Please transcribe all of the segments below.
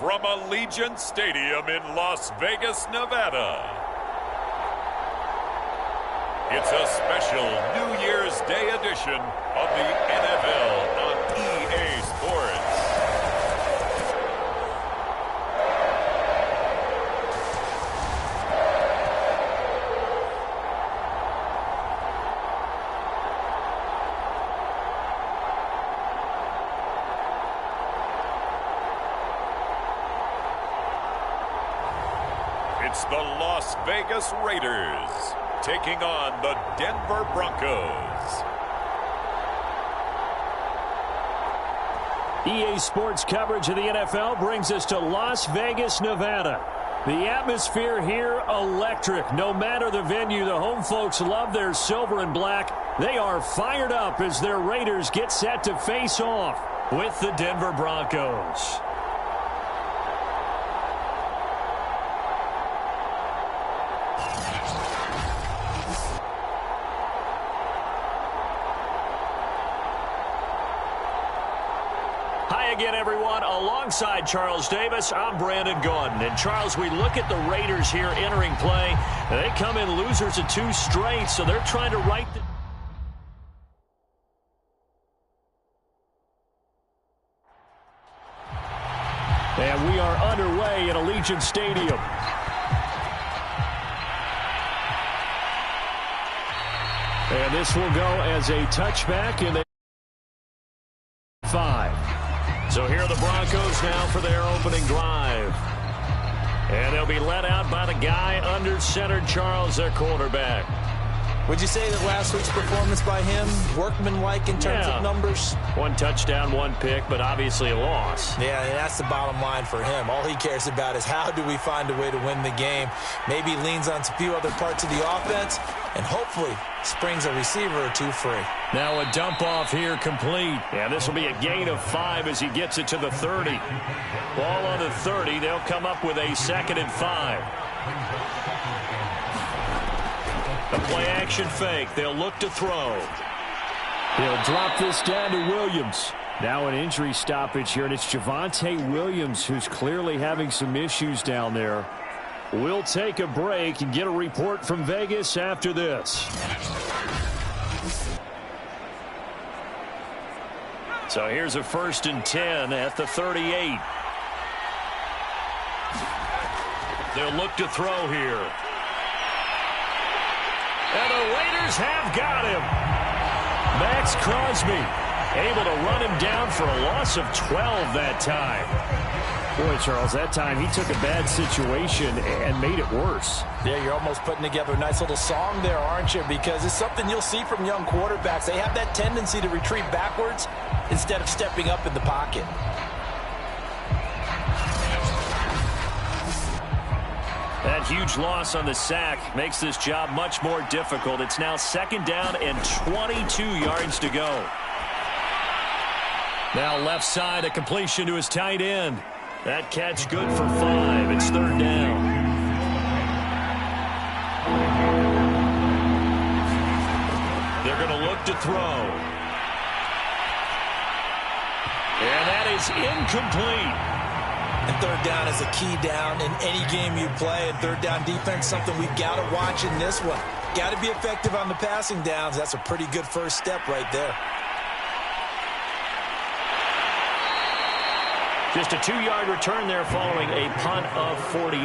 from Allegiant Stadium in Las Vegas, Nevada. It's a special New Year's Day edition of the NFL on EA Sports. It's the Las Vegas Raiders taking on the Denver Broncos. EA Sports coverage of the NFL brings us to Las Vegas, Nevada. The atmosphere here, electric. No matter the venue, the home folks love their silver and black. They are fired up as their Raiders get set to face off with the Denver Broncos. Again, everyone, alongside Charles Davis, I'm Brandon Gaudin. And, Charles, we look at the Raiders here entering play. They come in losers of 2 straight, so they're trying to right the... And we are underway at Allegiant Stadium. And this will go as a touchback in the 5. So here are the Broncos now for their opening drive. And they'll be led out by the guy under center, Charles, their quarterback. Would you say that last week's performance by him, workmanlike in terms of numbers? 1 touchdown, 1 pick, but obviously a loss. Yeah, and that's the bottom line for him. All he cares about is how do we find a way to win the game. Maybe leans on a few other parts of the offense, and hopefully springs a receiver or 2 free. Now a dump off here complete. Yeah, this will be a gain of 5 as he gets it to the 30. Ball on the 30. They'll come up with a 2nd and 5. A play-action fake. They'll look to throw. He'll drop this down to Williams. Now an injury stoppage here, and it's Javonte Williams who's clearly having some issues down there. We'll take a break and get a report from Vegas after this. So here's a 1st and 10 at the 38. They'll look to throw here. And the Raiders have got him. Max Crosby able to run him down for a loss of 12 that time. Boy, Charles, that time he took a bad situation and made it worse. Yeah, you're almost putting together a nice little song there, aren't you? Because it's something you'll see from young quarterbacks. They have that tendency to retreat backwards instead of stepping up in the pocket. That huge loss on the sack makes this job much more difficult. It's now 2nd down and 22 yards to go. Now left side, a completion to his tight end. That catch good for 5. It's 3rd down. They're going to look to throw. And that is incomplete. And 3rd down is a key down in any game you play. And 3rd down defense, something we've got to watch in this one. Got to be effective on the passing downs. That's a pretty good first step right there. Just a 2-yard return there following a punt of 48.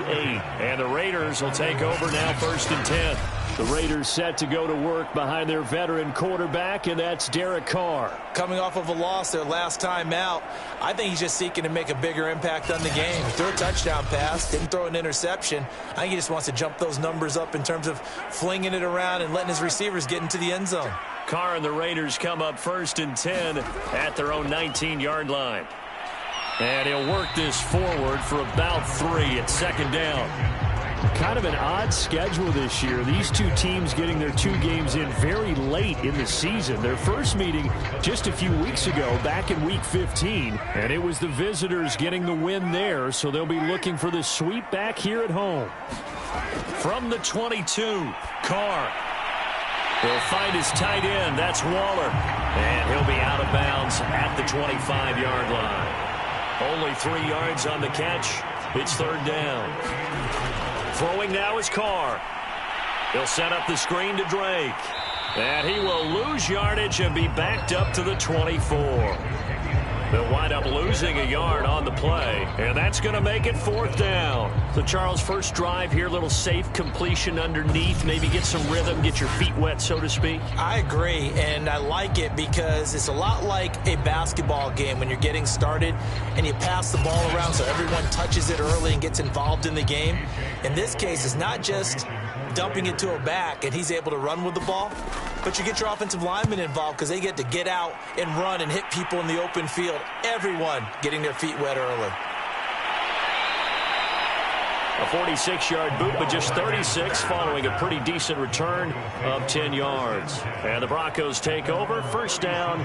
And the Raiders will take over now 1st and 10. The Raiders set to go to work behind their veteran quarterback, and that's Derek Carr. Coming off of a loss their last time out, I think he's just seeking to make a bigger impact on the game. He threw a touchdown pass, didn't throw an interception. I think he just wants to jump those numbers up in terms of flinging it around and letting his receivers get into the end zone. Carr and the Raiders come up 1st and 10 at their own 19-yard line. And he'll work this forward for about 3 at 2nd down. Kind of an odd schedule this year. These two teams getting their 2 games in very late in the season. Their first meeting just a few weeks ago, back in Week 15. And it was the visitors getting the win there, so they'll be looking for the sweep back here at home. From the 22, Carr. He'll find his tight end. That's Waller. And he'll be out of bounds at the 25-yard line. Only 3 yards on the catch. It's third down. Throwing now is Carr. He'll set up the screen to Drake. And he will lose yardage and be backed up to the 24. They'll wind up losing a yard on the play, and that's going to make it fourth down. So, Charles, first drive here, little safe completion underneath, maybe get some rhythm, get your feet wet, so to speak. I agree, and I like it because it's a lot like a basketball game when you're getting started and you pass the ball around so everyone touches it early and gets involved in the game. In this case, it's not just dumping it to a back and he's able to run with the ball, but you get your offensive linemen involved because they get to get out and run and hit people in the open field. Everyone getting their feet wet early. A 46-yard boot, but just 36 following a pretty decent return of 10 yards. And the Broncos take over, first down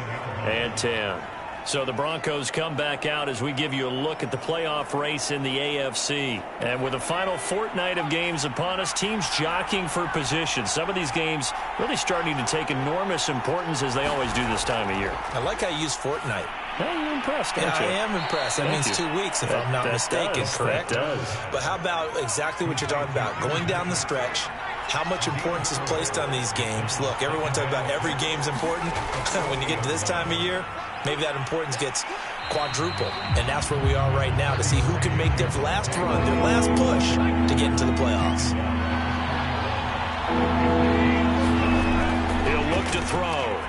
and 10. So the Broncos come back out as we give you a look at the playoff race in the AFC. And with the final fortnight of games upon us, teams jockeying for position. Some of these games really starting to take enormous importance as they always do this time of year. I like how you use fortnight. Hey, you're impressed, aren't you? I am impressed. That means 2 weeks, if I'm not mistaken, correct? That does. But how about exactly what you're talking about? Going down the stretch, how much importance is placed on these games? Look, everyone talks about every game's important. When you get to this time of year, maybe that importance gets quadrupled. And that's where we are right now to see who can make their last run, their last push to get into the playoffs. He'll look to throw.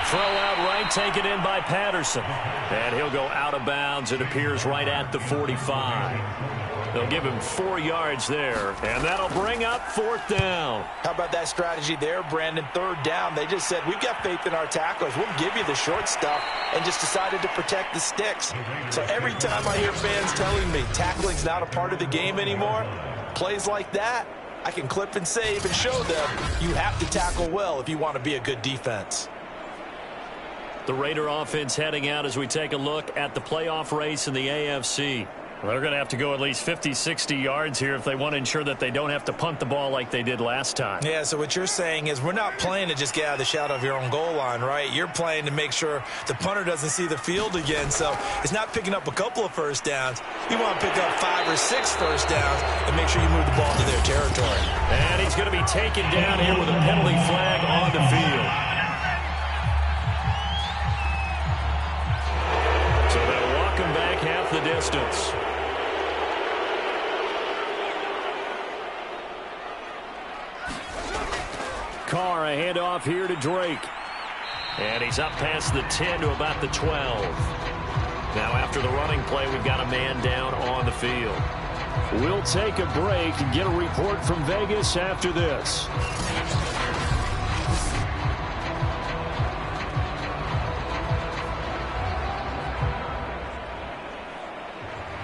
Throw out right, taken in by Patterson. And he'll go out of bounds, it appears, right at the 45. They'll give him 4 yards there, and that'll bring up fourth down. How about that strategy there, Brandon? Third down, they just said, we've got faith in our tacklers. We'll give you the short stuff, and just decided to protect the sticks. So every time I hear fans telling me tackling's not a part of the game anymore, plays like that, I can clip and save and show them you have to tackle well if you want to be a good defense. The Raider offense heading out as we take a look at the playoff race in the AFC. Well, they're going to have to go at least 50, 60 yards here if they want to ensure that they don't have to punt the ball like they did last time. Yeah, so what you're saying is we're not playing to just get out of the shadow of your own goal line, right? You're playing to make sure the punter doesn't see the field again. So it's not picking up a couple of first downs. You want to pick up 5 or 6 first downs and make sure you move the ball to their territory. And he's going to be taken down here with a penalty flag on the field. So they'll walk him back half the distance. Carr, a handoff here to Drake. And he's up past the 10 to about the 12. Now after the running play, we've got a man down on the field. We'll take a break and get a report from Vegas after this.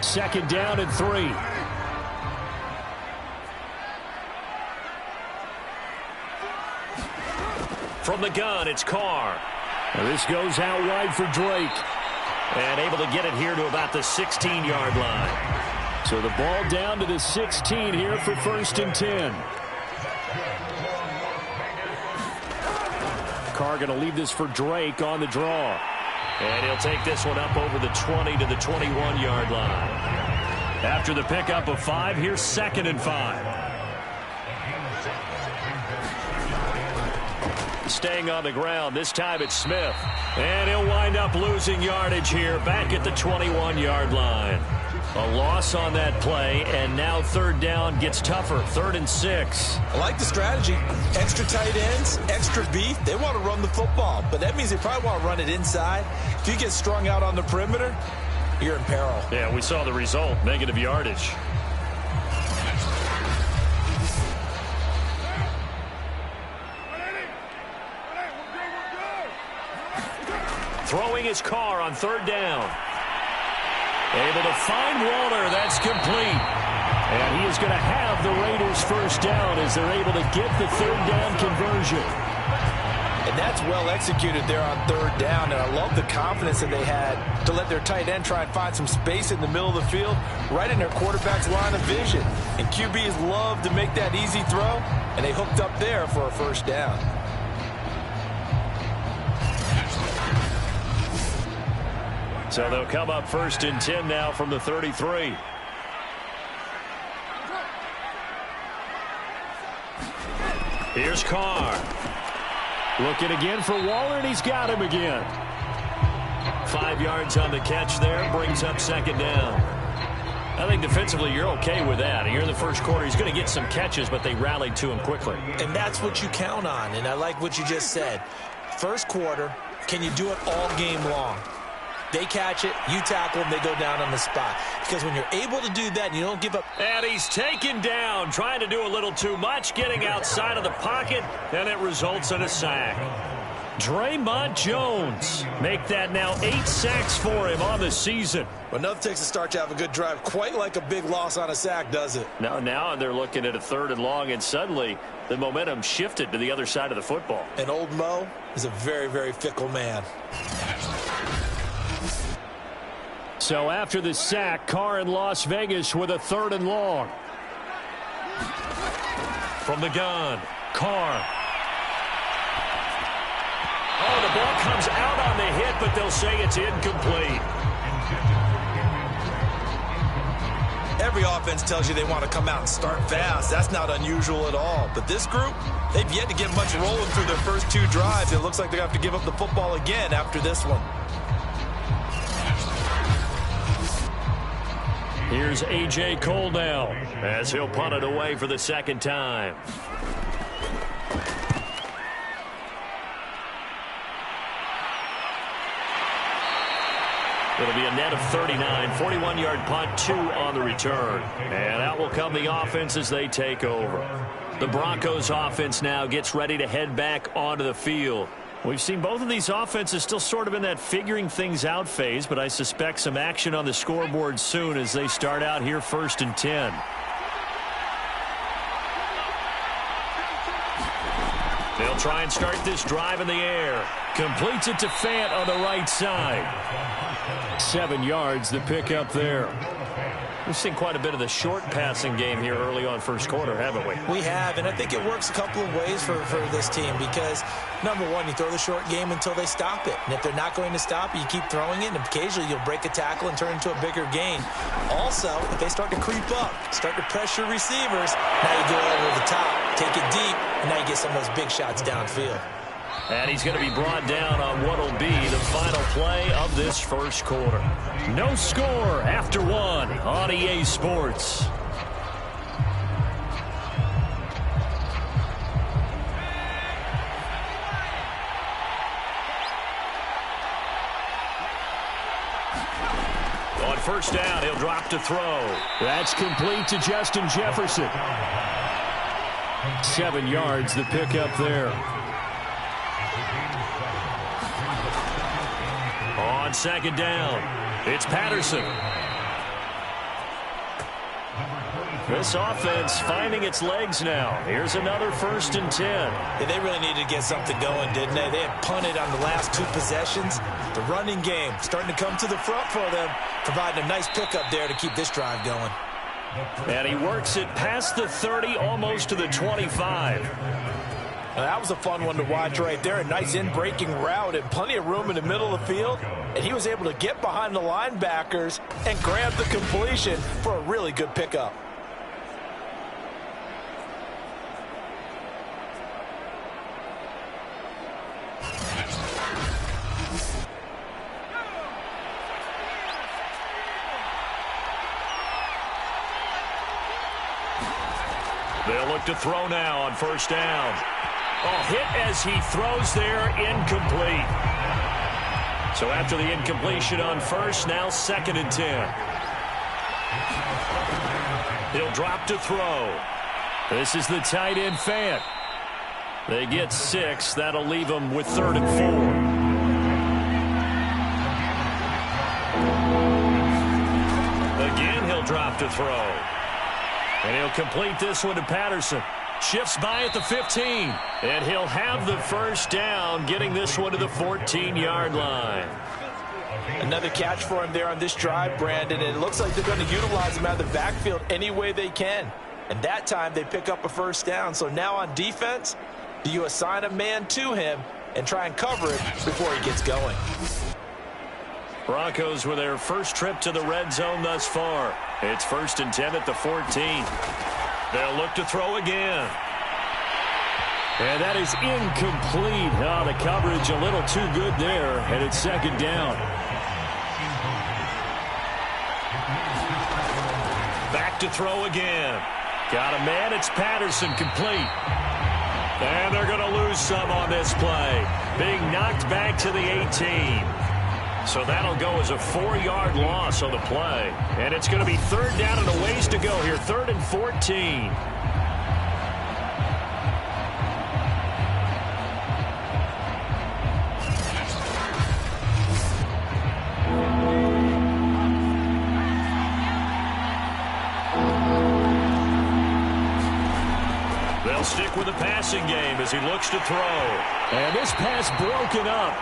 Second down and 3. From the gun, it's Carr. Now this goes out wide for Drake. And able to get it here to about the 16-yard line. So the ball down to the 16 here for first and 10. Carr going to leave this for Drake on the draw. And he'll take this one up over the 20 to the 21-yard line. After the pickup of 5, here's second and 5. Staying on the ground, this time it's Smith. And he'll wind up losing yardage here back at the 21-yard line. A loss on that play, and now third down gets tougher. 3rd and 6. I like the strategy. Extra tight ends, extra beef. They want to run the football, but that means they probably want to run it inside. If you get strung out on the perimeter, you're in peril. Yeah, we saw the result, negative yardage. Throwing his Carr on third down. Able to find Waller. That's complete. And he is going to have the Raiders first down as they're able to get the third down conversion. And that's well executed there on third down. And I love the confidence that they had to let their tight end try and find some space in the middle of the field, right in their quarterback's line of vision. And QBs love to make that easy throw, and they hooked up there for a first down. So they'll come up 1st and 10 now from the 33. Here's Carr. Looking again for Waller, and he's got him again. 5 yards on the catch there, brings up 2nd down. I think defensively you're okay with that. Here in the first quarter, he's going to get some catches, but they rallied to him quickly. And that's what you count on, and I like what you just said. First quarter, can you do it all game long? They catch it, you tackle them, they go down on the spot. Because when you're able to do that and you don't give up. And he's taken down, trying to do a little too much, getting outside of the pocket, and it results in a sack. Draymond Jones make that now 8 sacks for him on the season. Well, nothing takes a start to have a good drive quite like a big loss on a sack, does it? Now they're looking at a 3rd and long, and suddenly the momentum shifted to the other side of the football. And old Mo is a very, very fickle man. So after the sack, Carr in Las Vegas with a 3rd and long. From the gun, Carr. Oh, the ball comes out on the hit, but they'll say it's incomplete. Every offense tells you they want to come out and start fast. That's not unusual at all. But this group, they've yet to get much rolling through their first 2 drives. It looks like they're going to have to give up the football again after this one. Here's A.J. Cole now as he'll punt it away for the 2nd time. It'll be a net of 39, 41-yard punt, 2 on the return. And out will come the offense as they take over. The Broncos offense now gets ready to head back onto the field. We've seen both of these offenses still sort of in that figuring things out phase, but I suspect some action on the scoreboard soon as they start out here 1st and 10. They'll try and start this drive in the air. Completes it to Fant on the right side. 7 yards the pickup there. We've seen quite a bit of the short passing game here early on first quarter, haven't we? We have, and I think it works a couple of ways for this team because, number one, you throw the short game until they stop it. And if they're not going to stop it, you keep throwing it, and occasionally you'll break a tackle and turn into a bigger gain. Also, if they start to creep up, start to pressure receivers, now you go over the top, take it deep, and now you get some of those big shots downfield. And he's going to be brought down on what will be the final play of this first quarter. No score after 1 on EA Sports. On 1st down, he'll drop to throw. That's complete to Justin Jefferson. 7 yards the pickup there. On 2nd down, it's Patterson. This offense finding its legs now. Here's another 1st and 10. Yeah, they really needed to get something going, didn't they? They had punted on the last 2 possessions. The running game starting to come to the front for them, providing a nice pickup there to keep this drive going. And he works it past the 30, almost to the 25. Now, that was a fun one to watch right there. A nice in-breaking route and plenty of room in the middle of the field. And he was able to get behind the linebackers and grab the completion for a really good pickup. They'll look to throw now on 1st down. Oh, hit as he throws there, incomplete. So after the incompletion on 1st, now 2nd and 10. He'll drop to throw. This is the tight end Fant. They get 6. That'll leave them with 3rd and 4. Again, he'll drop to throw. And he'll complete this one to Patterson. Shifts by at the 15. And he'll have the 1st down, getting this one to the 14-yard line. Another catch for him there on this drive, Brandon. And it looks like they're going to utilize him out of the backfield any way they can. And that time they pick up a 1st down. So now on defense, do you assign a man to him and try and cover it before he gets going? Broncos with their first trip to the red zone thus far. It's 1st and 10 at the 14. They'll look to throw again. And that is incomplete. Oh, the coverage a little too good there, and it's 2nd down. Back to throw again. Got a man. It's Patterson, complete. And they're going to lose some on this play. Being knocked back to the 18. So that'll go as a 4-yard loss on the play. And it's going to be 3rd down and a ways to go here. 3rd and 14. They'll stick with the passing game as he looks to throw. And this pass broken up.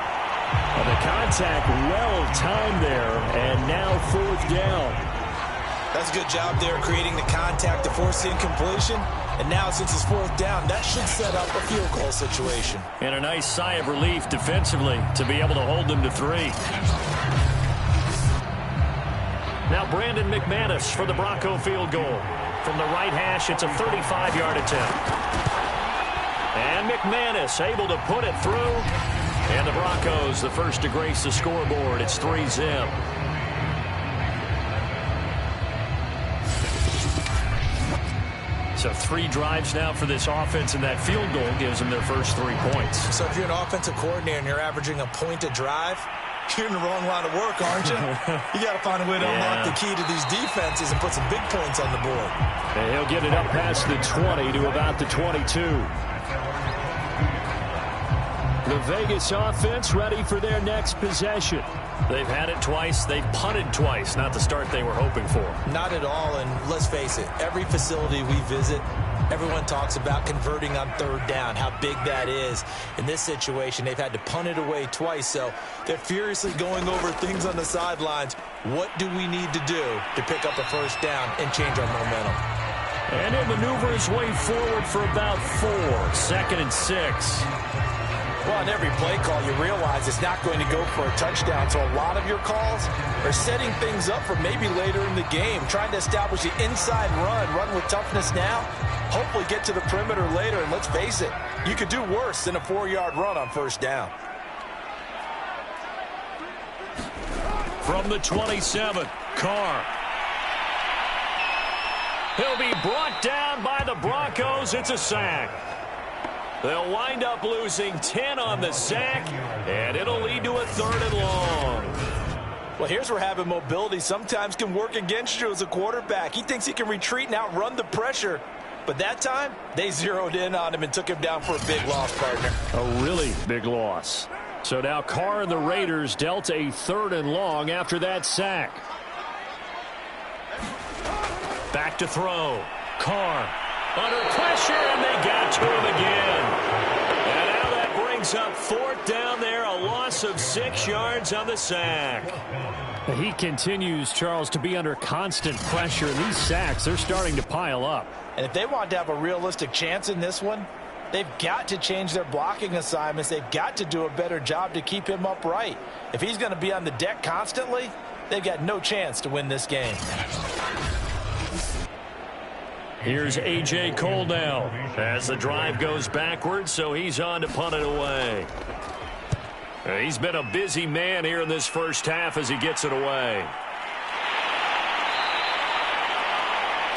And the contact well-timed there, and now 4th down. That's a good job there creating the contact to force the incompletion. And now since it's 4th down, that should set up a field goal situation. And a nice sigh of relief defensively to be able to hold them to 3. Now Brandon McManus for the Bronco field goal. From the right hash, it's a 35-yard attempt. And McManus able to put it through. And the Broncos, the first to grace the scoreboard. It's 3-zip. So 3 drives now for this offense, and that field goal gives them their first 3 points. So if you're an offensive coordinator and you're averaging a point a drive, you're in the wrong line of work, aren't you? You got to find a way to unlock the key to these defenses and put some big points on the board. And he'll get it up past the 20 to about the 22. The Vegas offense ready for their next possession. They've had it twice. They've punted twice. Not the start they were hoping for. Not at all, and let's face it, every facility we visit, everyone talks about converting on 3rd down, how big that is. In this situation, they've had to punt it away twice, so they're furiously going over things on the sidelines. What do we need to do to pick up a 1st down and change our momentum? And he'll maneuver his way forward for about 4. 2nd and 6. Well, on every play call, you realize it's not going to go for a touchdown, so a lot of your calls are setting things up for maybe later in the game, trying to establish the inside run with toughness now, hopefully get to the perimeter later, and let's face it, you could do worse than a 4-yard run on 1st down. From the 27, Carr. He'll be brought down by the Broncos. It's a sack. They'll wind up losing 10 on the sack, and it'll lead to a 3rd and long. Well, here's where having mobility sometimes can work against you as a quarterback. He thinks he can retreat and outrun the pressure. But that time, they zeroed in on him and took him down for a big loss, partner. A really big loss. So now Carr and the Raiders dealt a 3rd and long after that sack. Back to throw. Carr. Under pressure, and they got to him again. And now that brings up 4th down there, a loss of 6 yards on the sack. He continues, Charles, to be under constant pressure. And these sacks, they're starting to pile up. And if they want to have a realistic chance in this one, they've got to change their blocking assignments. They've got to do a better job to keep him upright. If he's going to be on the deck constantly, they've got no chance to win this game. Here's A.J. Cole now as the drive goes backwards, so he's on to punt it away. He's been a busy man here in this first half as he gets it away.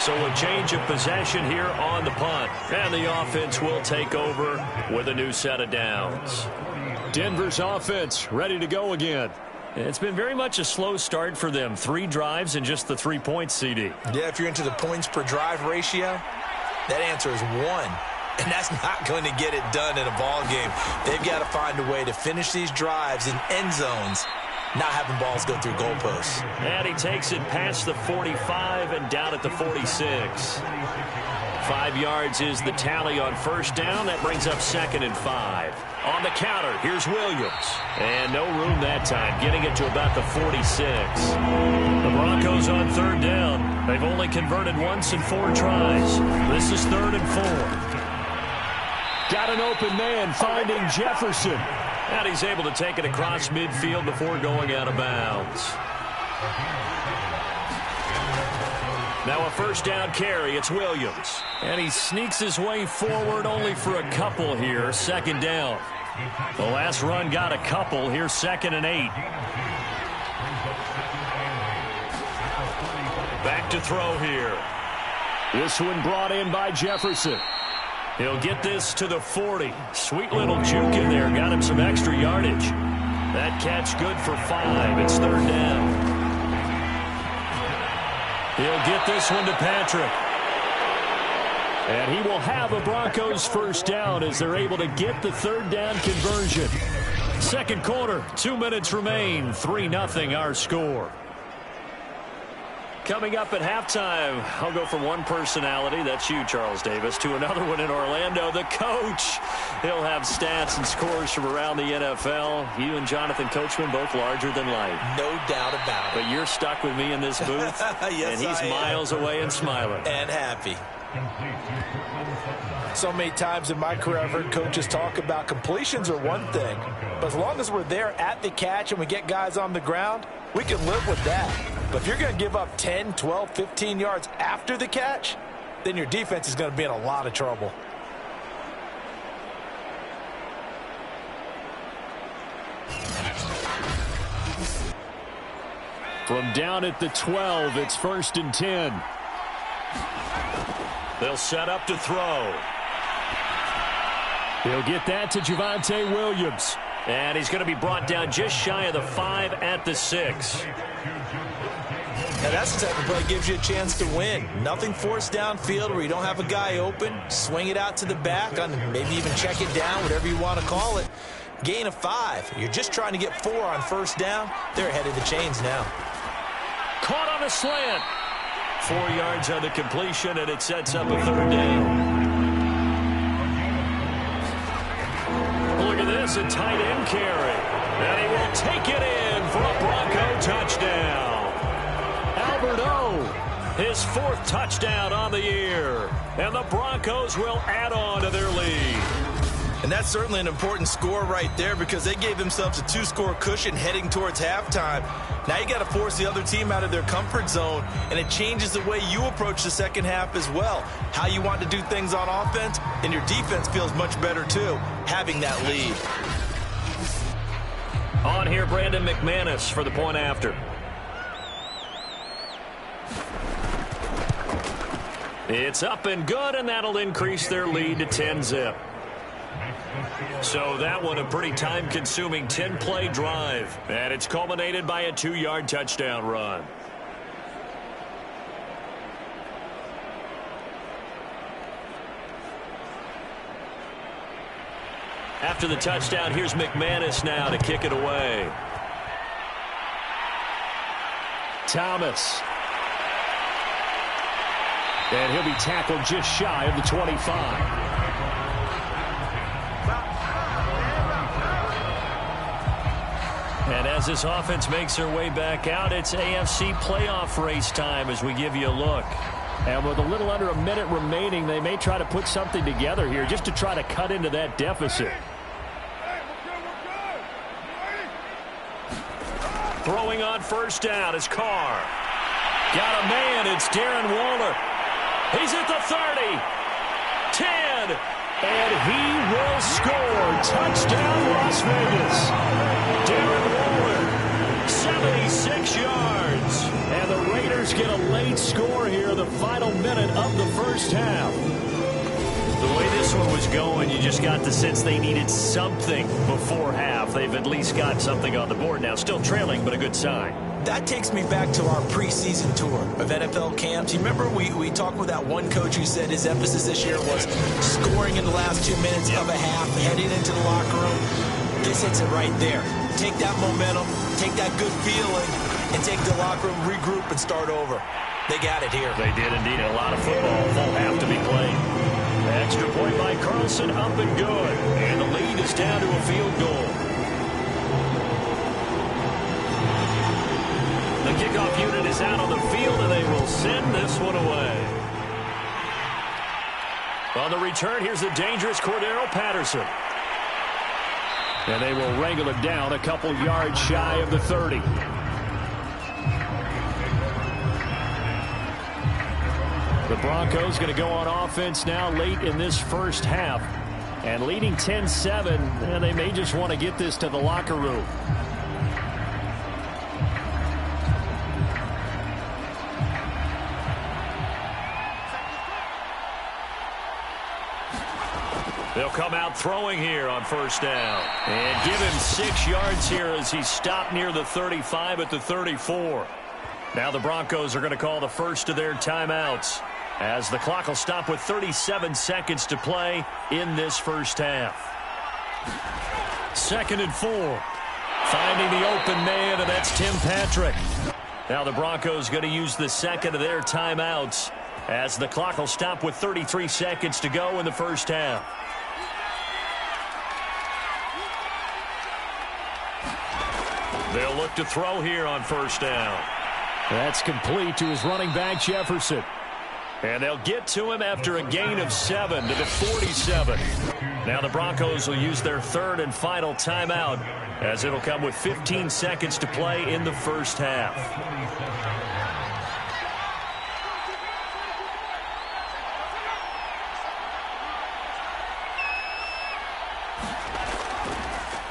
So a change of possession here on the punt. And the offense will take over with a new set of downs. Denver's offense ready to go again. It's been very much a slow start for them. 3 drives and just the 3 points, CD. Yeah, if you're into the points per drive ratio, that answer is 1. And that's not going to get it done in a ball game. They've got to find a way to finish these drives in end zones, not having balls go through goalposts. And he takes it past the 45 and down at the 46. 5 yards is the tally on 1st down. That brings up 2nd and 5. On the counter, here's Williams. And no room that time, getting it to about the 46. The Broncos on 3rd down. They've only converted once in 4 tries. This is 3rd and 4. Got an open man finding Jefferson. And he's able to take it across midfield before going out of bounds. Now a first down carry. It's Williams. And he sneaks his way forward only for a couple here. Second down. The last run got a couple. Here's 2nd and 8. Back to throw here. This one brought in by Jefferson. He'll get this to the 40. Sweet little juke in there. Got him some extra yardage. That catch good for 5. It's 3rd down. He'll get this one to Patrick. And he will have a Broncos first down as they're able to get the 3rd down conversion. Second quarter, 2 minutes remain. 3-0 our score. Coming up at halftime, I'll go from one personality, that's you, Charles Davis, to another one in Orlando, the coach. He'll have stats and scores from around the NFL. You and Jonathan Coachman both larger than life. No doubt about it. But you're stuck with me in this booth, yes, and he's miles away and smiling. And happy. So many times in my career I've heard coaches talk about completions are one thing, but as long as we're there at the catch and we get guys on the ground, we can live with that. But if you're going to give up 10, 12, 15 yards after the catch, then your defense is going to be in a lot of trouble. From down at the 12, it's 1st and 10. They'll set up to throw. He'll get that to Javonte Williams. And he's going to be brought down just shy of the 5 at the 6. Now that's the type of play that gives you a chance to win. Nothing forced downfield where you don't have a guy open. Swing it out to the back, on maybe even check it down, whatever you want to call it. Gain of 5. You're just trying to get 4 on first down. They're ahead of the chains now. Caught on a slant. 4 yards on the completion, and it sets up a 3rd down. Look at this, a tight end carry. And he will take it in for a Bronco touchdown. Albert O, his 4th touchdown on the year. And the Broncos will add on to their lead. And that's certainly an important score right there because they gave themselves a 2-score cushion heading towards halftime. Now you got to force the other team out of their comfort zone, and it changes the way you approach the second half as well. How you want to do things on offense, and your defense feels much better too, having that lead. On here, Brandon McManus for the point after. It's up and good, and that'll increase their lead to 10-zip. So that one a pretty time-consuming 10-play drive. And it's culminated by a 2-yard touchdown run. After the touchdown, here's McManus now to kick it away. Thomas. And he'll be tackled just shy of the 25. And as this offense makes their way back out, it's AFC playoff race time as we give you a look. And with a little under a minute remaining, they may try to put something together here just to try to cut into that deficit. Throwing on first down is Carr. Got a man, it's Darren Waller. He's at the 30, 10, and he will score. Touchdown, Las Vegas. Darren Waller, 76 yards. And the Raiders get a late score here, the final minute of the first half. The way this one was going, you just got the sense they needed something before half. They've at least got something on the board now. Still trailing, but a good sign. That takes me back to our preseason tour of NFL camps. You remember we talked with that one coach who said his emphasis this year was scoring in the last 2 minutes of a half, heading into the locker room. This hits it right there. Take that momentum, take that good feeling, and take the locker room, regroup, and start over. They got it here. They did indeed. A lot of football, full half to be played. Extra point by Carlson, up and good. And the lead is down to a field goal. The kickoff unit is out on the field, and they will send this one away. On the return, here's the dangerous Cordero Patterson. And they will wrangle it down a couple yards shy of the 30. The Broncos going to go on offense now late in this first half. And leading 10-7, and they may just want to get this to the locker room. They'll come out throwing here on first down. And give him 6 yards here as he stopped near the 35 at the 34. Now the Broncos are going to call the first of their timeouts, as the clock will stop with 37 seconds to play in this first half. 2nd and 4. Finding the open man, and that's Tim Patrick. Now the Broncos going to use the second of their timeouts, as the clock will stop with 33 seconds to go in the first half. They'll look to throw here on first down. That's complete to his running back, Jefferson. And they'll get to him after a gain of 7 to the 47. Now the Broncos will use their third and final timeout, as it'll come with 15 seconds to play in the first half.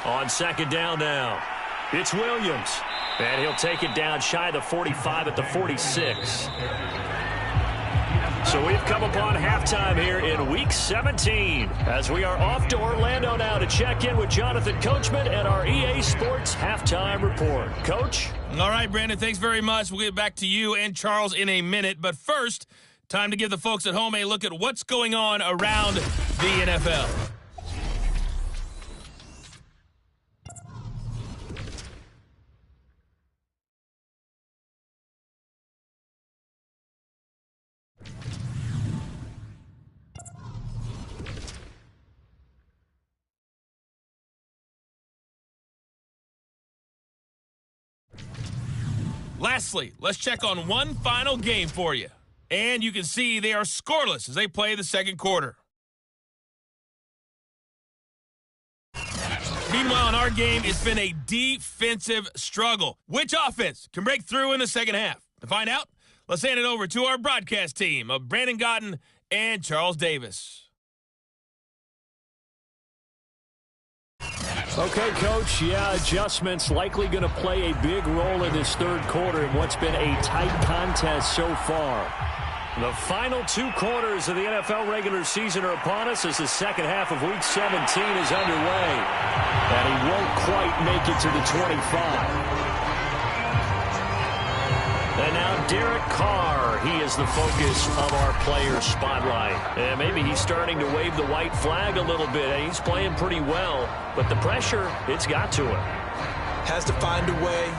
On second down now, it's Williams. And he'll take it down shy of the 45 at the 46. So we've come upon halftime here in Week 17, as we are off to Orlando now to check in with Jonathan Coachman and our EA Sports Halftime Report. Coach? All right, Brandon, thanks very much. We'll get back to you and Charles in a minute. But first, time to give the folks at home a look at what's going on around the NFL. Lastly, let's check on one final game for you. And you can see they are scoreless as they play the second quarter. Meanwhile, in our game, it's been a defensive struggle. Which offense can break through in the second half? To find out, let's hand it over to our broadcast team of Brandon Gotten and Charles Davis. Okay, Coach, adjustments likely going to play a big role in this third quarter in what's been a tight contest so far. The final 2 quarters of the NFL regular season are upon us as the second half of Week 17 is underway. And he won't quite make it to the 25. And now Derek Carr, he is the focus of our player spotlight. And maybe he's starting to wave the white flag a little bit. He's playing pretty well, but the pressure, it's got to him. Has to find a way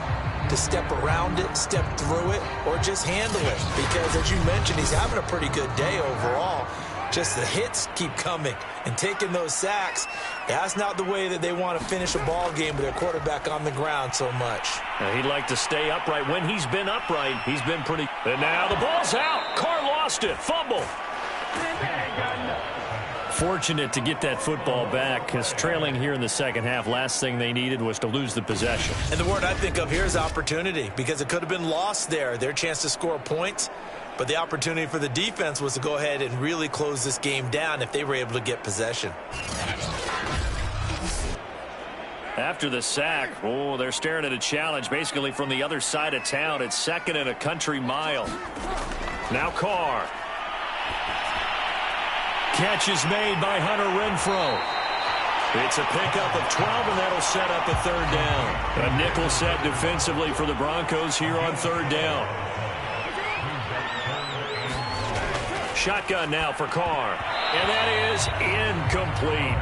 to step around it, step through it, or just handle it. Because, as you mentioned, he's having a pretty good day overall. Just the hits keep coming and taking those sacks. That's not the way that they want to finish a ball game with their quarterback on the ground so much. He'd like to stay upright. When he's been upright, he's been pretty. And now the ball's out. Carr lost it. Fumble. Fortunate to get that football back, because trailing here in the second half, last thing they needed was to lose the possession. And the word I think of here is opportunity, because it could have been lost there. Their chance to score points. But the opportunity for the defense was to go ahead and really close this game down if they were able to get possession. After the sack, they're staring at a challenge basically from the other side of town. It's 2nd and a country mile. Now Carr. Catch is made by Hunter Renfrow. It's a pickup of 12, and that'll set up a third down. A nickel set defensively for the Broncos here on third down. Shotgun now for Carr. And that is incomplete.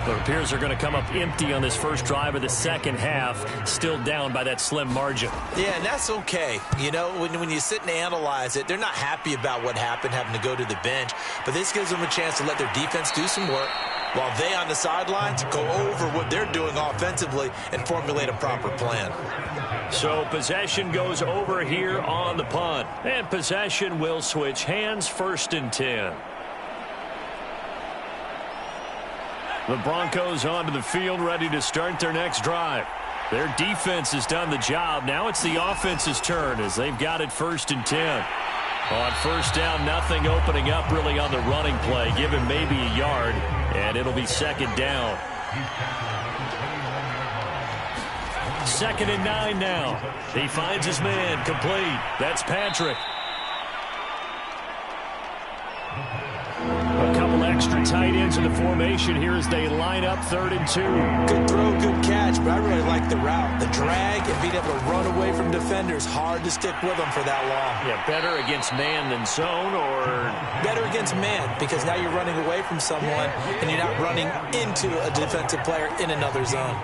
It appears they're going to come up empty on this first drive of the second half, still down by that slim margin. Yeah, and that's okay. You know, when you sit and analyze it, they're not happy about what happened, having to go to the bench. But this gives them a chance to let their defense do some work while they on the sidelines go over what they're doing offensively and formulate a proper plan. So possession goes over here on the punt. And possession will switch hands, 1st and 10. The Broncos onto the field, ready to start their next drive. Their defense has done the job. Now it's the offense's turn as they've got it 1st and 10. On first down, nothing opening up really on the running play. Give him maybe a yard, and it'll be 2nd down. 2nd and 9 now. He finds his man, complete. That's Patrick. A couple extra tight ends in the formation here as they line up 3rd and 2. Good throw, good catch, but I really like the route. The drag and being able to run away from defenders, hard to stick with them for that long. Yeah, better against man than zone, or? Better against man, because now you're running away from someone and you're not running into a defensive player in another zone.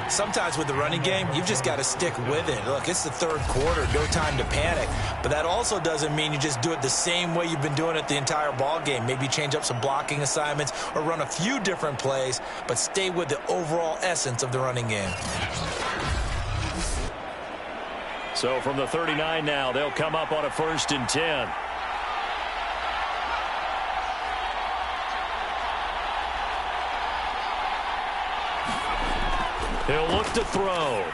Sometimes with the running game, you've just got to stick with it. Look, it's the 3rd quarter, no time to panic. But that also doesn't mean you just do it the same way you've been doing it the entire ball game. Maybe change up some blocking assignments or run a few different plays, but stay with the overall essence of the running game. So from the 39 now, they'll come up on a 1st and 10. He'll look to throw.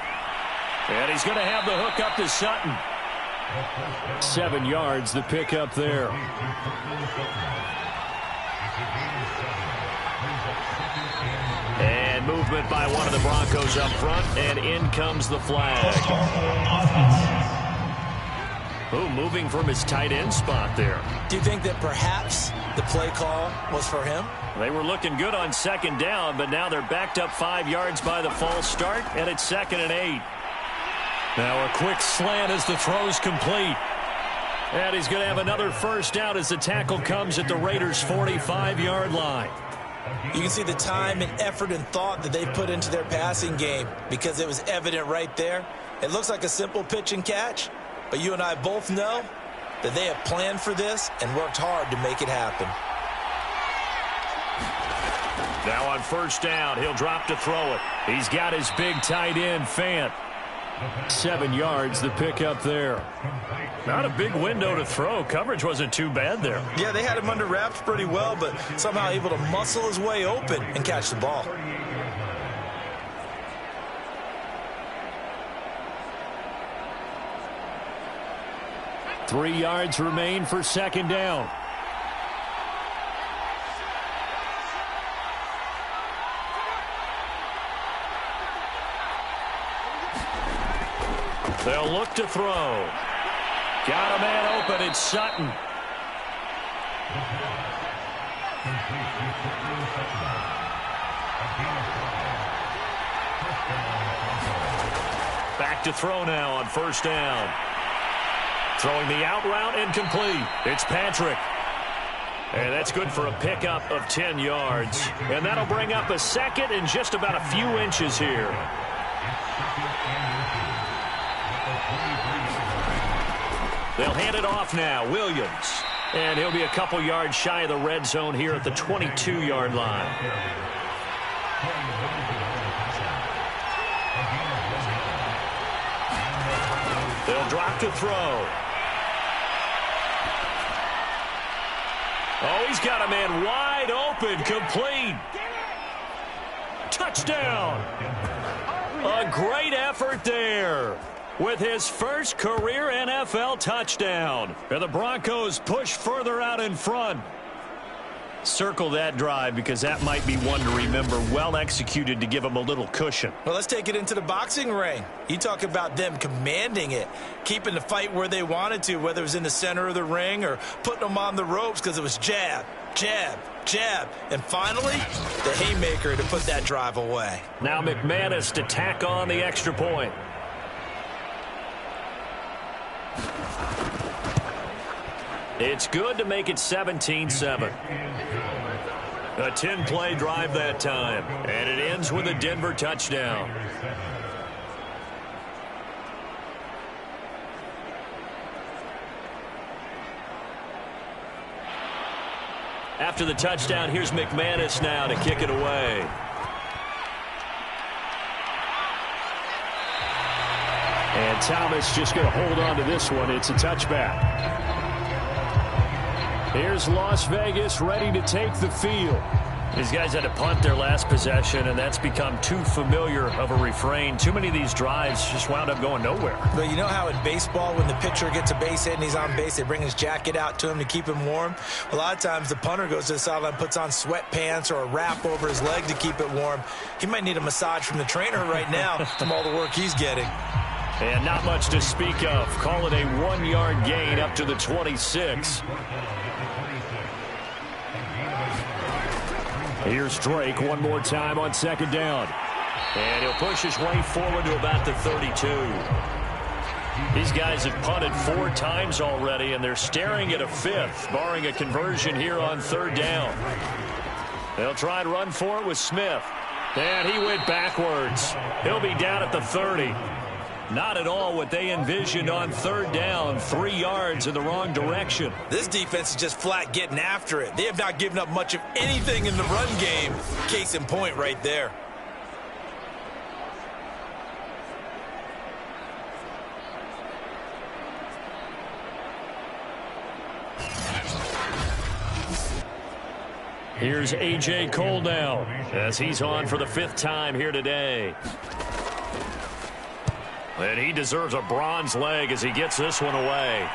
And he's going to have the hook up to Sutton. 7 yards, the pickup there. And movement by one of the Broncos up front, and in comes the flag. Oh, moving from his tight end spot there. Do you think that perhaps the play call was for him? They were looking good on 2nd down, but now they're backed up 5 yards by the false start, and it's 2nd and 8. Now a quick slant as the throw's complete. And he's going to have another first down as the tackle comes at the Raiders' 45-yard line. You can see the time and effort and thought that they put into their passing game because it was evident right there. It looks like a simple pitch and catch, but you and I both know that they have planned for this and worked hard to make it happen. Now on first down, he'll drop to throw it. He's got his big tight end, Fant. 7 yards, the pickup there. Not a big window to throw. Coverage wasn't too bad there. Yeah, they had him under wraps pretty well, but somehow able to muscle his way open and catch the ball. Three yards remain for 2nd down. They'll look to throw. Got a man open. It's Sutton. Back to throw now on first down. Throwing the out route, incomplete. It's Patrick. And that's good for a pickup of 10 yards. And that'll bring up a 2nd and just about a few inches here. They'll hand it off now. Williams. And he'll be a couple yards shy of the red zone here at the 22-yard line. They'll drop to throw. Oh, he's got a man wide open, complete. Touchdown. A great effort there with his first career NFL touchdown. And the Broncos push further out in front. Circle that drive because that might be one to remember. Well executed to give them a little cushion. Well, let's take it into the boxing ring. You talk about them commanding it, keeping the fight where they wanted to, whether it was in the center of the ring or putting them on the ropes because it was jab, jab, jab. And finally, the haymaker to put that drive away. Now McManus to tack on the extra point. It's good to make it 17-7. A 10-play drive that time. And it ends with a Denver touchdown. After the touchdown, here's McManus now to kick it away. And Thomas just going to hold on to this one. It's a touchback. Here's Las Vegas ready to take the field. These guys had to punt their last possession, and that's become too familiar of a refrain. Too many of these drives just wound up going nowhere. But you know how in baseball, when the pitcher gets a base hit and he's on base, they bring his jacket out to him to keep him warm? A lot of times the punter goes to the sideline, puts on sweatpants or a wrap over his leg to keep it warm. He might need a massage from the trainer right now from all the work he's getting. And not much to speak of. Call it a 1-yard gain up to the 26. Here's Drake one more time on second down. And he'll push his way forward to about the 32. These guys have punted 4 times already, and they're staring at a 5th, barring a conversion here on third down. They'll try and run for it with Smith. And he went backwards. He'll be down at the 30. Not at all what they envisioned on third down. 3 yards in the wrong direction. This defense is just flat getting after it. They have not given up much of anything in the run game. Case in point right there. Here's A.J. Cole now as he's on for the 5th time here today. And he deserves a bronze leg as he gets this one away.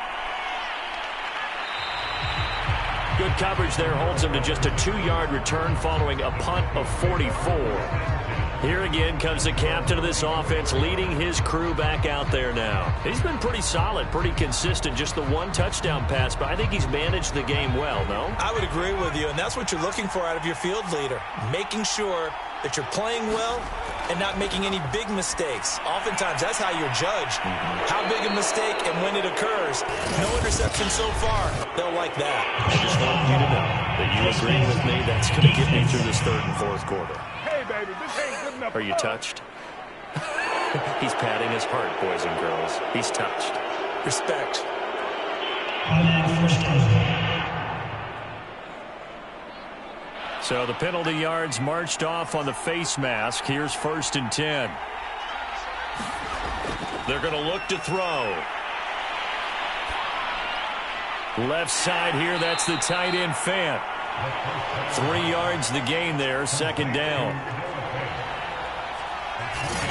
Good coverage there holds him to just a 2-yard return following a punt of 44. Here again comes the captain of this offense leading his crew back out there now. He's been pretty solid, pretty consistent, just the 1 touchdown pass, but I think he's managed the game well, no? I would agree with you, and that's what you're looking for out of your field leader, making sure that you're playing well and not making any big mistakes. Oftentimes, that's how you're judged. How big a mistake and when it occurs. No interception so far. They'll like that. I just want you to know that you agree with me. That's going to get me through this 3rd and 4th quarter. Hey, baby, this ain't good enough. Are you touched? He's patting his heart, boys and girls. He's touched. Respect. So the penalty yards marched off on the face mask. Here's 1st and 10. They're going to look to throw. Left side here, that's the tight end Fant. 3 yards the gain there, 2nd down.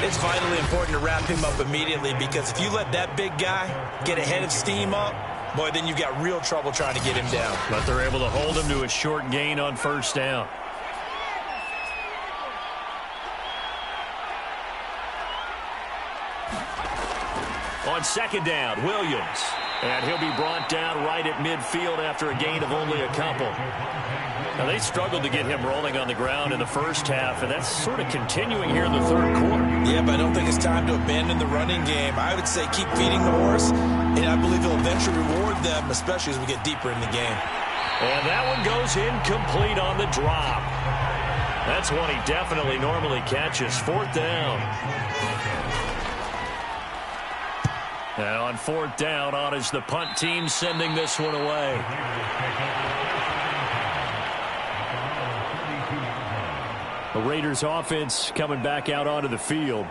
It's vitally important to wrap him up immediately because if you let that big guy get a head of steam up, boy, then you've got real trouble trying to get him down. But they're able to hold him to a short gain on 1st down. On 2nd down, Williams. And he'll be brought down right at midfield after a gain of only a couple. Now, they struggled to get him rolling on the ground in the first half, and that's sort of continuing here in the 3rd quarter. Yeah, but I don't think it's time to abandon the running game. I would say keep feeding the horse, and I believe he'll eventually reward them, especially as we get deeper in the game. And that one goes incomplete on the drop. That's one he definitely normally catches. 4th down. And on 4th down, on is the punt team sending this one away. The Raiders offense coming back out onto the field.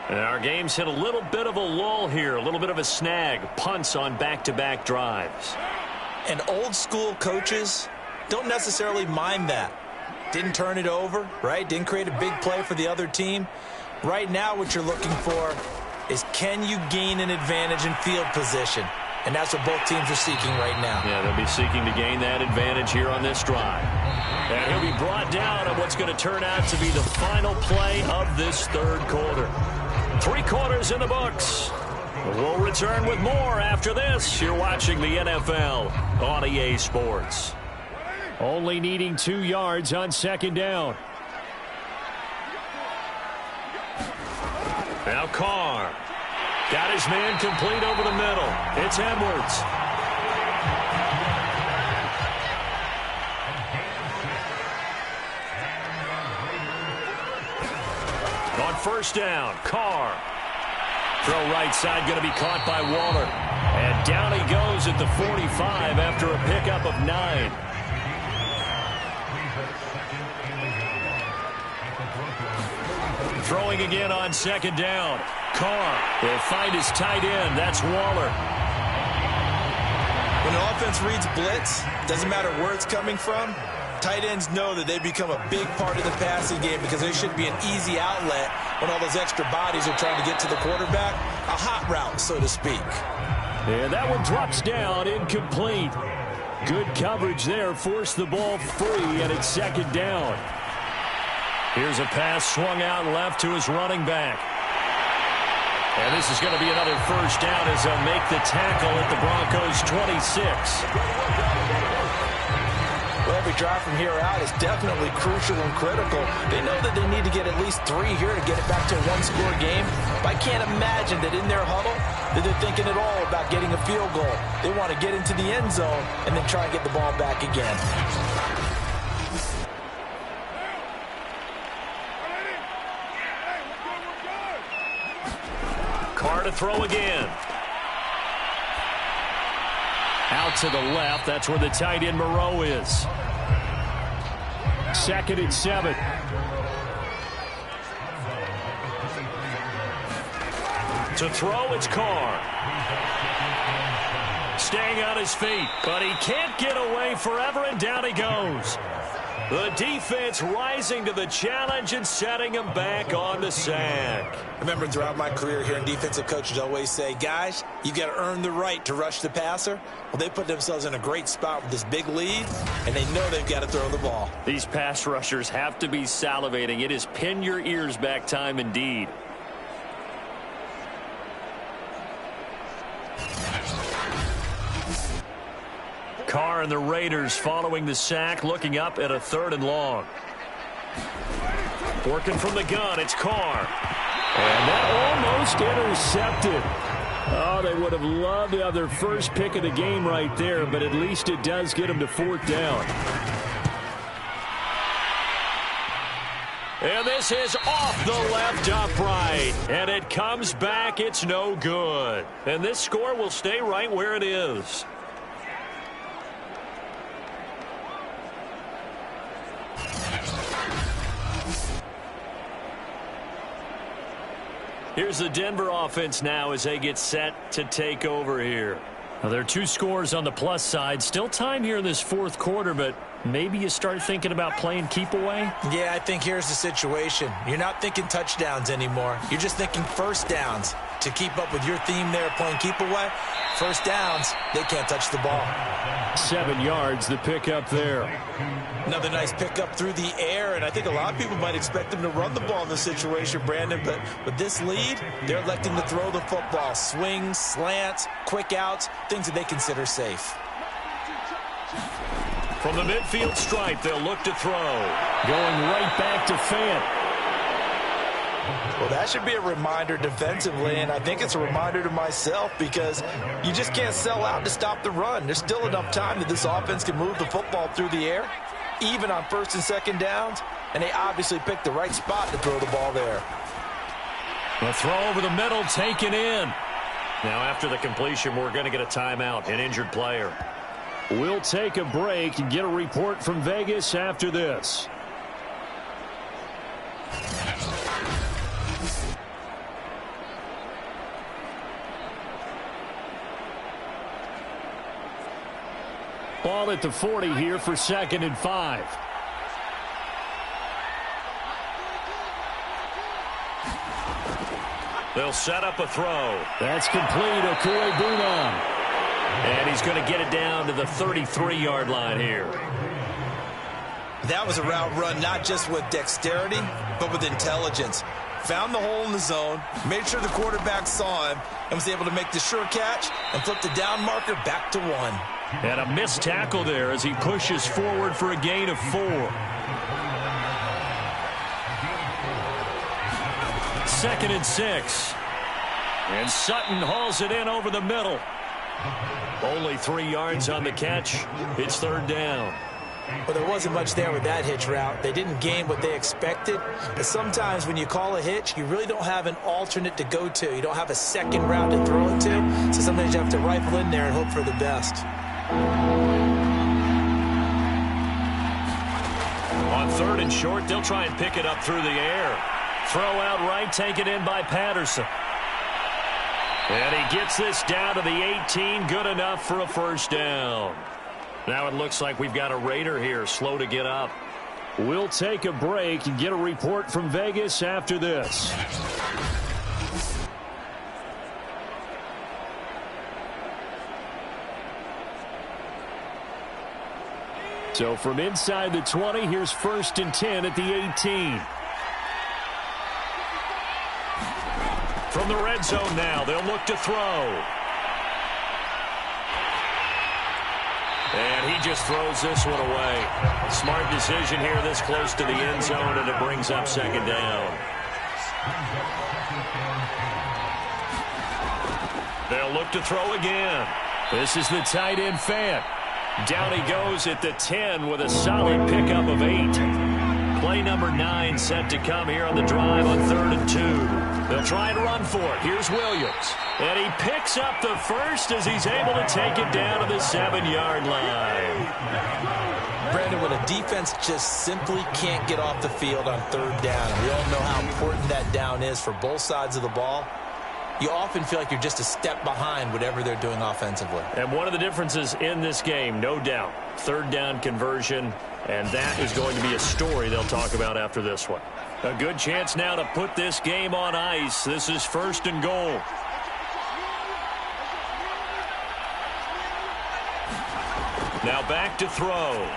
And our game's hit a little bit of a lull here, a little bit of a snag. Punts on back-to-back drives. And old school coaches don't necessarily mind that. Didn't turn it over, right? Didn't create a big play for the other team. Right now what you're looking for is can you gain an advantage in field position? And that's what both teams are seeking right now. Yeah, they'll be seeking to gain that advantage here on this drive. And he'll be brought down on what's going to turn out to be the final play of this 3rd quarter. 3 quarters in the books. We'll return with more after this. You're watching the NFL on EA Sports. Only needing 2 yards on 2nd down. Now Carr. Got his man complete over the middle. It's Edwards. On 1st down, Carr. Throw right side going to be caught by Waller. And down he goes at the 45 after a pickup of 9. Throwing again on 2nd down. Carr will find his tight end. That's Waller. When an offense reads blitz, doesn't matter where it's coming from, Tight ends know that they become a big part of the passing game because they should be an easy outlet when all those extra bodies are trying to get to the quarterback. A hot route, so to speak. And that one drops down, incomplete. Good coverage there, forced the ball free, and it's second down. Here's a pass swung out left to his running back. And this is going to be another first down as they'll make the tackle at the Broncos' 26. Well, every drive from here out is definitely crucial and critical. They know that they need to get at least 3 here to get it back to a one-score game. But I can't imagine that in their huddle that they're thinking at all about getting a field goal. They want to get into the end zone and then try and get the ball back again. Carr to throw again. Out to the left. That's where the tight end Moreau is. 2nd and 7. To throw, it's Carr. Staying on his feet, but he can't get away forever, and down he goes. The defense rising to the challenge and setting him back on the sack. I remember throughout my career hearing defensive coaches always say, guys, you got to earn the right to rush the passer. Well, they put themselves in a great spot with this big lead, and they know they've got to throw the ball. These pass rushers have to be salivating. It is pin your ears back time indeed. Carr and the Raiders following the sack, looking up at a 3rd and long. Working from the gun, it's Carr. And that almost intercepted. Oh, they would have loved to have their first pick of the game right there, but at least it does get them to 4th down. And this is off the left upright. And it comes back, it's no good. And this score will stay right where it is. Here's the Denver offense now as they get set to take over here. Now, there are 2 scores on the plus side. Still time here in this 4th quarter, but maybe you start thinking about playing keep away? Yeah, I think here's the situation. You're not thinking touchdowns anymore. You're just thinking first downs. To keep up with your theme there, playing keep away, first downs, they can't touch the ball. 7 yards, the pickup there. Another nice pickup through the air, and I think a lot of people might expect them to run the ball in this situation, Brandon, but with this lead, they're electing to throw the football. Swings, slants, quick outs, things that they consider safe. From the midfield stripe, they'll look to throw. Going right back to Fant. Well, that should be a reminder defensively, and I think it's a reminder to myself because you just can't sell out to stop the run. There's still enough time that this offense can move the football through the air, even on 1st and 2nd downs, and they obviously picked the right spot to throw the ball there. The throw over the middle taken in. Now after the completion, we're going to get a timeout, an injured player. We'll take a break and get a report from Vegas after this. Ball at the 40 here for 2nd and 5. They'll set up a throw. That's complete. Okuegbunam. And he's going to get it down to the 33-yard line here. That was a route run not just with dexterity, but with intelligence. Found the hole in the zone, made sure the quarterback saw him, and was able to make the sure catch and flip the down marker back to 1. And a missed tackle there as he pushes forward for a gain of 4. 2nd and 6. And Sutton hauls it in over the middle. Only 3 yards on the catch. It's 3rd down. Well, there wasn't much there with that hitch route. They didn't gain what they expected. But sometimes when you call a hitch, you really don't have an alternate to go to. You don't have a second route to throw it to. So sometimes you have to rifle in there and hope for the best. On 3rd and short, they'll try and pick it up through the air. Throw out right, taken in by Patterson. And he gets this down to the 18, good enough for a first down. Now it looks like we've got a Raider here, slow to get up. We'll take a break and get a report from Vegas after this. So from inside the 20, here's 1st and 10 at the 18. From the red zone now, they'll look to throw. And he just throws this one away. Smart decision here this close to the end zone, and it brings up 2nd down. They'll look to throw again. This is the tight end Fant. Down he goes at the 10 with a solid pickup of 8. Play number 9 set to come here on the drive on 3rd and 2. They'll try and run for it. Here's Williams. And he picks up the first as he's able to take it down to the 7-yard line. Brandon, when a defense just simply can't get off the field on 3rd down, and we all know how important that down is for both sides of the ball, you often feel like you're just a step behind whatever they're doing offensively. And one of the differences in this game, no doubt, 3rd down conversion, and that is going to be a story they'll talk about after this one. A good chance now to put this game on ice. This is 1st and goal. Now back to throw.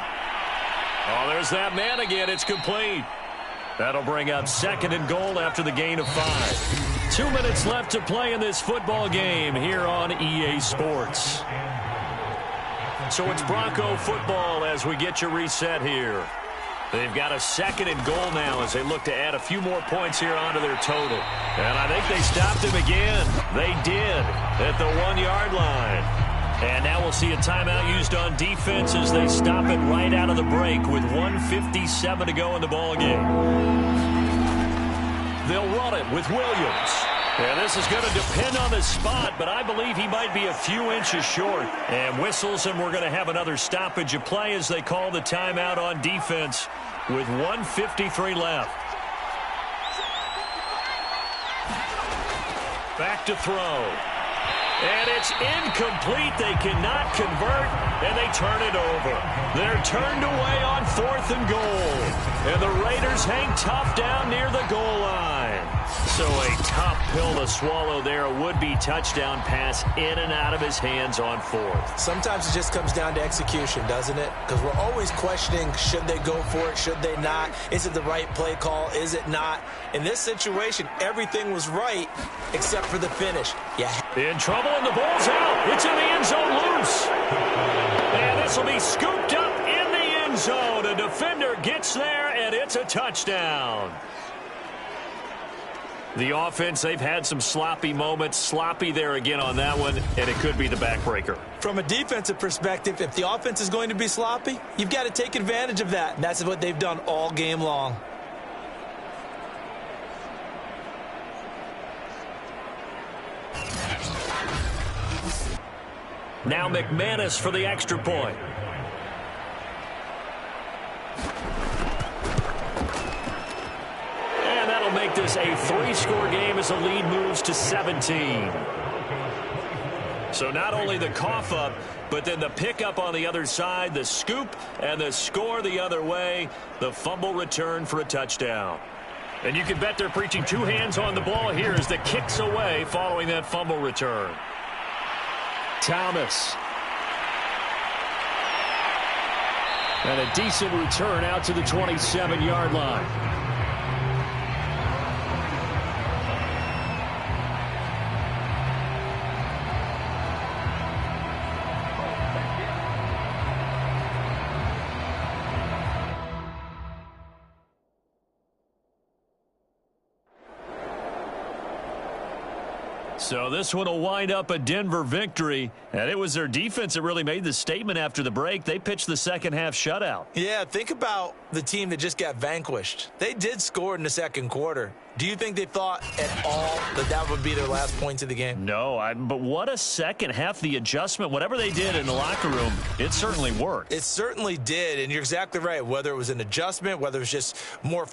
Oh, there's that man again. It's complete. That'll bring up 2nd and goal after the gain of 5. 2 minutes left to play in this football game here on EA Sports. So it's Bronco football as we get you reset here. They've got a 2nd and goal now as they look to add a few more points here onto their total. And I think they stopped him again. They did at the 1-yard line. And now we'll see a timeout used on defense as they stop it right out of the break with 1:57 to go in the ballgame. They'll run it with Williams. And this is going to depend on the spot, but I believe he might be a few inches short. And whistles, and we're going to have another stoppage of play as they call the timeout on defense with 1:53 left. Back to throw. And it's incomplete. They cannot convert, and they turn it over. They're turned away on 4th and goal. And the Raiders hang tough down near the goal line. So a tough pill to swallow there. A would-be touchdown pass in and out of his hands on 4th. Sometimes it just comes down to execution, doesn't it? Because we're always questioning, should they go for it, should they not? Is it the right play call, is it not? In this situation, everything was right except for the finish. Yeah. In trouble, and the ball's out. It's in the end zone loose. And this will be scooped up in the end zone. A defender gets there, and it's a touchdown. The offense, they've had some sloppy moments. Sloppy there again on that one, and it could be the backbreaker. From a defensive perspective, if the offense is going to be sloppy, you've got to take advantage of that. And that's what they've done all game long. Now McManus for the extra point. And that'll make this a 3-score game as the lead moves to 17. So not only the cough up, but then the pickup on the other side, the scoop, and the score the other way, the fumble return for a touchdown. And you can bet they're preaching 2 hands on the ball here as the kicks away following that fumble return. Thomas. And a decent return out to the 27-yard line. So this one will wind up a Denver victory, and it was their defense that really made the statement after the break. They pitched the second-half shutout. Yeah, think about the team that just got vanquished. They did score in the second quarter. Do you think they thought at all that that would be their last points of the game? No, but what a second half. The adjustment, whatever they did in the locker room, it certainly worked. It certainly did, and you're exactly right. Whether it was an adjustment, whether it was just more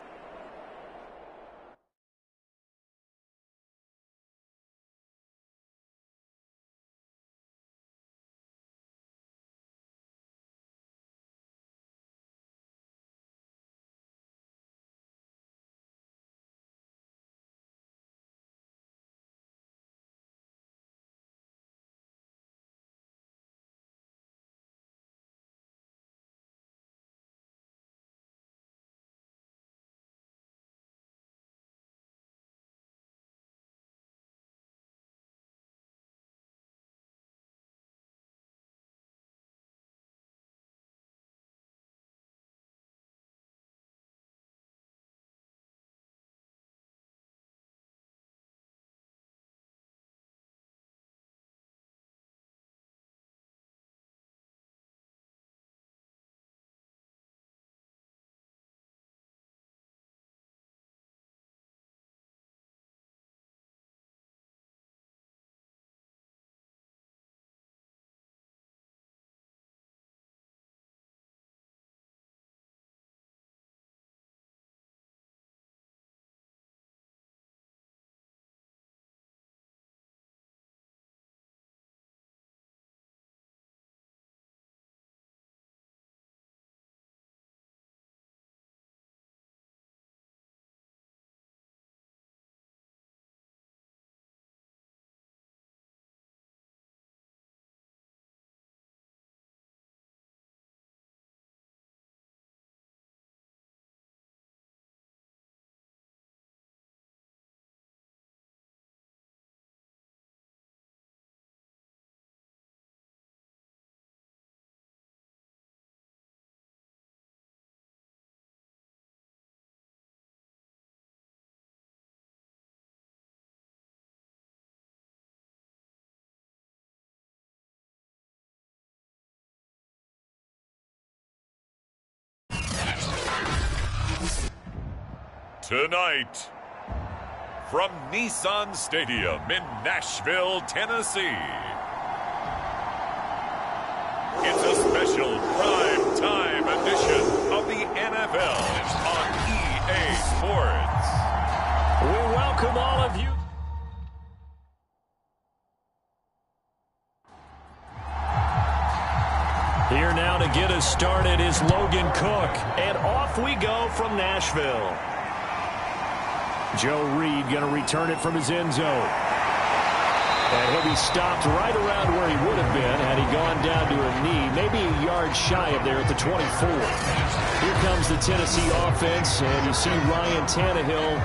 Tonight, from Nissan Stadium in Nashville, Tennessee, it's a special prime time edition of the NFL on EA Sports. We welcome all of you. Here now to get us started is Logan Cook. And off we go from Nashville. Joe Reed going to return it from his end zone. And he'll be stopped right around where he would have been had he gone down to a knee, maybe a yard shy of there at the 24. Here comes the Tennessee offense, and you see Ryan Tannehill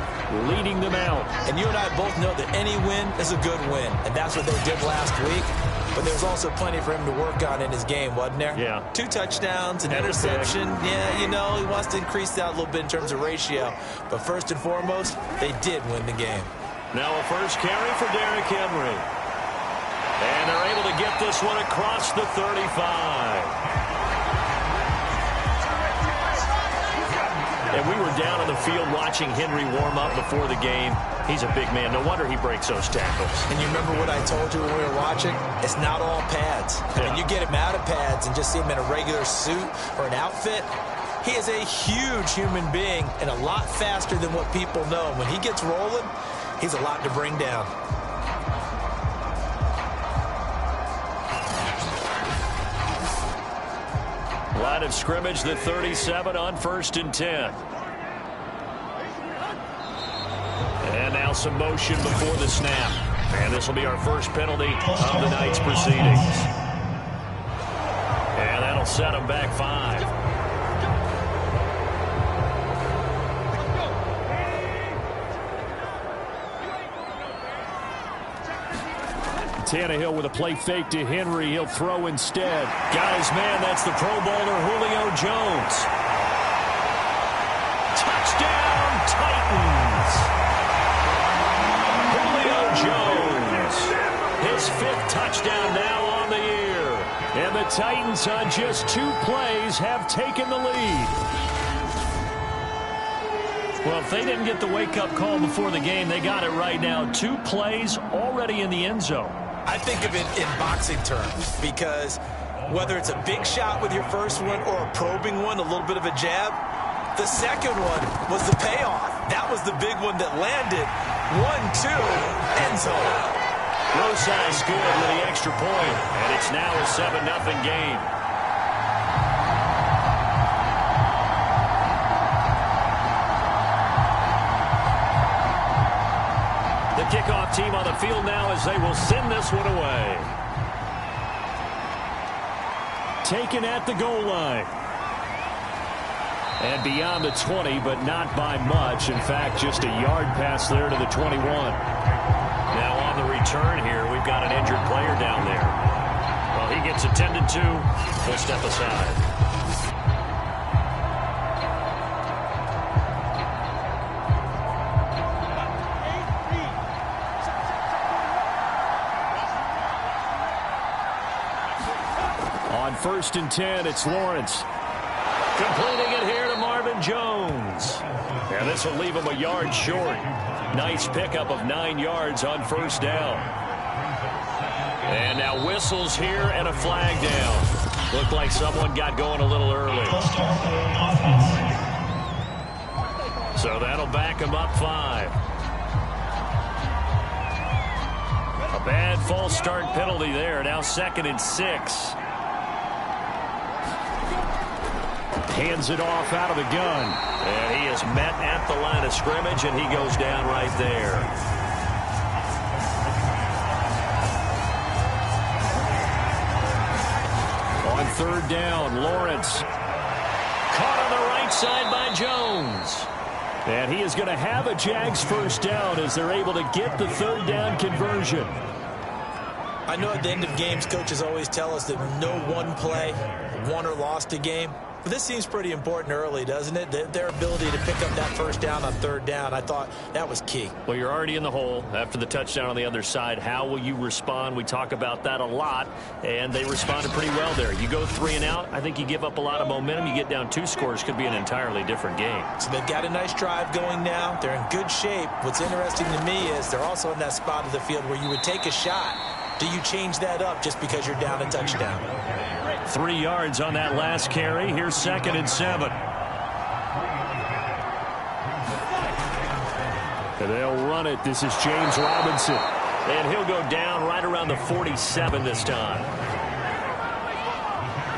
leading them out. And you and I both know that any win is a good win, and that's what they did last week. But there was also plenty for him to work on in his game, wasn't there? Yeah. 2 touchdowns, an interception. Yeah, you know, he wants to increase that a little bit in terms of ratio. But first and foremost, they did win the game. Now a first carry for Derrick Henry. And they're able to get this one across the 35. And we were down on the field watching Henry warm up before the game. He's a big man. No wonder he breaks those tackles. And you remember what I told you when we were watching? It's not all pads. I mean, you get him out of pads and just see him in a regular suit or an outfit. He is a huge human being and a lot faster than what people know. When he gets rolling, he's a lot to bring down. Line of scrimmage, the 37 on 1st and 10. And now some motion before the snap. And this will be our first penalty of the night's proceedings. And that'll set them back 5. Tannehill with a play fake to Henry. He'll throw instead. Got his man. That's the Pro Bowler Julio Jones. Touchdown, Titans. Julio Jones. His 5th touchdown now on the year. And the Titans on just 2 plays have taken the lead. Well, if they didn't get the wake-up call before the game, they got it right now. 2 plays already in the end zone. I think of it in boxing terms because whether it's a big shot with your first one or a probing one, a little bit of a jab, the second one was the payoff. That was the big one that landed. 1-2, end zone. Rosai's good with the extra point, and it's now a 7-0 game. The kickoff team on the field now as they will send this one away. Taken at the goal line. And beyond the 20, but not by much. In fact, just a yard pass there to the 21. Now on the return here, we've got an injured player down there. Well, he gets attended to. He'll step aside. On 1st and 10, it's Lawrence. Completing it here to Marvin Jones. And this will leave him a yard short. Nice pickup of 9 yards on 1st down. And now whistles here and a flag down. Looked like someone got going a little early. So that'll back him up 5. A bad false start penalty there. Now 2nd and 6. Hands it off out of the gun. And he is met at the line of scrimmage, and he goes down right there. On 3rd down, Lawrence. Caught on the right side by Jones. And he is going to have a Jags 1st down as they're able to get the 3rd down conversion. I know at the end of games, coaches always tell us that no one play won or lost a game. But this seems pretty important early, doesn't it? Their ability to pick up that first down on third down, I thought that was key. Well, you're already in the hole after the touchdown on the other side. How will you respond? We talk about that a lot, and they responded pretty well there. You go 3 and out, I think you give up a lot of momentum. You get down 2 scores, could be an entirely different game. So they've got a nice drive going now. They're in good shape. What's interesting to me is they're also in that spot of the field where you would take a shot. Do you change that up just because you're down a touchdown? 3 yards on that last carry. Here's 2nd and 7. And they'll run it. This is James Robinson. And he'll go down right around the 47 this time.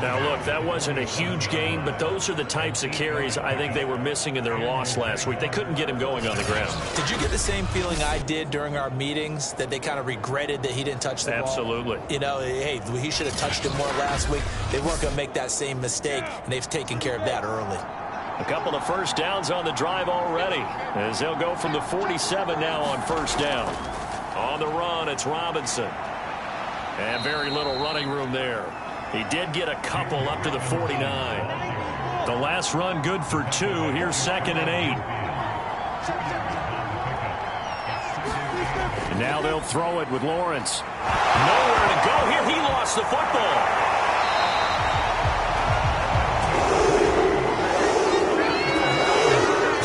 Now, look, that wasn't a huge gain, but those are the types of carries I think they were missing in their loss last week. They couldn't get him going on the ground. Did you get the same feeling I did during our meetings, that they kind of regretted that he didn't touch the ball? Absolutely. You know, hey, he should have touched it more last week. They weren't going to make that same mistake, and they've taken care of that early. A couple of first downs on the drive already, as they'll go from the 47 now on first down. On the run, it's Robinson. And very little running room there. He did get a couple up to the 49. The last run good for 2. Here's 2nd and 8. And now they'll throw it with Lawrence. Nowhere to go here. He lost the football.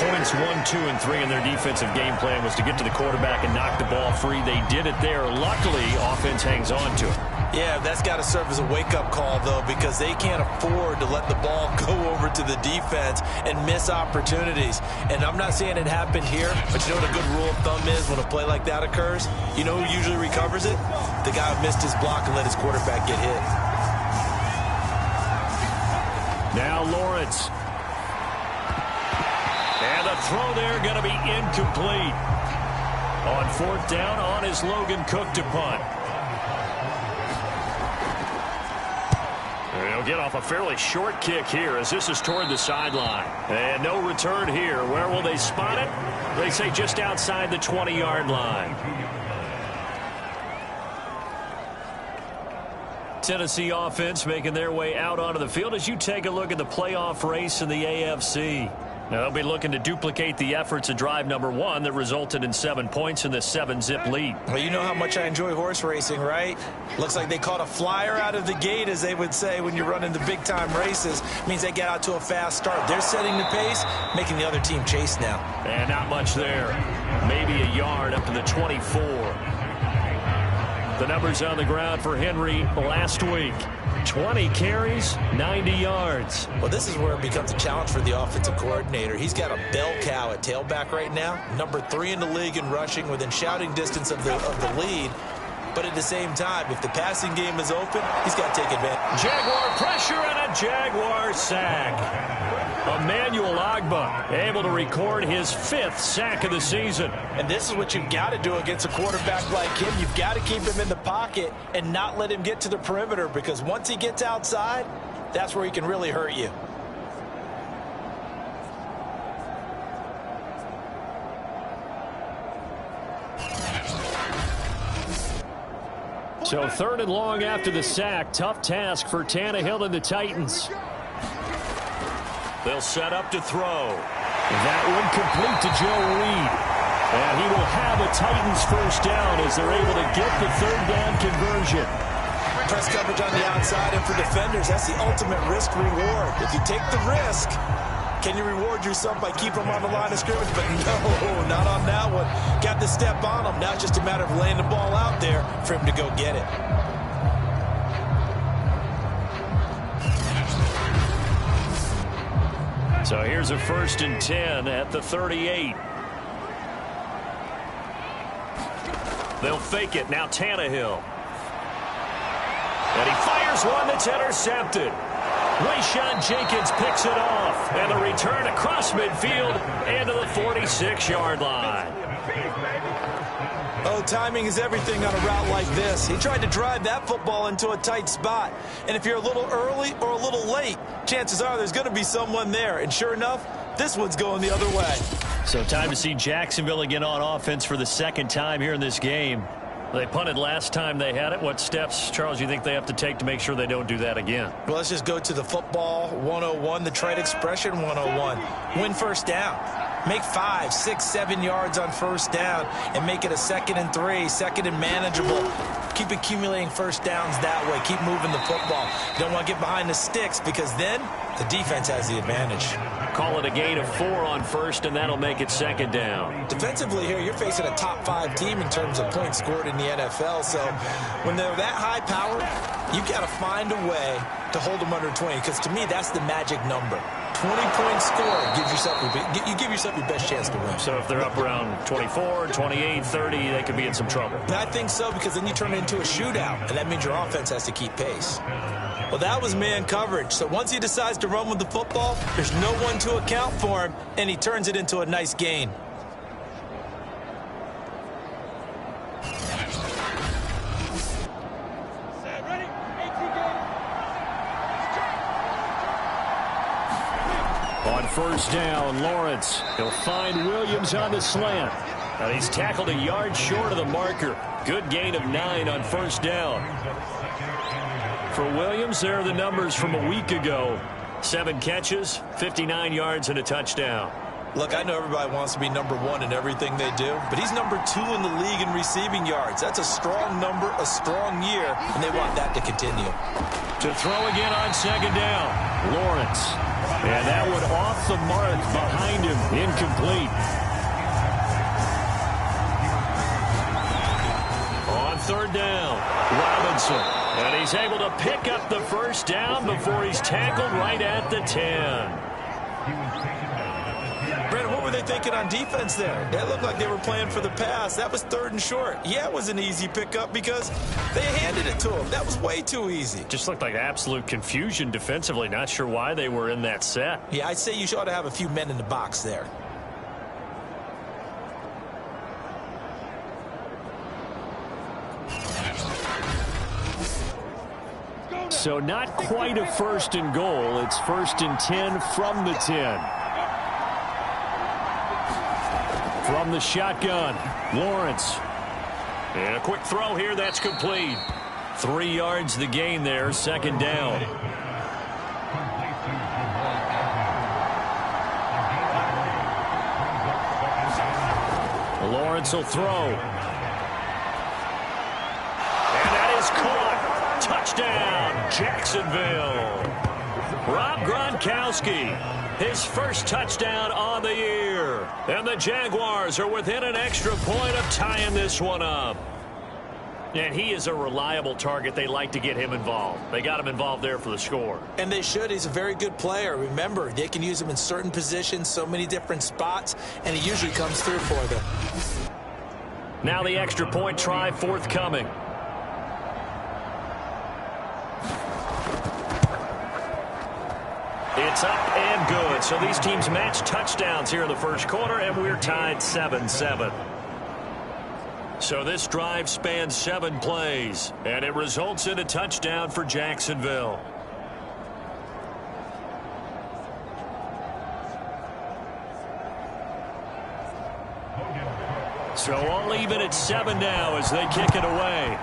Points 1, 2, and 3 in their defensive game plan was to get to the quarterback and knock the ball free. They did it there. Luckily, offense hangs on to it. Yeah, that's got to serve as a wake-up call, though, because they can't afford to let the ball go over to the defense and miss opportunities. And I'm not saying it happened here, but you know what a good rule of thumb is when a play like that occurs? You know who usually recovers it? The guy who missed his block and let his quarterback get hit. Now Lawrence. And the throw there going to be incomplete. On 4th down, on is Logan Cook to punt. He'll get off a fairly short kick here as this is toward the sideline. And no return here. Where will they spot it? They say just outside the 20-yard line. Tennessee offense making their way out onto the field as you take a look at the playoff race in the AFC. Now they'll be looking to duplicate the efforts of drive number 1 that resulted in 7 points in the 7-zip lead. Well, you know how much I enjoy horse racing, right? Looks like they caught a flyer out of the gate, as they would say when you're running the big-time races. Means they get out to a fast start. They're setting the pace, making the other team chase now. And not much there. Maybe a yard up to the 24. The numbers on the ground for Henry last week. 20 carries, 90 yards. Well, this is where it becomes a challenge for the offensive coordinator. He's got a bell cow at tailback right now. Number 3 in the league in rushing, within shouting distance of the lead. But at the same time, if the passing game is open, he's got to take advantage. Jaguar pressure and a Jaguar sack. Emmanuel Ogbah able to record his 5th sack of the season. And this is what you've got to do against a quarterback like him. You've got to keep him in the pocket and not let him get to the perimeter, because once he gets outside, that's where he can really hurt you. So 3rd and long after the sack. Tough task for Tannehill and the Titans. They'll set up to throw. That one complete to Joe Reed. And he will have a Titans first down as they're able to get the 3rd down conversion. Press coverage on the outside, and for defenders, that's the ultimate risk reward. If you take the risk, can you reward yourself by keeping them on the line of scrimmage? But no, not on that one. Got the step on them. Now it's just a matter of laying the ball out there for him to go get it. So here's a 1st and 10 at the 38. They'll fake it. Now Tannehill. And he fires one that's intercepted. Rayshawn Jenkins picks it off. And the return across midfield and to the 46-yard line. Oh, timing is everything on a route like this. He tried to drive that football into a tight spot. And if you're a little early or a little late, chances are there's going to be someone there. And sure enough, this one's going the other way. So time to see Jacksonville again on offense for the 2nd time here in this game. They punted last time they had it. What steps, Charles, do you think they have to take to make sure they don't do that again? Well, let's just go to the football 101, the trade expression 101. Win first down. Make 5, 6, 7 yards on first down and make it a 2nd and 3, 2nd and manageable. Keep accumulating first downs that way. Keep moving the football. You don't want to get behind the sticks because then the defense has the advantage. Call it a gain of 4 on first, and that'll make it 2nd down. Defensively here, you're facing a top 5 team in terms of points scored in the NFL. So when they're that high powered, you've got to find a way to hold them under 20 because to me, that's the magic number. 20-point score gives yourself you give yourself your best chance to win. So if they're up around 24, 28, 30, they could be in some trouble. I think so because then you turn it into a shootout, and that means your offense has to keep pace. Well, that was man coverage. So once he decides to run with the football, there's no one to account for him, and he turns it into a nice gain. On first down, Lawrence. He'll find Williams on the slant. And he's tackled a yard short of the marker. Good gain of 9 on first down. For Williams, there are the numbers from a week ago. 7 catches, 59 yards, and a touchdown. Look, I know everybody wants to be number 1 in everything they do, but he's number 2 in the league in receiving yards. That's a strong number, a strong year, and they want that to continue. To throw again on 2nd down, Lawrence. And that one off the mark behind him, incomplete. On 3rd down, Robinson. And he's able to pick up the first down before he's tackled right at the 10. Brandon, what were they thinking on defense there? It looked like they were playing for the pass. That was 3rd and short. Yeah, it was an easy pickup because they handed it to him. That was way too easy. Just looked like absolute confusion defensively. Not sure why they were in that set. Yeah, I'd say you ought to have a few men in the box there. So not quite a 1st and goal. It's 1st and 10 from the 10. From the shotgun, Lawrence. And a quick throw here, that's complete. 3 yards the gain there, 2nd down. Lawrence will throw. And that is caught. Touchdown, Jacksonville. Rob Gronkowski, his first touchdown on the year. And the Jaguars are within an extra point of tying this one up. And he is a reliable target. They like to get him involved. They got him involved there for the score. And they should. He's a very good player. Remember, they can use him in certain positions, so many different spots, and he usually comes through for them. Now the extra point try forthcoming. It's up and good. So these teams match touchdowns here in the first quarter, and we're tied 7-7. So this drive spans 7 plays, and it results in a touchdown for Jacksonville. So all even at 7 now as they kick it away.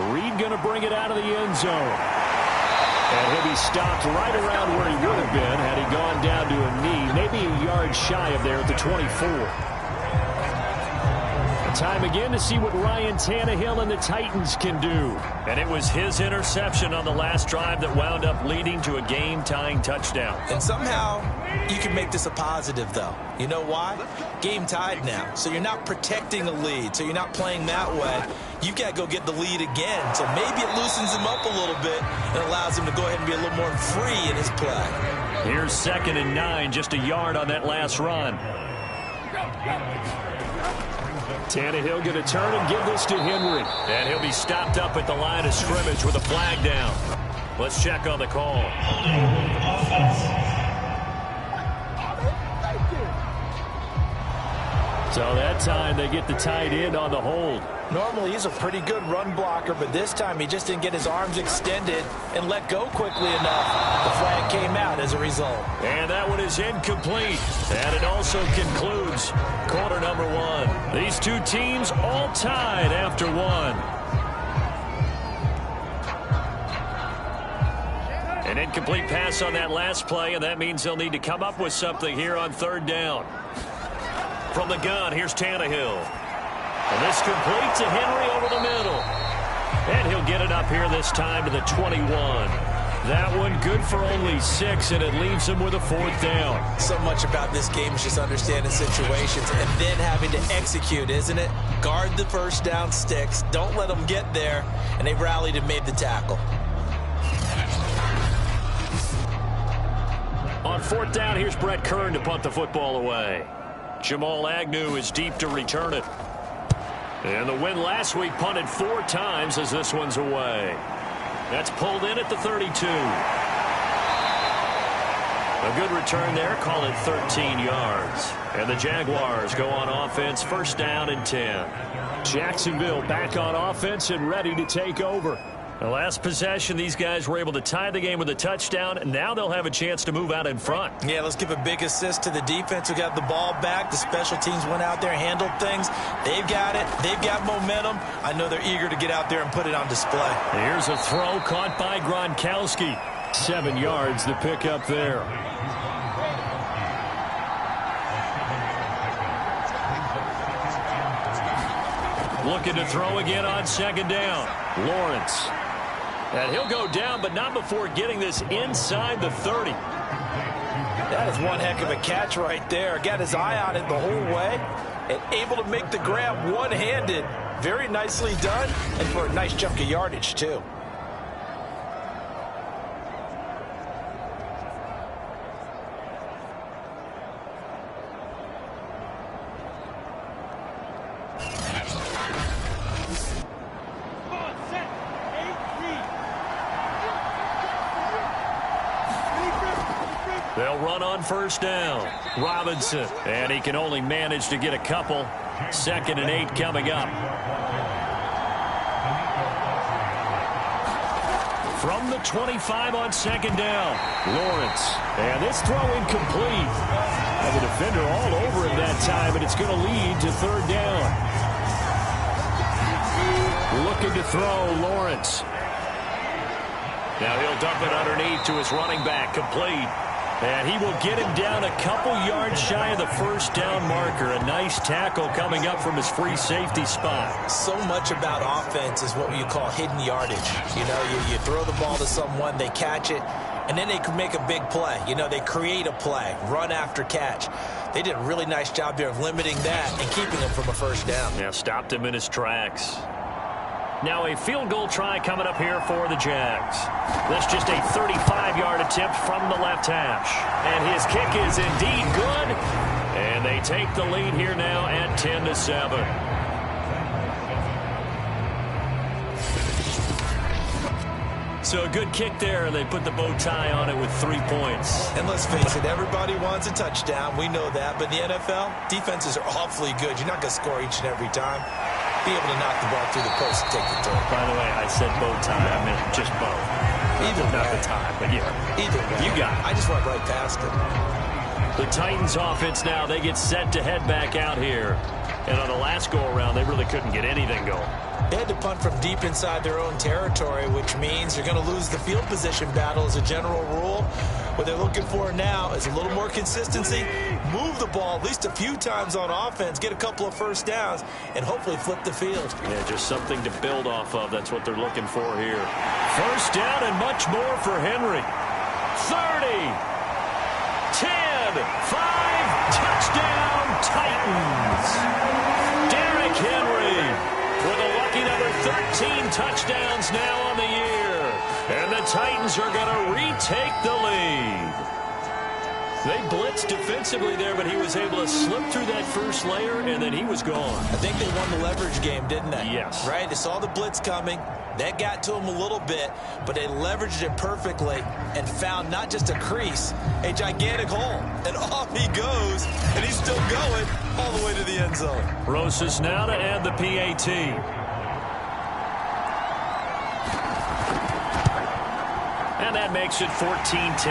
Reed going to bring it out of the end zone. And he'll be stopped right around where he would have been had he gone down to a knee, maybe a yard shy of there at the 24. Time again to see what Ryan Tannehill and the Titans can do. And it was his interception on the last drive that wound up leading to a game-tying touchdown. And somehow you can make this a positive, though. You know why? Game tied now. So you're not protecting a lead. So you're not playing that way. You've got to go get the lead again. So maybe it loosens him up a little bit and allows him to go ahead and be a little more free in his play. Here's 2nd and 9, just a yard on that last run. Tannehill going to turn and give this to Henry. And he'll be stopped up at the line of scrimmage with a flag down. Let's check on the call. So that time they get the tight end on the hold. Normally he's a pretty good run blocker, but this time he just didn't get his arms extended and let go quickly enough. The flag came out as a result. And that one is incomplete. And it also concludes quarter number one. These two teams all tied after one. An incomplete pass on that last play, and that means they'll need to come up with something here on third down. From the gun, here's Tannehill. And this complete to Henry over the middle. And he'll get it up here this time to the 21. That one good for only 6, and it leaves him with a fourth down. So much about this game is just understanding situations and then having to execute, isn't it? Guard the first down sticks. Don't let them get there. And they rallied and made the tackle. On fourth down, here's Brett Kern to punt the football away. Jamal Agnew is deep to return it. And the win last week punted 4 times as this one's away. That's pulled in at the 32. A good return there, call it 13 yards. And the Jaguars go on offense, first down and 10. Jacksonville back on offense and ready to take over. The last possession, these guys were able to tie the game with a touchdown, and now they'll have a chance to move out in front. Yeah, let's give a big assist to the defense who got the ball back. The special teams went out there, handled things. They've got it. They've got momentum. I know they're eager to get out there and put it on display. Here's a throw caught by Gronkowski. 7 yards to pick up there. Looking to throw again on second down. Lawrence. And he'll go down, but not before getting this inside the 30. That is one heck of a catch right there. Got his eye on it the whole way and able to make the grab one-handed. Very nicely done, and for a nice chunk of yardage, too. They'll run on first down. Robinson. And he can only manage to get a couple. 2nd and 8 coming up. From the 25 on second down. Lawrence. And this throw incomplete. And the defender all over him that time, and it's going to lead to third down. Looking to throw, Lawrence. Now he'll dump it underneath to his running back, complete. And he will get him down a couple yards shy of the first down marker. A nice tackle coming up from his free safety spot. So much about offense is what you call hidden yardage. You know, you throw the ball to someone, they catch it, and then they can make a big play. You know, they create a play, run after catch. They did a really nice job there of limiting that and keeping him from a first down. Yeah, stopped him in his tracks. Now a field goal try coming up here for the Jags. That's just a 35-yard attempt from the left hash. And his kick is indeed good. And they take the lead here now at 10-7. So a good kick there, and they put the bow tie on it with 3 points. And let's face it, everybody wants a touchdown. We know that. But in the NFL, defenses are awfully good. You're not going to score each and every time. Be able to knock the ball through the post and take the throw. By the way, I said bow tie. I meant just bow. Either not way. the tie, but yeah. Either way. You got it. I just went right past it. The Titans offense now, they get set to head back out here. And on the last go-around, they really couldn't get anything going. They had to punt from deep inside their own territory, which means they're going to lose the field position battle as a general rule. What they're looking for now is a little more consistency, move the ball at least a few times on offense, get a couple of first downs, and hopefully flip the field. Yeah, just something to build off of. That's what they're looking for here. First down and much more for Henry. 30, 10, 5, touchdown, Titans. Derrick Henry with a lucky number 13 touchdowns now on the year. And the Titans are going to retake the lead. They blitzed defensively there, but he was able to slip through that first layer, and then he was gone. I think they won the leverage game, didn't they? Yes. Right? They saw the blitz coming. That got to him a little bit, but they leveraged it perfectly and found not just a crease, a gigantic hole. And off he goes, and he's still going all the way to the end zone. Rosas now to add the PAT. And that makes it 14-10.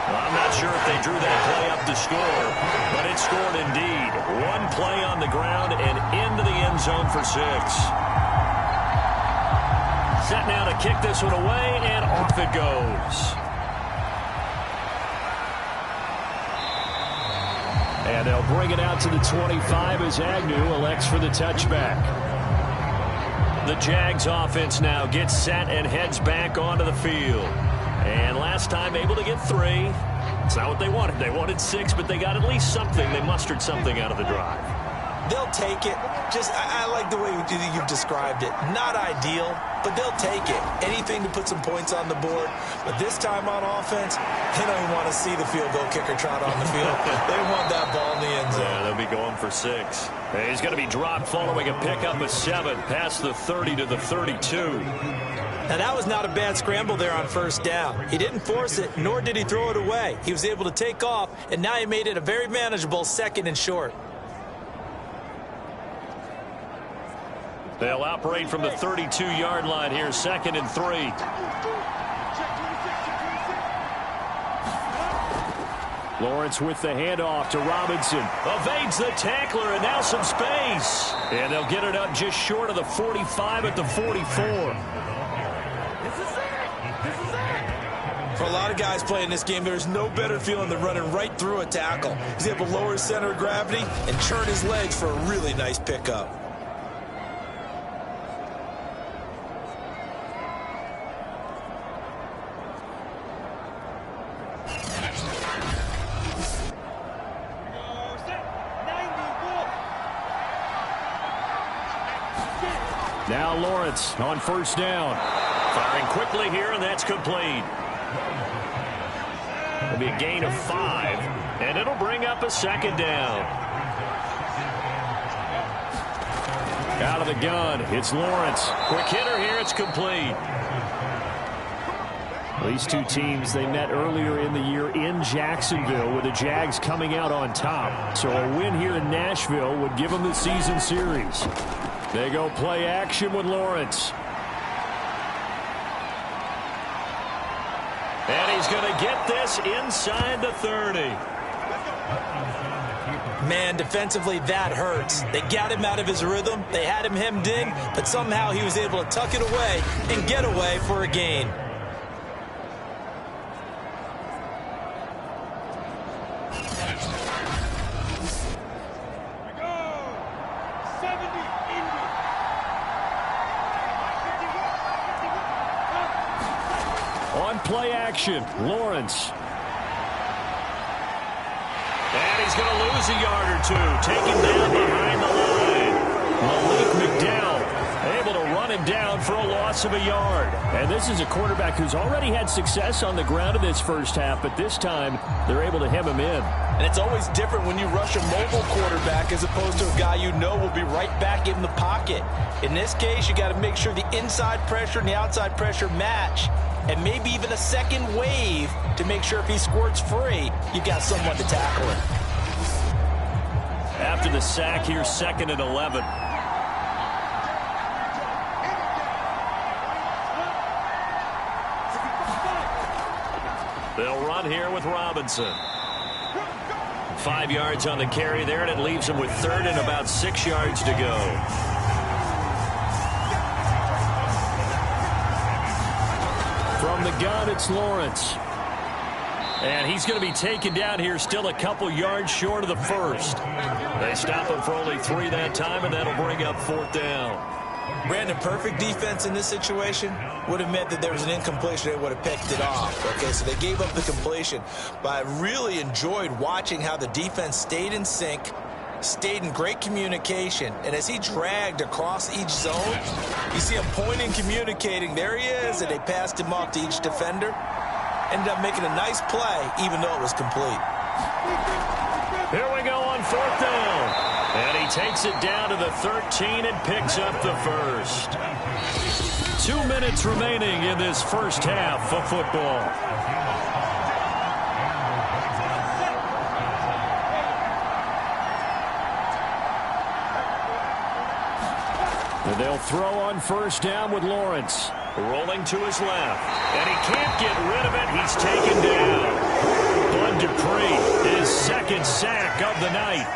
Well, I'm not sure if they drew that play up to score, but it scored indeed. One play on the ground and into the end zone for 6. Set now to kick this one away, and off it goes. And they'll bring it out to the 25 as Agnew elects for the touchback. The Jags offense now gets set and heads back onto the field. And last time able to get 3. It's not what they wanted. They wanted 6, but they got at least something. They mustered something out of the drive. They'll take it. I like the way you've described it. Not ideal, but they'll take it. Anything to put some points on the board. But this time on offense, they don't even want to see the field goal kicker trot on the field. They want that ball in the end zone. Yeah, they'll be going for 6. And he's going to be dropped following a pickup of 7 past the 30 to the 32. Now, that was not a bad scramble there on first down. He didn't force it, nor did he throw it away. He was able to take off, and now he made it a very manageable 2nd and short. They'll operate from the 32-yard line here, 2nd and 3. Lawrence with the handoff to Robinson. Evades the tackler, and now some space. And they'll get it up just short of the 45 at the 44. For a lot of guys playing this game, there's no better feeling than running right through a tackle. He's able to lower his center of gravity and churn his legs for a really nice pickup. Now Lawrence on first down. Firing quickly here, and that's complete. It'll be a gain of 5, and it'll bring up a 2nd down. Out of the gun, it's Lawrence. Quick hitter here, it's complete. These two teams, they met earlier in the year in Jacksonville with the Jags coming out on top. So a win here in Nashville would give them the season series. They go play action with Lawrence. And he's going to get this inside the 30. Man, defensively, that hurts. They got him out of his rhythm. They had him hemmed in, but somehow he was able to tuck it away and get away for a gain. Play action, Lawrence. And he's going to lose a yard or 2. Taken down behind the line. Malik McDowell able to run him down for a loss of a yard. And this is a quarterback who's already had success on the ground in this first half, but this time they're able to hem him in. And it's always different when you rush a mobile quarterback as opposed to a guy you know will be right back in the pocket. In this case, you got to make sure the inside pressure and the outside pressure match. And maybe even a second wave to make sure if he squirts free, you've got someone to tackle him. After the sack here, 2nd and 11. They'll run here with Robinson. 5 yards on the carry there, and it leaves him with 3rd and about 6 yards to go. From the gun, it's Lawrence. And he's going to be taken down here, still a couple yards short of the first. They stop him for only 3 that time, and that'll bring up 4th down. Brandon, perfect defense in this situation would have meant that there was an incompletion. They would have picked it off. Okay, so they gave up the completion. But I really enjoyed watching how the defense stayed in sync, stayed in great communication, and as he dragged across each zone, you see him pointing, communicating. There he is, and they passed him off to each defender. ended up making a nice play, even though it was complete. Here we go on 4th down. And he takes it down to the 13 and picks up the first. 2 minutes remaining in this first half of football. And they'll throw on 1st down with Lawrence. Rolling to his left. And he can't get rid of it. He's taken down. Bud Dupree, his 2nd sack of the night.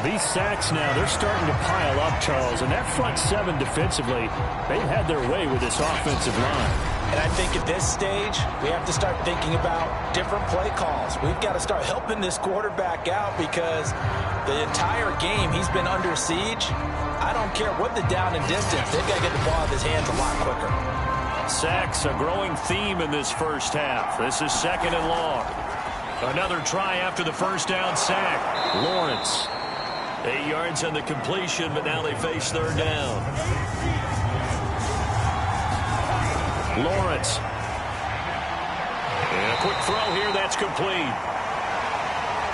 These sacks now, they're starting to pile up, Charles. And that front 7 defensively, they've had their way with this offensive line. And I think at this stage, we have to start thinking about different play calls. We've got to start helping this quarterback out because the entire game he's been under siege. I don't care what the down and distance. They've got to get the ball out of his hands a lot quicker. Sacks, a growing theme in this first half. This is 2nd and long. Another try after the 1st down sack. Lawrence. 8 yards on the completion, but now they face 3rd down. Lawrence. And a quick throw here, that's complete.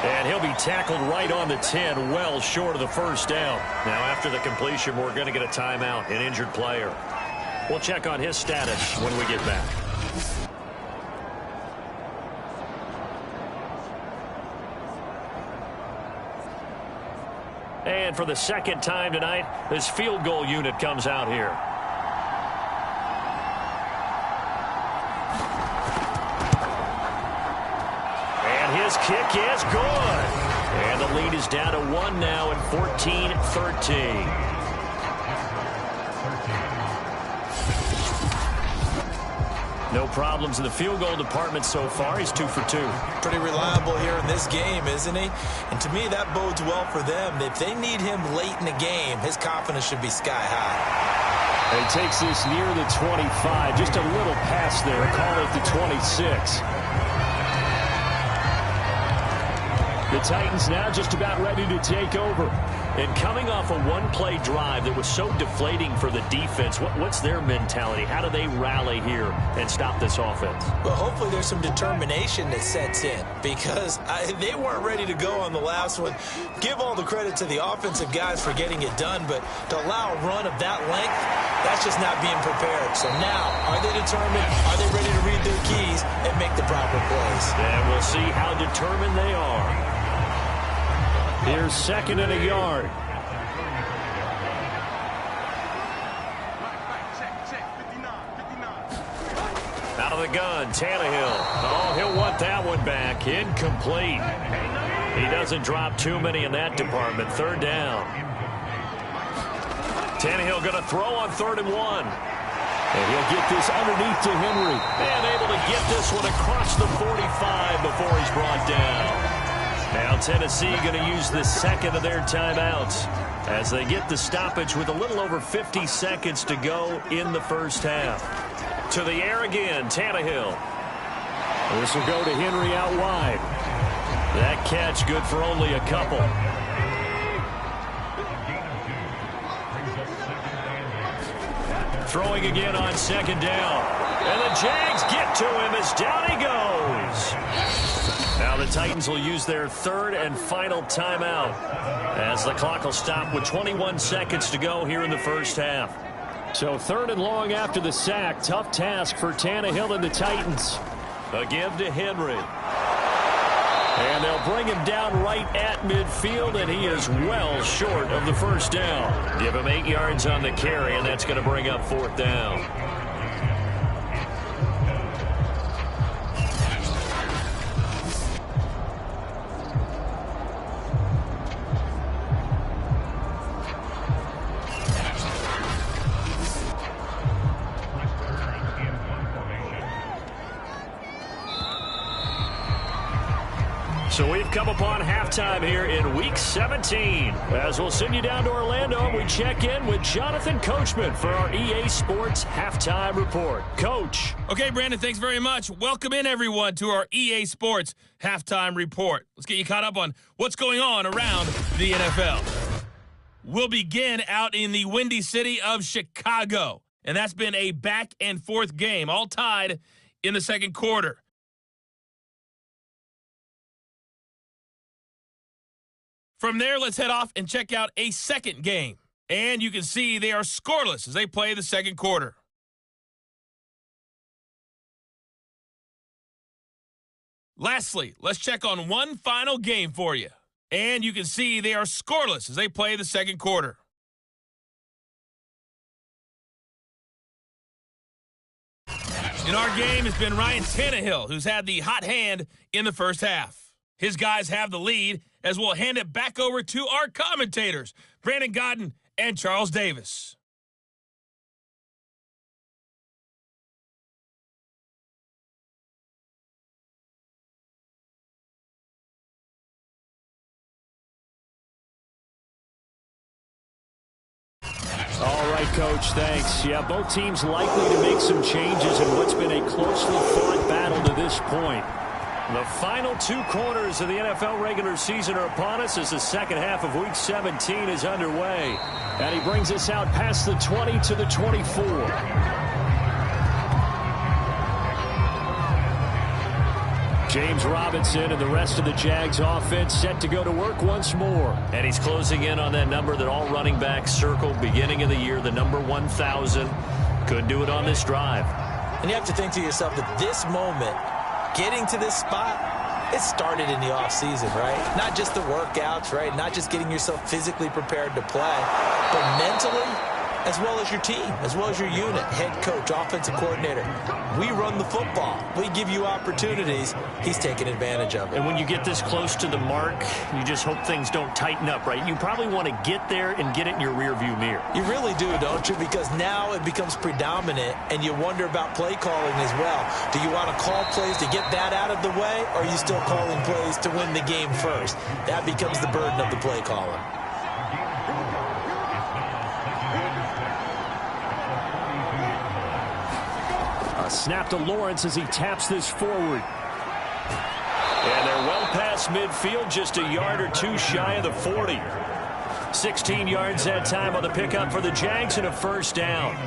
And he'll be tackled right on the 10, well short of the 1st down. Now after the completion, we're going to get a timeout, an injured player. We'll check on his status when we get back. And for the 2nd time tonight, this field goal unit comes out here. And his kick is good. And the lead is down to 1 now at 14-13. No problems in the field goal department so far. He's 2 for 2. Pretty reliable here in this game, isn't he? And to me, that bodes well for them. If they need him late in the game, his confidence should be sky high. And he takes this near the 25. Just a little pass there. Call it the 26. The Titans now just about ready to take over. And coming off a one-play drive that was so deflating for the defense, what's their mentality? How do they rally here and stop this offense? Well, hopefully there's some determination that sets in because they weren't ready to go on the last one. Give all the credit to the offensive guys for getting it done, but to allow a run of that length, that's just not being prepared. So now, are they determined? Are they ready to read their keys and make the proper plays? And we'll see how determined they are. Here's 2nd and a yard. Out of the gun, Tannehill. Oh, he'll want that one back. Incomplete. He doesn't drop too many in that department. 3rd down. Tannehill going to throw on 3rd and 1. And he'll get this underneath to Henry. And able to get this one across the 45 before he's brought down. Now Tennessee going to use the 2nd of their timeouts as they get the stoppage with a little over 50 seconds to go in the first half. To the air again, Tannehill. This will go to Henry out wide. That catch good for only a couple. Throwing again on 2nd down. And the Jags get to him as down he goes. Now the Titans will use their 3rd and final timeout as the clock will stop with 21 seconds to go here in the first half. So 3rd and long after the sack. Tough task for Tannehill and the Titans. A give to Henry. And they'll bring him down right at midfield, and he is well short of the 1st down. Give him 8 yards on the carry, and that's going to bring up 4th down. So we've come upon halftime here in Week 17. As we'll send you down to Orlando, and we check in with Jonathan Coachman for our EA Sports Halftime Report. Coach. Okay, Brandon, thanks very much. Welcome in, everyone, to our EA Sports Halftime Report. Let's get you caught up on what's going on around the NFL. We'll begin out in the windy city of Chicago, and that's been a back-and-forth game, all tied in the second quarter. From there, let's head off and check out a second game. And you can see they are scoreless as they play the second quarter. Lastly, let's check on one final game for you. And you can see they are scoreless as they play the second quarter. In our game has been Ryan Tannehill, who's had the hot hand in the first half. His guys have the lead as we'll hand it back over to our commentators, Brandon Godden and Charles Davis. All right, Coach, thanks. Yeah, both teams likely to make some changes in what's been a closely fought battle to this point. The final two quarters of the NFL regular season are upon us as the second half of Week 17 is underway. And he brings us out past the 20 to the 24. James Robinson and the rest of the Jags offense set to go to work once more. And he's closing in on that number that all running backs circled beginning of the year, the number 1,000. Couldn't do it on this drive. And you have to think to yourself that this moment, getting to this spot, it started in the offseason, right? Not just the workouts, right? Not just getting yourself physically prepared to play, but mentally, as well as your team, as well as your unit, head coach, offensive coordinator. We run the football. We give you opportunities. He's taking advantage of it. And when you get this close to the mark, you just hope things don't tighten up, right? You probably want to get there and get it in your rearview mirror. You really do, don't you? Because now it becomes predominant, and you wonder about play calling as well. Do you want to call plays to get that out of the way, or are you still calling plays to win the game first? That becomes the burden of the play caller. Snap to Lawrence as he taps this forward. And they're well past midfield, just a yard or two shy of the 40. 16 yards that time on the pickup for the Jags and a first down.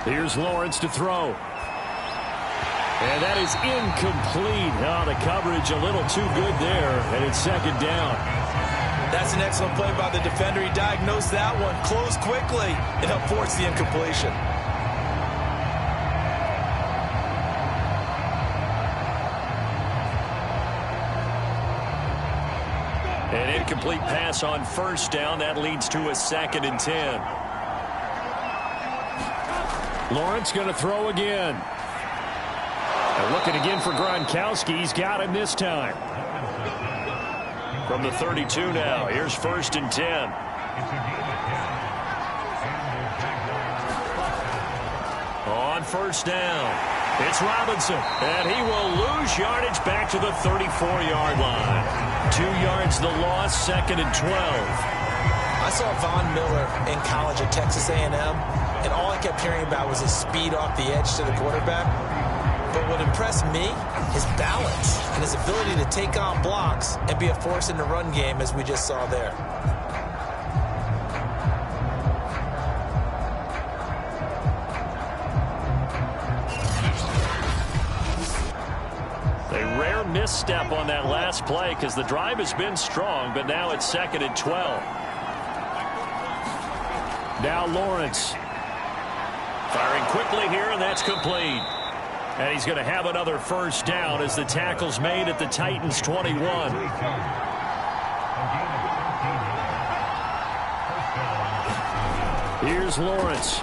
Here's Lawrence to throw. And that is incomplete. Oh, the coverage a little too good there, and it's second down. That's an excellent play by the defender. He diagnosed that one, closed quickly, and helped force the incompletion. An incomplete pass on first down. That leads to a 2nd and 10. Lawrence going to throw again. And looking again for Gronkowski. He's got him this time. From the 32 now. Here's 1st and 10. On first down, it's Robinson. And he will lose yardage back to the 34-yard line. 2 yards the loss, 2nd and 12. I saw Von Miller in college at Texas A&M, and all I kept hearing about was his speed off the edge to the quarterback. But what impressed me, his balance and his ability to take on blocks and be a force in the run game, as we just saw there. A rare misstep on that last play because the drive has been strong, but now it's 2nd and 12. Now Lawrence. Firing quickly here, and that's complete. And he's going to have another first down as the tackle's made at the Titans' 21. Here's Lawrence.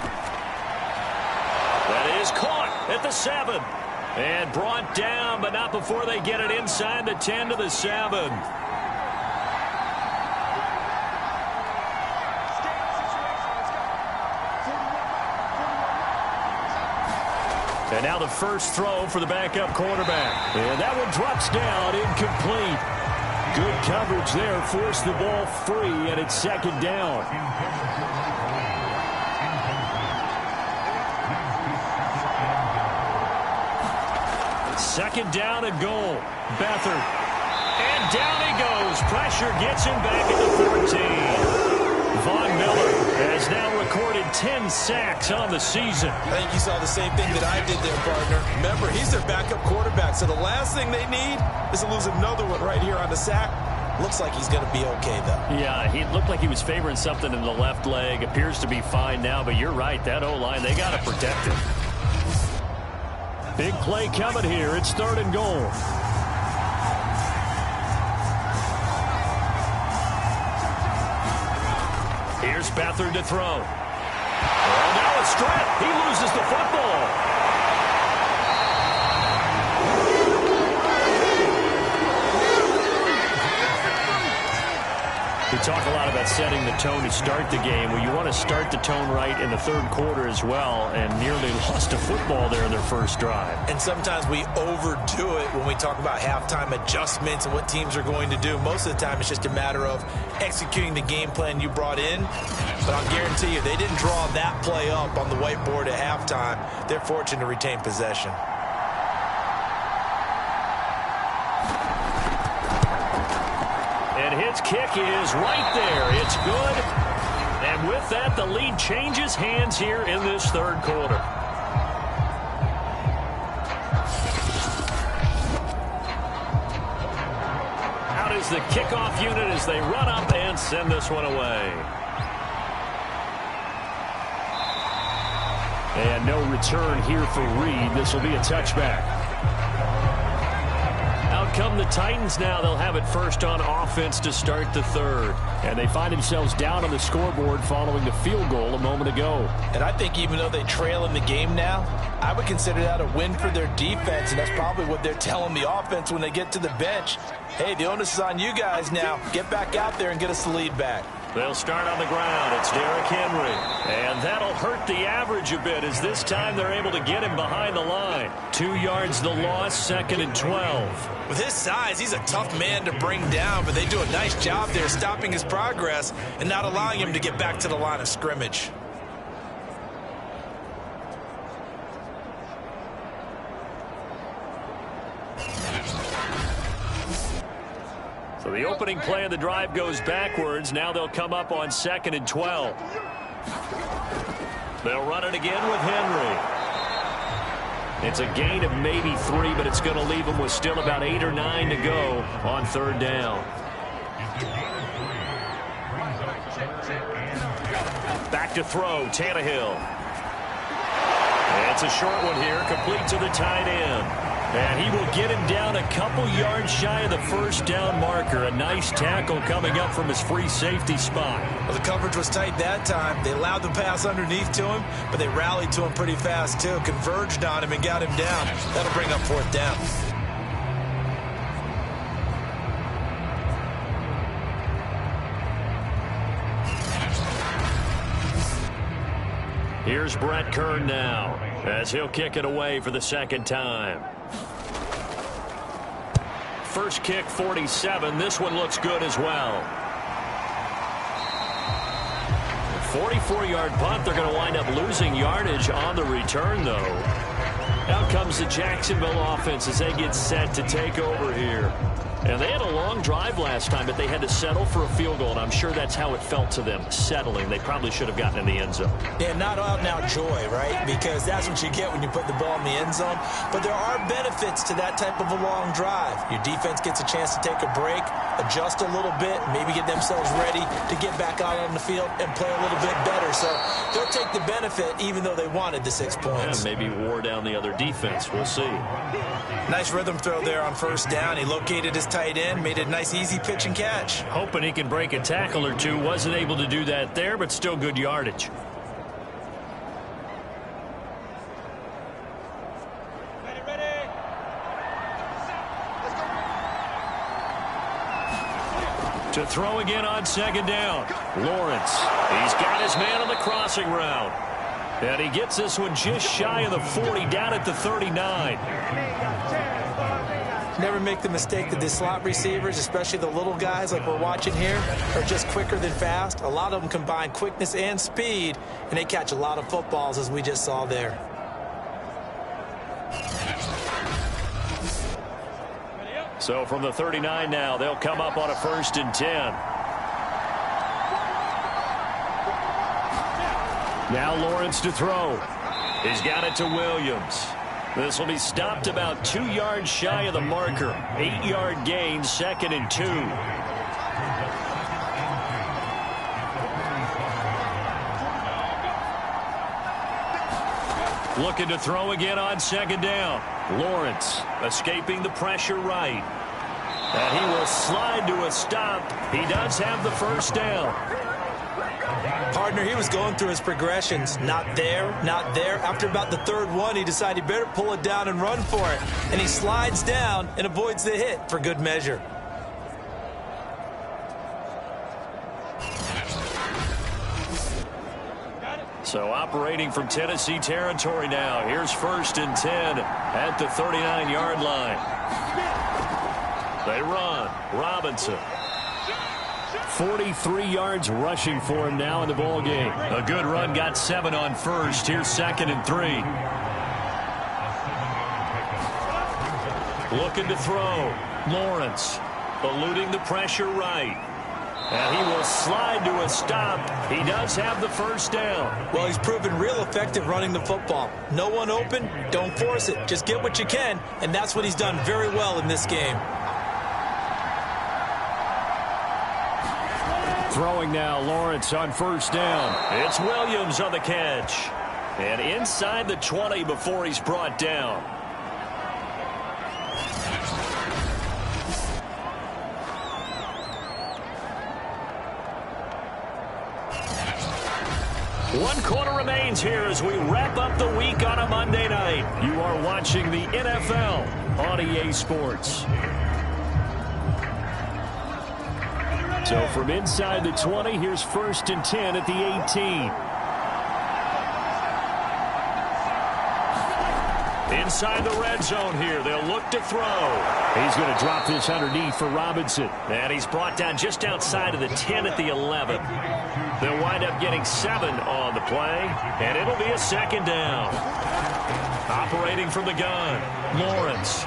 That is caught at the 7. And brought down, but not before they get it inside the 10 to the 7. And now the first throw for the backup quarterback. And that one drops down, incomplete. Good coverage there, forced the ball free, and it's 2nd down. Second down and goal. Beathard. And down he goes. Pressure gets him back at the 14. Von Miller has now recorded 10 sacks on the season. I think you saw the same thing that I did there, partner. Remember, he's their backup quarterback, so the last thing they need is to lose another one right here on the sack. Looks like he's going to be okay, though. Yeah, he looked like he was favoring something in the left leg. Appears to be fine now, but you're right. That O-line, they got to protect him. Big play coming here. It's 3rd and goal. Here's Beathard to throw. Oh, now it's stripped. He loses the football. We talk a lot about setting the tone to start the game. Well, you want to start the tone right in the 3rd quarter as well, and nearly lost a football there in their first drive. And sometimes we overdo it when we talk about halftime adjustments and what teams are going to do. Most of the time, it's just a matter of executing the game plan you brought in. But I'll guarantee you, they didn't draw that play up on the whiteboard at halftime. They're fortunate to retain possession. And his kick is right there. It's good. And with that, the lead changes hands here in this 3rd quarter. Out is the kickoff unit as they run up and send this one away. And no return here for Reed. This will be a touchback. Out come the Titans now. They'll have it first on offense to start the 3rd. And they find themselves down on the scoreboard following the field goal a moment ago. And I think even though they trail in the game now, I would consider that a win for their defense, and that's probably what they're telling the offense when they get to the bench. Hey, the onus is on you guys now. Get back out there and get us the lead back. They'll start on the ground. It's Derrick Henry. And that'll hurt the average a bit as this time they're able to get him behind the line. 2 yards the loss, 2nd and 12. With his size, he's a tough man to bring down, but they do a nice job there stopping his progress and not allowing him to get back to the line of scrimmage. So the opening play of the drive goes backwards. Now they'll come up on 2nd and 12. They'll run it again with Henry. It's a gain of maybe 3, but it's going to leave them with still about 8 or 9 to go on 3rd down. Back to throw, Tannehill. It's a short one here, complete to the tight end. And he will get him down a couple yards shy of the first down marker. A nice tackle coming up from his free safety spot. Well, the coverage was tight that time. They allowed the pass underneath to him, but they rallied to him pretty fast, too. Converged on him and got him down. That'll bring up 4th down. Here's Brett Kern now as he'll kick it away for the 2nd time. First kick, 47. This one looks good as well. 44-yard punt. They're going to wind up losing yardage on the return, though. Out comes the Jacksonville offense as they get set to take over here. And they had a long drive last time, but they had to settle for a field goal, and I'm sure that's how it felt to them, settling. They probably should have gotten in the end zone. Yeah, not out-and-out joy, right? Because that's what you get when you put the ball in the end zone. But there are benefits to that type of a long drive. Your defense gets a chance to take a break, adjust a little bit, maybe get themselves ready to get back out on the field and play a little bit better. So they'll take the benefit even though they wanted the 6 points. Yeah, maybe wore down the other defense. We'll see. Nice rhythm throw there on first down. He located his tight end, made it a nice easy pitch and catch. Hoping he can break a tackle or two. Wasn't able to do that there, but still good yardage. To throw again on 2nd down. Lawrence. He's got his man on the crossing route. And he gets this one just shy of the 40, down at the 39. Never make the mistake that the slot receivers, especially the little guys like we're watching here, are just quicker than fast. A lot of them combine quickness and speed, and they catch a lot of footballs, as we just saw there. So from the 39 now, they'll come up on a 1st and 10. Now Lawrence to throw. He's got it to Williams. This will be stopped about 2 yards shy of the marker. 8-yard gain, 2nd and 2. Looking to throw again on 2nd down. Lawrence escaping the pressure right. And he will slide to a stop. He does have the 1st down. Partner, he was going through his progressions. Not there, not there. After about the 3rd one, he decided he better pull it down and run for it. And he slides down and avoids the hit for good measure. So operating from Tennessee territory now. Here's 1st and 10 at the 39-yard line. They run. Robinson. 43 yards rushing for him now in the ball game. A good run, got 7 on 1st. Here's 2nd and 3. Looking to throw. Lawrence eluding the pressure right. And he will slide to a stop. He does have the 1st down. Well, he's proven real effective running the football. No one open, don't force it. Just get what you can, and that's what he's done very well in this game. Throwing now, Lawrence on 1st down. It's Williams on the catch. And inside the 20 before he's brought down. One quarter remains here as we wrap up the week on a Monday night. You are watching the NFL on EA Sports. So from inside the 20, here's 1st and 10 at the 18. Inside the red zone here, they'll look to throw. He's going to drop this underneath for Robinson. And he's brought down just outside of the 10 at the 11. They'll wind up getting 7 on the play, and it'll be a 2nd down. Operating from the gun, Lawrence.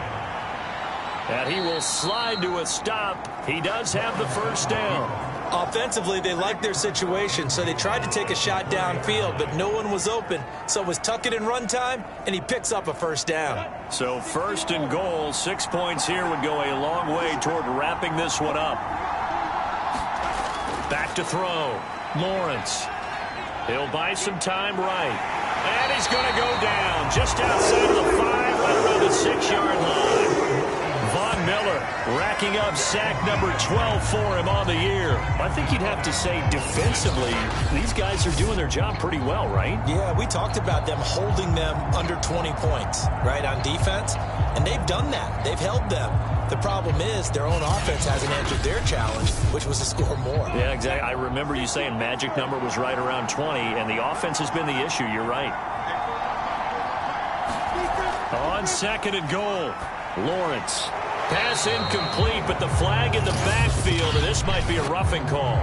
And he will slide to a stop. He does have the 1st down. Offensively, they liked their situation, so they tried to take a shot downfield, but no one was open. So it was tuck it in run time, and he picks up a 1st down. So 1st and goal, 6 points here would go a long way toward wrapping this one up. Back to throw. Lawrence. He'll buy some time right. And he's going to go down just outside of the 5, right around the 6-yard line. Von Miller racking up sack number 12 for him on the year. I think you'd have to say defensively, these guys are doing their job pretty well, right? Yeah, we talked about them holding them under 20 points, right, on defense. And they've done that. They've held them. The problem is their own offense hasn't answered their challenge, which was to score more. Yeah, exactly. I remember you saying magic number was right around 20, and the offense has been the issue. You're right. On 2nd and goal, Lawrence. Pass incomplete, but the flag in the backfield, and this might be a roughing call.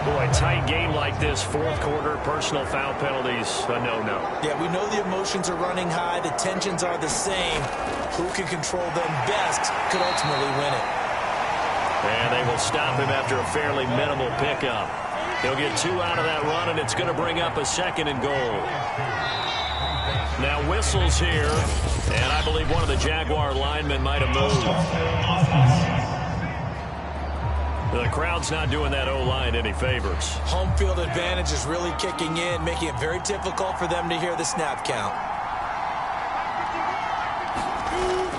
Boy, tight game like this, 4th quarter, personal foul penalties, a no-no. Yeah, we know the emotions are running high, the tensions are the same. Who can control them best could ultimately win it. And they will stop him after a fairly minimal pickup. He'll get 2 out of that run, and it's going to bring up a 2nd and goal. Now whistles here, and I believe one of the Jaguar linemen might have moved. The crowd's not doing that O-line any favors. Home field advantage is really kicking in, making it very difficult for them to hear the snap count.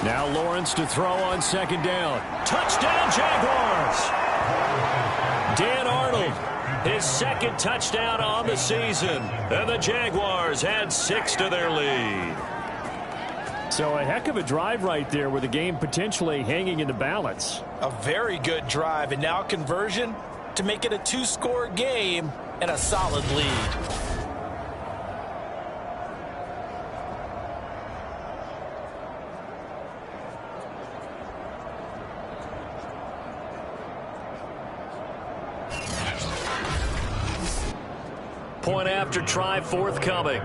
Now Lawrence to throw on 2nd down. Touchdown, Jaguars! Dan Arnold, his 2nd touchdown on the season. And the Jaguars add 6 to their lead. So a heck of a drive right there with the game potentially hanging in the balance. A very good drive, and now conversion to make it a 2-score game and a solid lead. Point after try forthcoming.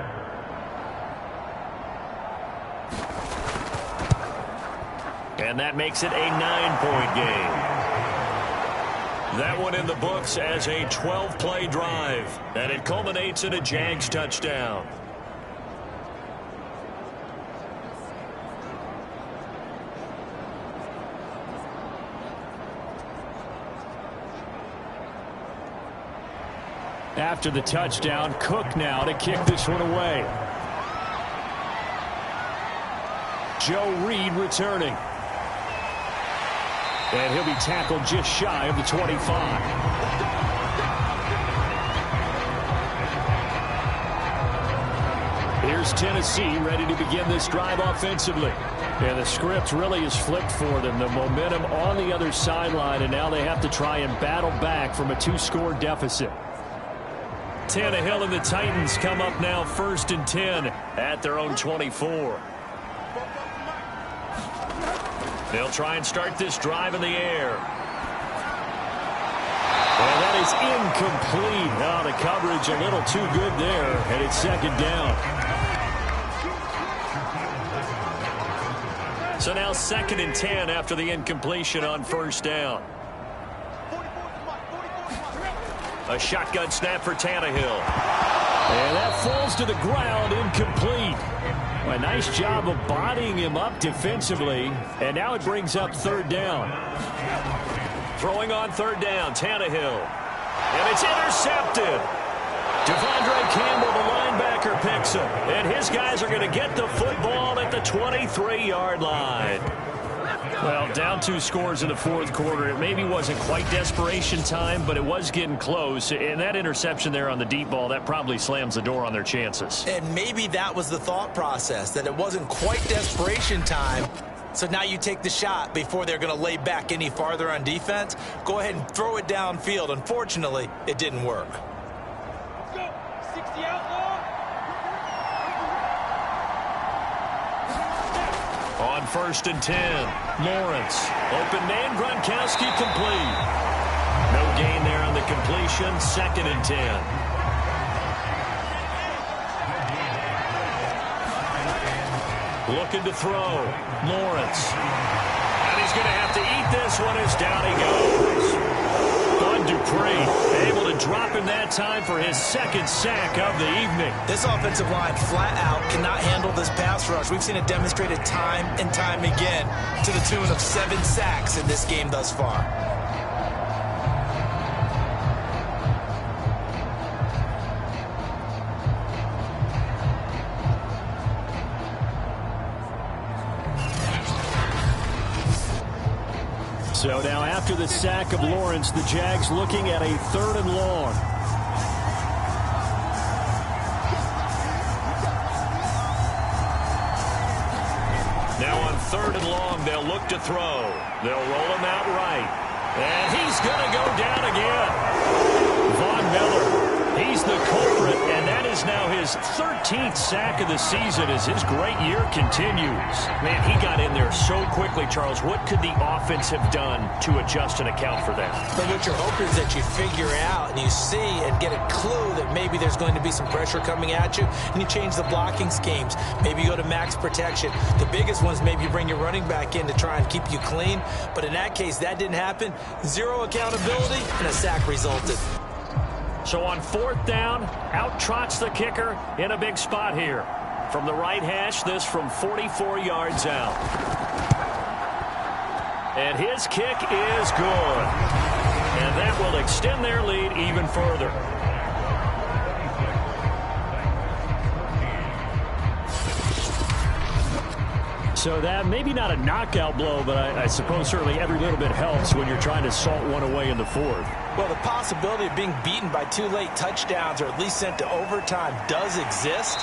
And that makes it a 9-point game. That one in the books as a 12-play drive. And it culminates in a Jags touchdown. After the touchdown, Cook now to kick this one away. Joe Reed returning. And he'll be tackled just shy of the 25. Here's Tennessee ready to begin this drive offensively. And the script really is flipped for them. The momentum on the other sideline, and now they have to try and battle back from a 2-score deficit. Tannehill and the Titans come up now 1st and 10 at their own 24. They'll try and start this drive in the air. And that is incomplete. Now the coverage a little too good there, and it's 2nd down. So now 2nd and 10 after the incompletion on 1st down. A shotgun snap for Tannehill. And that falls to the ground, incomplete. A nice job of bodying him up defensively. And now it brings up 3rd down. Throwing on 3rd down, Tannehill. And it's intercepted. Devondre Campbell, the linebacker, picks him. And his guys are going to get the football at the 23-yard line. Well, down 2 scores in the 4th quarter. It maybe wasn't quite desperation time, but it was getting close. And that interception there on the deep ball, that probably slams the door on their chances. And maybe that was the thought process, that it wasn't quite desperation time. So now you take the shot before they're going to lay back any farther on defense. Go ahead and throw it downfield. Unfortunately, it didn't work. Let's go. 60 outlaw. On 1st and 10, Lawrence. Open man, Gronkowski complete. No gain there on the completion. 2nd and 10. Looking to throw. Lawrence. And he's going to have to eat this one as down he goes. Bud Dupree able to drop him that time for his 2nd sack of the evening. This offensive line flat out cannot handle this pass rush. We've seen it demonstrated time and time again to the tune of 7 sacks in this game thus far. So now after the sack of Lawrence, the Jags looking at a 3rd and long. Now on 3rd and long, they'll look to throw. They'll roll him out right. And he's going to go down again. Von Miller, he's the culprit, and that is now his 13th sack of the season as his great year continues. Man, he got in there so quickly, Charles. What could the offense have done to adjust and account for that? But what you're hoping is that you figure out and you see and get a clue that maybe there's going to be some pressure coming at you, and you change the blocking schemes. Maybe you go to max protection. The biggest one is maybe you bring your running back in to try and keep you clean. But in that case, that didn't happen. 0 accountability, and a sack resulted. So on 4th down, out trots the kicker in a big spot here. From the right hash, this from 44 yards out. And his kick is good. And that will extend their lead even further. So that maybe not a knockout blow, but I suppose certainly every little bit helps when you're trying to salt one away in the 4th. Well, the possibility of being beaten by 2 late touchdowns or at least sent to overtime does exist.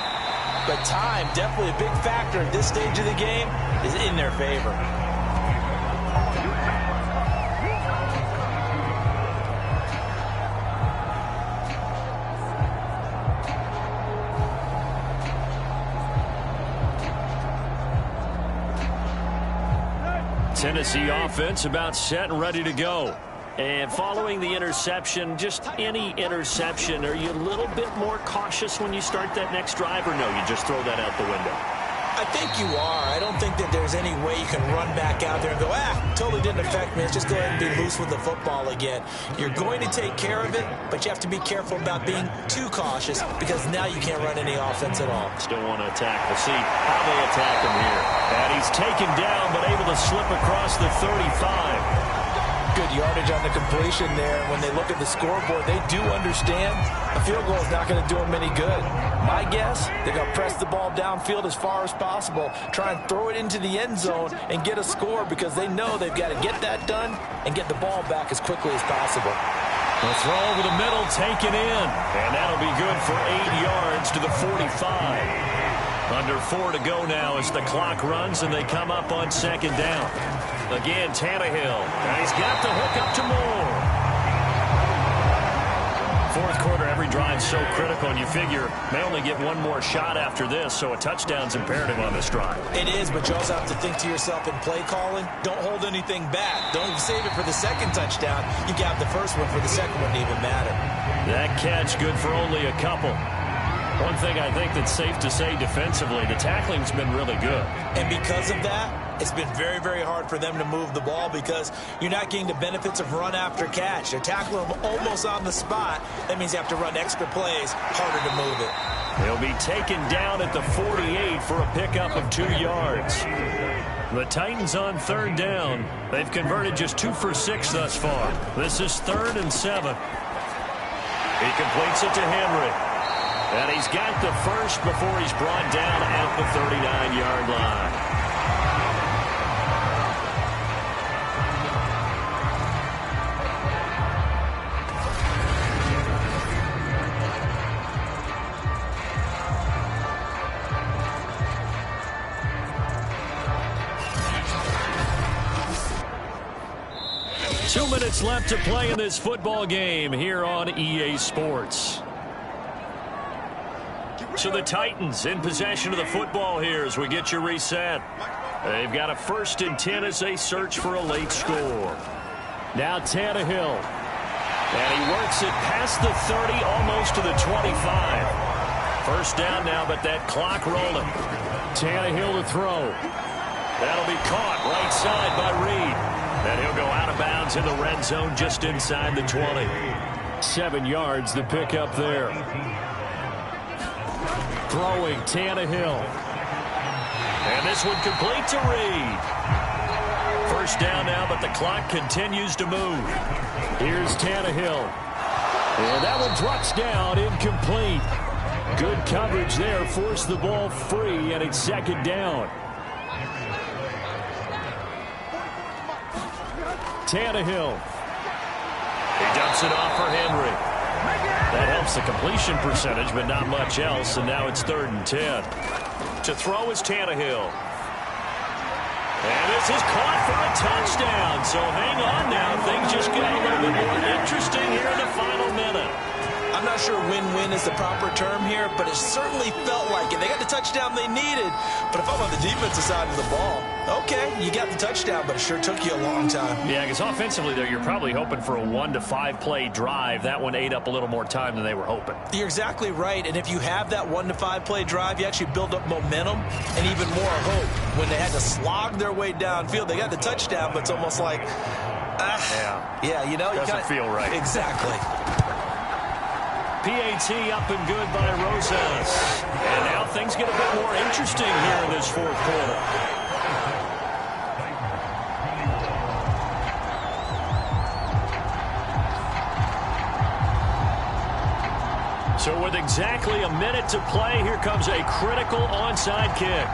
But time, definitely a big factor at this stage of the game, is in their favor. Tennessee offense about set and ready to go. And following the interception, just any interception, are you a little bit more cautious when you start that next drive, or no, you just throw that out the window? I think you are. I don't think that there's any way you can run back out there and go, totally didn't affect me. Let's just go ahead and be loose with the football again. You're going to take care of it, but you have to be careful about being too cautious because now you can't run any offense at all. Still want to attack. We'll see how they attack him here. And he's taken down, but able to slip across the 35. Good yardage on the completion there. When they look at the scoreboard, they do understand a field goal is not going to do them any good. My guess, they're going to press the ball downfield as far as possible, try and throw it into the end zone and get a score because they know they've got to get that done and get the ball back as quickly as possible. The throw over the middle, taken in, and that'll be good for 8 yards to the 45. Under 4 to go now as the clock runs and they come up on second down. Again, Tannehill, and he's got the hook up to Moore. Fourth quarter, every drive so critical, and you figure may only get one more shot after this, so a touchdown's imperative on this drive. It is, but you also have to think to yourself in play calling, don't hold anything back. Don't save it for the second touchdown. You got the first one for the second one to even matter. That catch good for only a couple. One thing I think that's safe to say defensively, the tackling's been really good. And because of that, it's been very, very hard for them to move the ball because you're not getting the benefits of run after catch. They're tackling them almost on the spot. That means you have to run extra plays, harder to move it. He'll be taken down at the 48 for a pickup of 2 yards. The Titans on third down. They've converted just 2 for 6 thus far. This is 3rd and 7. He completes it to Henry. And he's got the first before he's brought down at the 39-yard line. Two minutes left to play in this football game here on EA Sports. So the Titans in possession of the football here as we get you reset. They've got a 1st and 10 as they search for a late score. Now Tannehill. And he works it past the 30, almost to the 25. First down now, but that clock rolling. Tannehill to throw. That'll be caught right side by Reed. And he'll go out of bounds in the red zone just inside the 20. 7 yards the pickup there. Throwing Tannehill. And this one complete to Reed. First down now, but the clock continues to move. Here's Tannehill. And that one drops down, incomplete. Good coverage there, forced the ball free, and it's second down. Tannehill. He dumps it off for Henry. That helps the completion percentage, but not much else, and now it's 3rd and 10. To throw is Tannehill. And this is caught for a touchdown, so hang on now. Things just get a little bit more interesting here in the final minute. I'm not sure win-win is the proper term here, but it certainly felt like it. They got the touchdown they needed, but if I'm on the defensive side of the ball, okay, you got the touchdown, but it sure took you a long time. Yeah, because offensively there, you're probably hoping for a 1 to 5 play drive. That one ate up a little more time than they were hoping. You're exactly right, and if you have that 1 to 5 play drive, you actually build up momentum and even more hope. When they had to slog their way downfield, they got the touchdown, but it's almost like, yeah, you know. Doesn't feel right. Exactly. PAT up and good by Rosas. And now things get a bit more interesting here in this fourth quarter. So with exactly a minute to play, here comes a critical onside kick.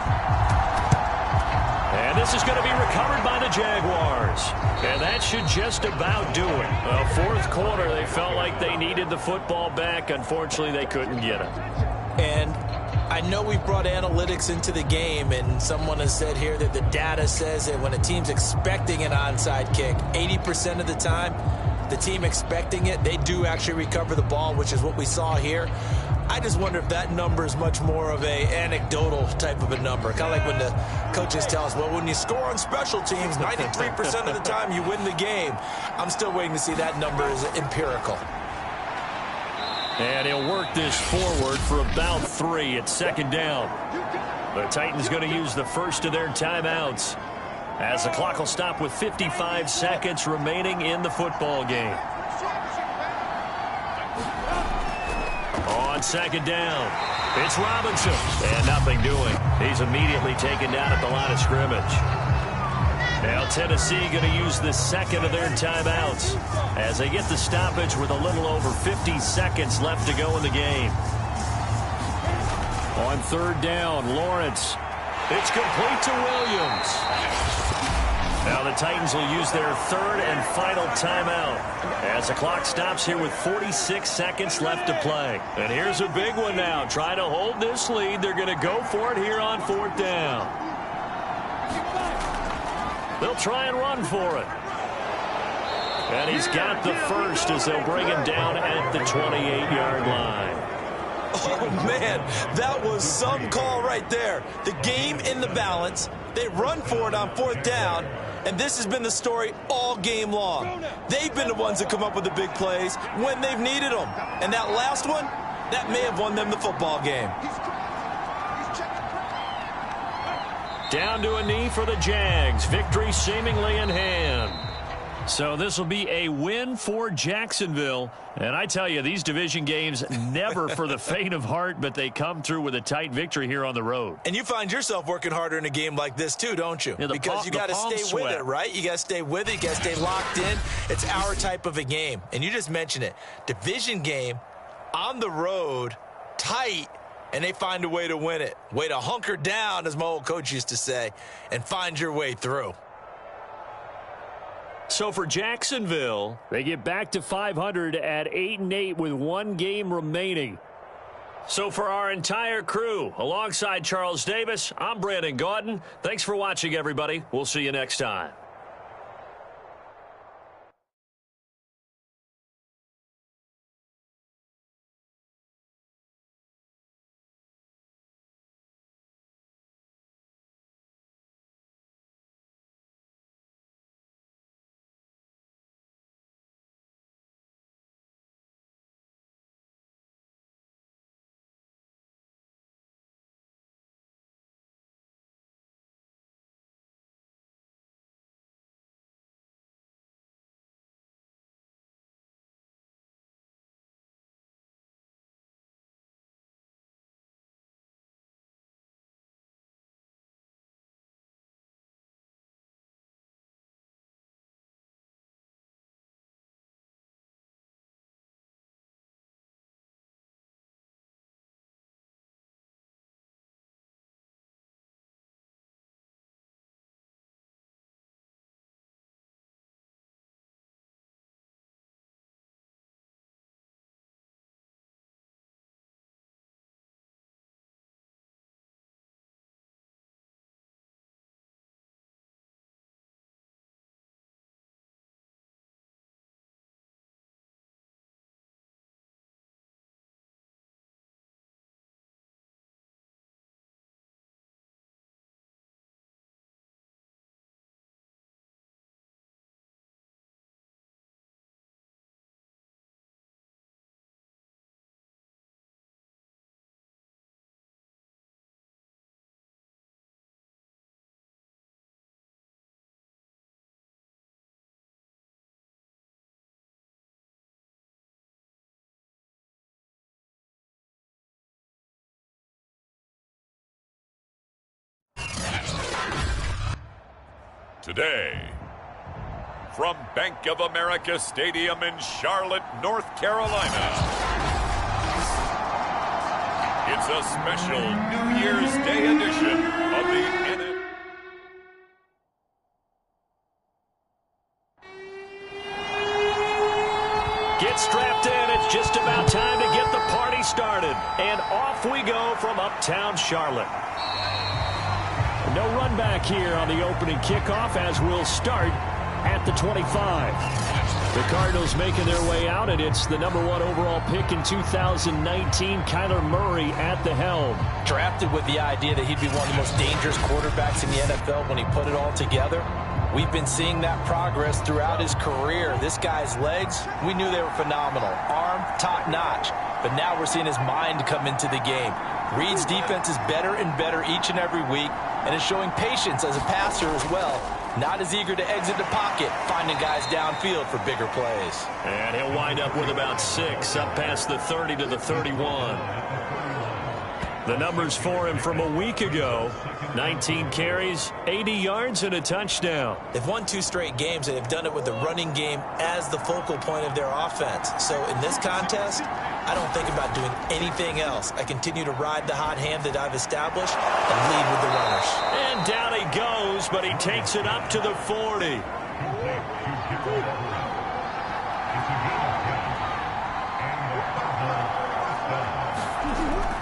And this is going to be recovered by the Jaguars. And that should just about do it. Fourth quarter, they felt like they needed the football back. Unfortunately, they couldn't get it. And I know we've brought analytics into the game, and someone has said here that the data says that when a team's expecting an onside kick, 80% of the time, the team expecting it, they do actually recover the ball, which is what we saw here. I just wonder if that number is much more of a anecdotal type of a number. Kind of like when the coaches tell us, well, when you score on special teams, 93% of the time you win the game. I'm still waiting to see that number is empirical. And he'll work this forward for about 3 at second down. The Titans going to use the first of their timeouts as the clock will stop with 55 seconds remaining in the football game. On second down, it's Robinson. And nothing doing. He's immediately taken down at the line of scrimmage. Now Tennessee going to use the second of their timeouts as they get the stoppage with a little over 50 seconds left to go in the game. On third down, Lawrence. It's complete to Williams. Now the Titans will use their third and final timeout as the clock stops here with 46 seconds left to play. And here's a big one now. Trying to hold this lead. They're going to go for it here on fourth down. They'll try and run for it. And he's got the first as they'll bring him down at the 28-yard line. Oh, man, that was some call right there. The game in the balance. They run for it on fourth down, and this has been the story all game long. They've been the ones that come up with the big plays when they've needed them. And that last one, that may have won them the football game. Down to a knee for the Jags. Victory seemingly in hand. So this will be a win for Jacksonville. And I tell you, these division games never for the faint of heart, but they come through with a tight victory here on the road. And you find yourself working harder in a game like this too, don't you? Yeah, because you got to stay with it, right? You got to stay with it. You got to stay locked in. It's our type of a game. And you just mentioned it. Division game, on the road, tight, and they find a way to win it. Way to hunker down, as my old coach used to say, and find your way through. So for Jacksonville, they get back to 500 at 8-8 with one game remaining. So for our entire crew, alongside Charles Davis, I'm Brandon Gaudin. Thanks for watching, everybody. We'll see you next time. Today, from Bank of America Stadium in Charlotte, North Carolina, it's a special New Year's Day edition of the NFL. Get strapped in. It's just about time to get the party started. And off we go from uptown Charlotte. No run back here on the opening kickoff as we'll start at the 25. The Cardinals making their way out, and it's the #1 overall pick in 2019, Kyler Murray at the helm. Drafted with the idea that he'd be one of the most dangerous quarterbacks in the NFL when he put it all together. We've been seeing that progress throughout his career. This guy's legs, we knew they were phenomenal. Arm, top-notch. But now we're seeing his mind come into the game. Reed's defense is better and better each and every week, and is showing patience as a passer as well. Not as eager to exit the pocket, finding guys downfield for bigger plays. And he'll wind up with about 6, up past the 30 to the 31. The numbers for him from a week ago: 19 carries, 80 yards, and a touchdown. They've won 2 straight games, and they've done it with the running game as the focal point of their offense. So in this contest, I don't think about doing anything else. I continue to ride the hot hand that I've established and lead with the runners. And down he goes, but he takes it up to the 40.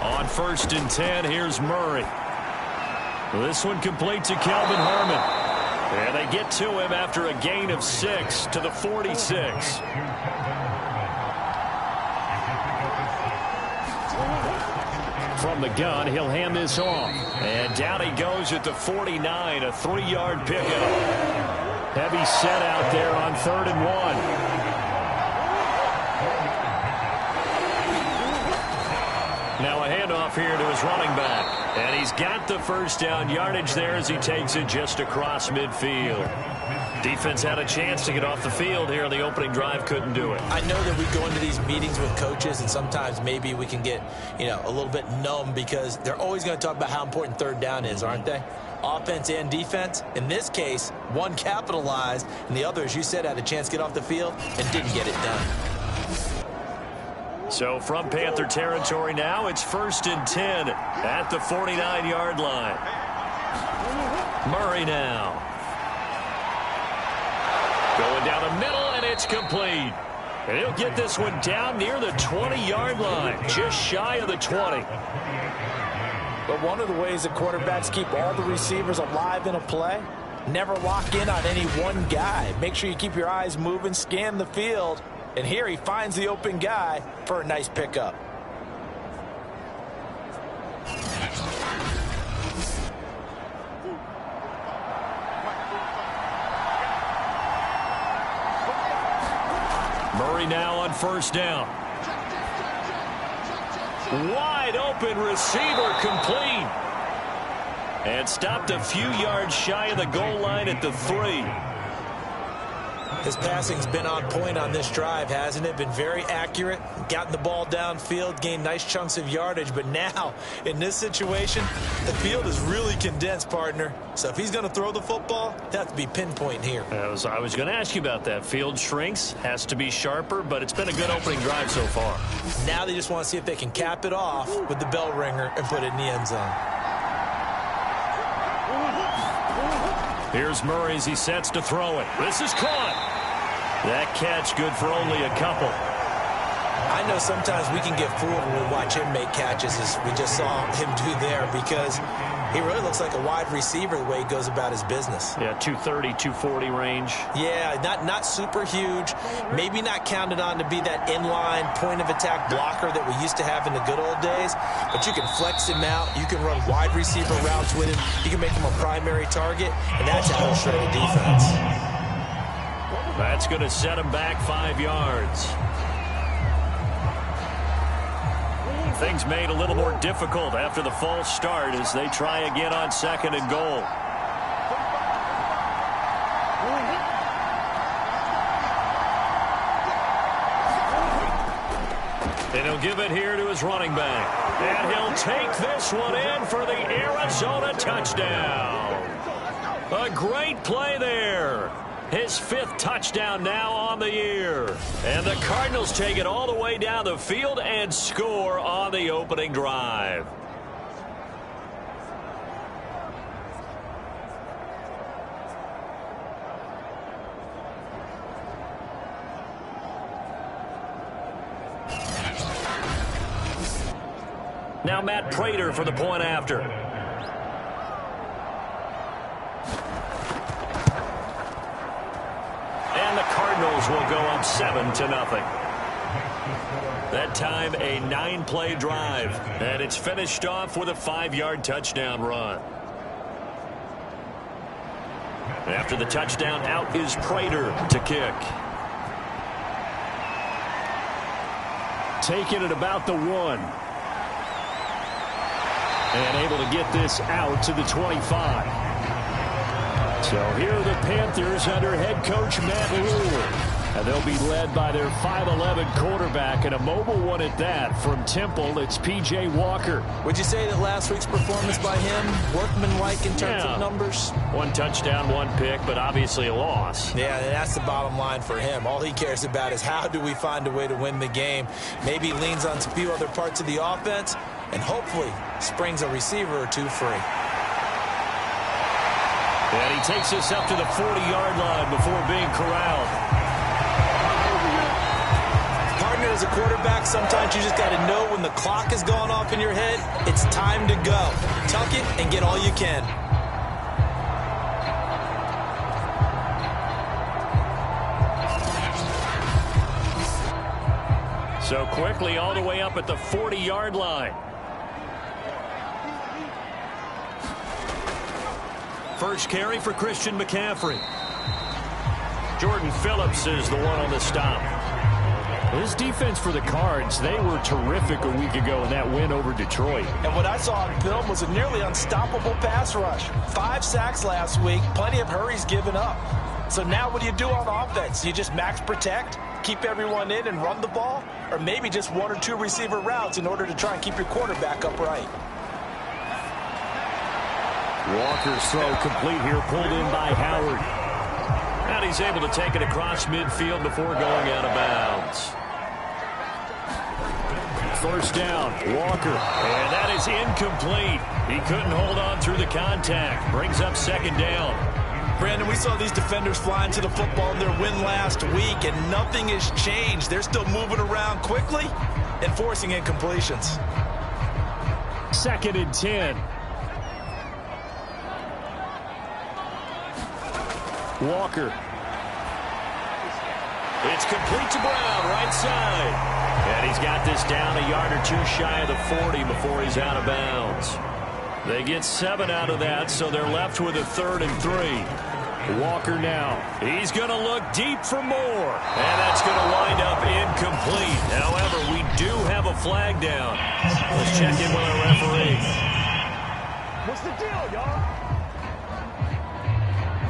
On 1st and 10, here's Murray. This one complete to Kelvin Harmon. And they get to him after a gain of 6 to the 46. From the gun, he'll hand this off. And down he goes at the 49, a 3-yard pickup. Heavy set out there on 3rd and 1. Now a handoff here to his running back. And he's got the first down yardage there as he takes it just across midfield. Defense had a chance to get off the field here. The opening drive couldn't do it. I know that we go into these meetings with coaches, and sometimes maybe we can get, a little bit numb because they're always going to talk about how important 3rd down is, aren't they? Offense and defense. In this case, one capitalized, and the other, as you said, had a chance to get off the field and didn't get it done. So from Panther territory now, it's 1st and 10 at the 49-yard line. Murray now. Going down the middle, and it's complete. And he'll get this one down near the 20-yard line, just shy of the 20. But one of the ways that quarterbacks keep all the receivers alive in a play, never lock in on any one guy. Make sure you keep your eyes moving, scan the field. And here he finds the open guy for a nice pickup. Murray now on 1st down. Wide open receiver, complete. And stopped a few yards shy of the goal line at the 3. His passing's been on point on this drive, hasn't it? Been very accurate, gotten the ball downfield, gained nice chunks of yardage. But now, in this situation, the field is really condensed, partner. So if he's going to throw the football, it has to be pinpoint here. I was going to ask you about that. Field shrinks, has to be sharper, but it's been a good opening drive so far. Now they just want to see if they can cap it off with the bell ringer and put it in the end zone. Here's Murray as he sets to throw it. This is caught. That catch good for only a couple. I know sometimes we can get fooled when we watch him make catches, as we just saw him do there, because he really looks like a wide receiver the way he goes about his business. Yeah, 230, 240 range. Yeah, not super huge. Maybe not counted on to be that inline point-of-attack blocker that we used to have in the good old days. But you can flex him out. You can run wide receiver routes with him. You can make him a primary target, and that's how he'll shred a defense. That's going to set him back 5 yards. Things made a little more difficult after the false start as they try again on 2nd and goal. And he'll give it here to his running back. And he'll take this one in for the Arizona touchdown. A great play there. His 5th touchdown now on the year. And the Cardinals take it all the way down the field and score on the opening drive. Now Matt Prater for the point after. And the Cardinals will go up up 7-0. That time, a 9-play drive. And it's finished off with a 5-yard touchdown run. After the touchdown, out is Prater to kick. Taking it about the 1. And able to get this out to the 25. So here are the Panthers under head coach Matt Rule. And they'll be led by their 5'11" quarterback, and a mobile one at that. From Temple, it's P.J. Walker. Would you say that last week's performance by him, workmanlike in terms of numbers? 1 touchdown, 1 pick, but obviously a loss. Yeah, and that's the bottom line for him. All he cares about is how do we find a way to win the game. Maybe he leans on a few other parts of the offense, and hopefully springs a receiver or two free. And he takes us up to the 40-yard line before being corralled. As a quarterback, sometimes you just got to know when the clock is going off in your head, it's time to go. Tuck it and get all you can. So quickly all the way up at the 40-yard line. First carry for Christian McCaffrey. Jordan Phillips is the one on the stop. This defense for the Cards, they were terrific a week ago in that win over Detroit. And what I saw on film was a nearly unstoppable pass rush. 5 sacks last week, plenty of hurries given up. So now what do you do on offense? You just max protect, keep everyone in and run the ball? Or maybe just 1 or 2 receiver routes in order to try and keep your quarterback upright? Walker's throw complete here, pulled in by Howard. And he's able to take it across midfield before going out of bounds. First down, Walker. And that is incomplete. He couldn't hold on through the contact. Brings up second down. Brandon, we saw these defenders flying to the football in their win last week, and nothing has changed. They're still moving around quickly and forcing incompletions. 2nd and 10. Walker. It's complete to Brown, right side. And he's got this down a yard or 2 shy of the 40 before he's out of bounds. They get 7 out of that, so they're left with a 3rd and 3. Walker now. He's going to look deep for more. And that's going to wind up incomplete. However, we do have a flag down. Let's check in with our referee. What's the deal, y'all?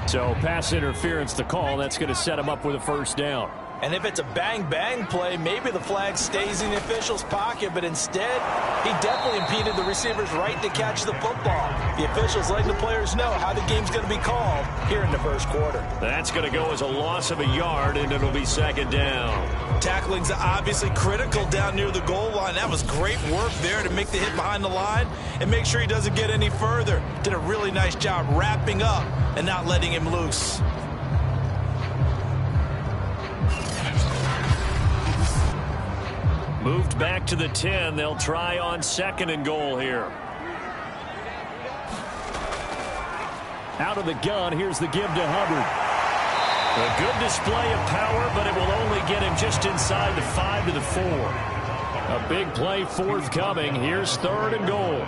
So pass interference to call. That's going to set him up with a first down. And if it's a bang-bang play, maybe the flag stays in the official's pocket, but instead, he definitely impeded the receiver's right to catch the football. The officials letting the players know how the game's going to be called here in the first quarter. That's going to go as a loss of a yard, and it'll be second down. Tackling's obviously critical down near the goal line. That was great work there to make the hit behind the line and make sure he doesn't get any further. Did a really nice job wrapping up and not letting him loose. Moved back to the 10. They'll try on 2nd and goal here. Out of the gun, here's the give to Hubbard. A good display of power, but it will only get him just inside the 5 to the 4. A big play forthcoming. Here's 3rd and goal.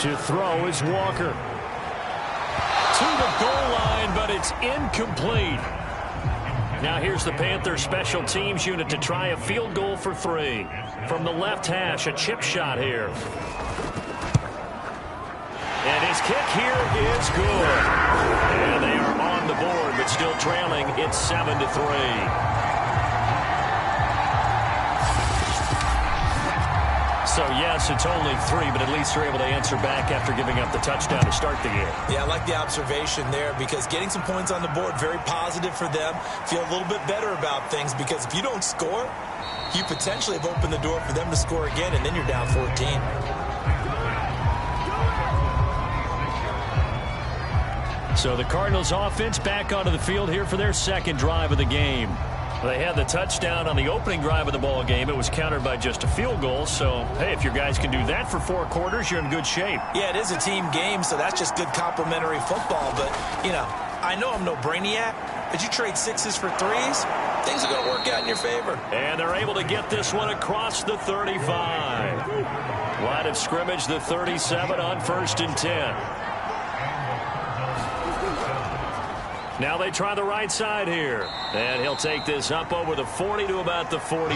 To throw is Walker. To the goal line, but it's incomplete. Now here's the Panthers special teams unit to try a field goal for 3. From the left hash, a chip shot here. And his kick here is good. And they are on the board, but still trailing. It's 7-3. So, yes, it's only 3, but at least they're able to answer back after giving up the touchdown to start the game. Yeah, I like the observation there because getting some points on the board, very positive for them. Feel a little bit better about things because if you don't score, you potentially have opened the door for them to score again, and then you're down 14. So the Cardinals offense back onto the field here for their 2nd drive of the game. They had the touchdown on the opening drive of the ball game. It was countered by just a field goal. So, hey, if your guys can do that for 4 quarters, you're in good shape. Yeah, it is a team game, so that's just good complimentary football. But, you know, I know I'm no brainiac, but you trade sixes for threes, things are going to work out in your favor. And they're able to get this one across the 35. Line of scrimmage, the 37 on 1st and 10. Now they try the right side here. And he'll take this up over the 40 to about the 41.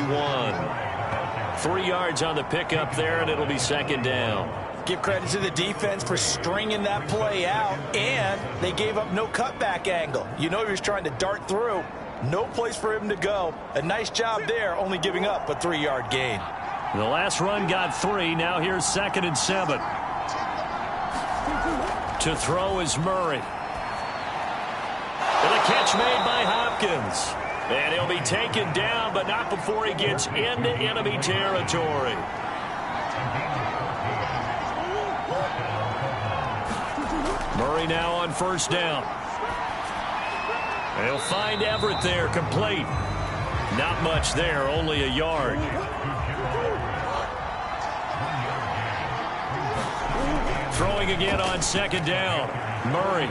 3 yards on the pickup there, and it'll be 2nd down. Give credit to the defense for stringing that play out, and they gave up no cutback angle. You know he was trying to dart through. No place for him to go. A nice job there, only giving up a 3-yard gain. The last run got 3. Now here's 2nd and 7. To throw is Murray. And a catch made by Hopkins. And he'll be taken down, but not before he gets into enemy territory. Murray now on 1st down. They'll find Everett there, complete. Not much there, only a yard. Throwing again on 2nd down. Murray.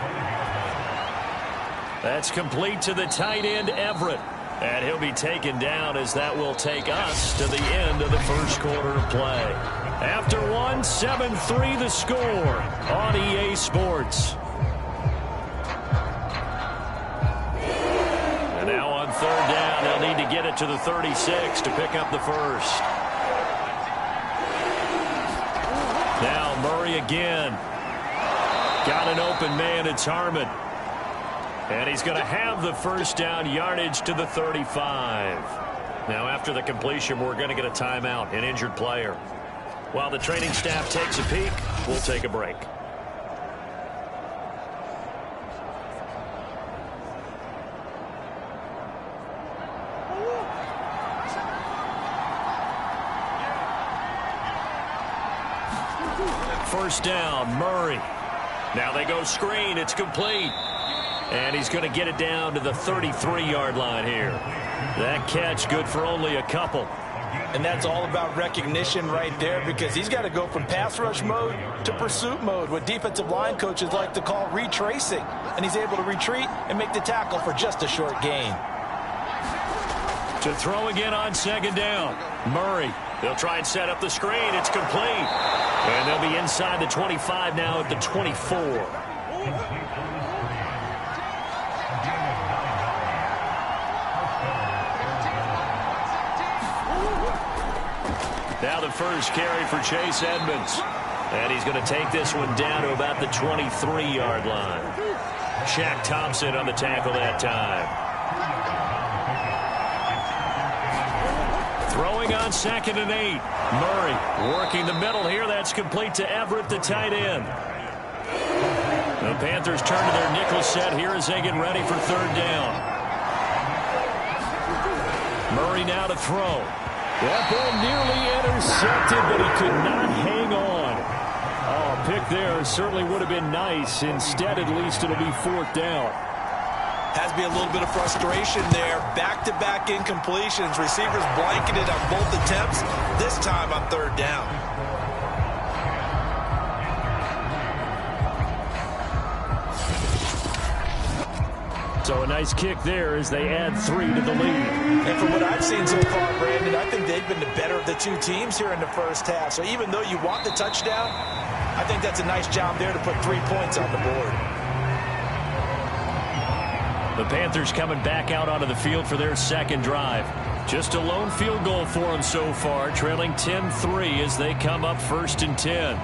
That's complete to the tight end, Everett. And he'll be taken down as that will take us to the end of the first quarter of play. After one, 7-3 the score on EA Sports. And now on 3rd down, they'll need to get it to the 36 to pick up the first. Now Murray again. Got an open man, it's Harmon. And he's going to have the 1st down, yardage to the 35. Now after the completion, we're going to get a timeout, an injured player. While the training staff takes a peek, we'll take a break. First down, Murray. Now they go screen. It's complete. And he's going to get it down to the 33-yard line here. That catch good for only a couple. And that's all about recognition right there, because he's got to go from pass rush mode to pursuit mode, what defensive line coaches like to call retracing. And he's able to retreat and make the tackle for just a short gain. To throw again on 2nd down. Murray. They'll try and set up the screen. It's complete. And they'll be inside the 25 now at the 24. Now the first carry for Chase Edmonds. And he's going to take this one down to about the 23-yard line. Shaq Thompson on the tackle that time. Throwing on 2nd and 8. Murray working the middle here. That's complete to Everett, the tight end. The Panthers turn to their nickel set here as they get ready for 3rd down. Murray now to throw. That ball nearly intercepted, but he could not hang on. Oh, a pick there certainly would have been nice. Instead, at least it'll be 4th down. Has to be a little bit of frustration there. Back-to-back incompletions. Receivers blanketed on both attempts, this time on 3rd down. So a nice kick there as they add 3 to the lead. And from what I've seen so far, Brandon, I think they've been the better of the two teams here in the first half. So even though you want the touchdown, I think that's a nice job there to put 3 points on the board. The Panthers coming back out onto the field for their 2nd drive. Just a lone field goal for them so far, trailing 10-3 as they come up 1st and 10.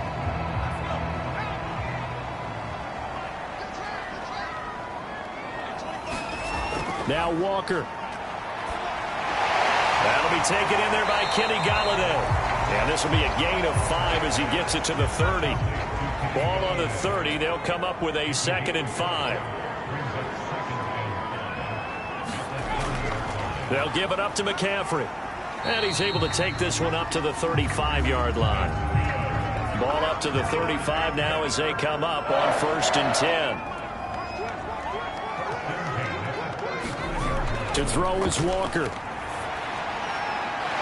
Now Walker. That'll be taken in there by Kenny Golladay. And this will be a gain of 5 as he gets it to the 30. Ball on the 30. They'll come up with a 2nd and 5. They'll give it up to McCaffrey. And he's able to take this one up to the 35-yard line. Ball up to the 35 now as they come up on 1st and 10. To throw is Walker.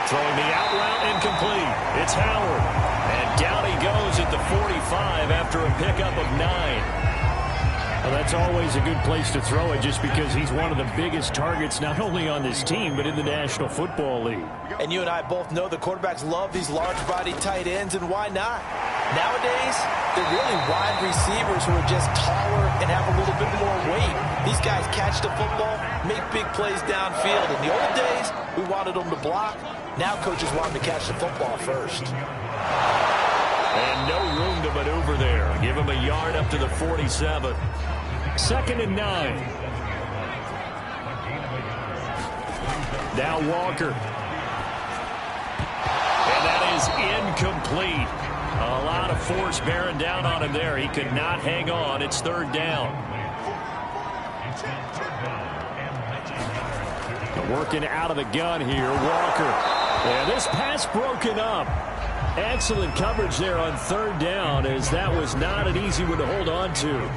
Throwing the out route incomplete. It's Howard. And down he goes at the 45 after a pickup of 9. Well, that's always a good place to throw it just because he's one of the biggest targets not only on this team but in the National Football League. And you and I both know the quarterbacks love these large-body tight ends, and why not? Nowadays, they're really wide receivers who are just taller and have a little bit more weight. These guys catch the football, make big plays downfield. In the old days, we wanted them to block. Now coaches want them to catch the football first. And no room to maneuver there. Give him a yard up to the 47. 2nd and 9. Now Walker. And that is incomplete. A lot of force bearing down on him there. He could not hang on. It's 3rd down. Working out of the gun here, Walker. And this pass broken up. Excellent coverage there on 3rd down, as that was not an easy one to hold on to.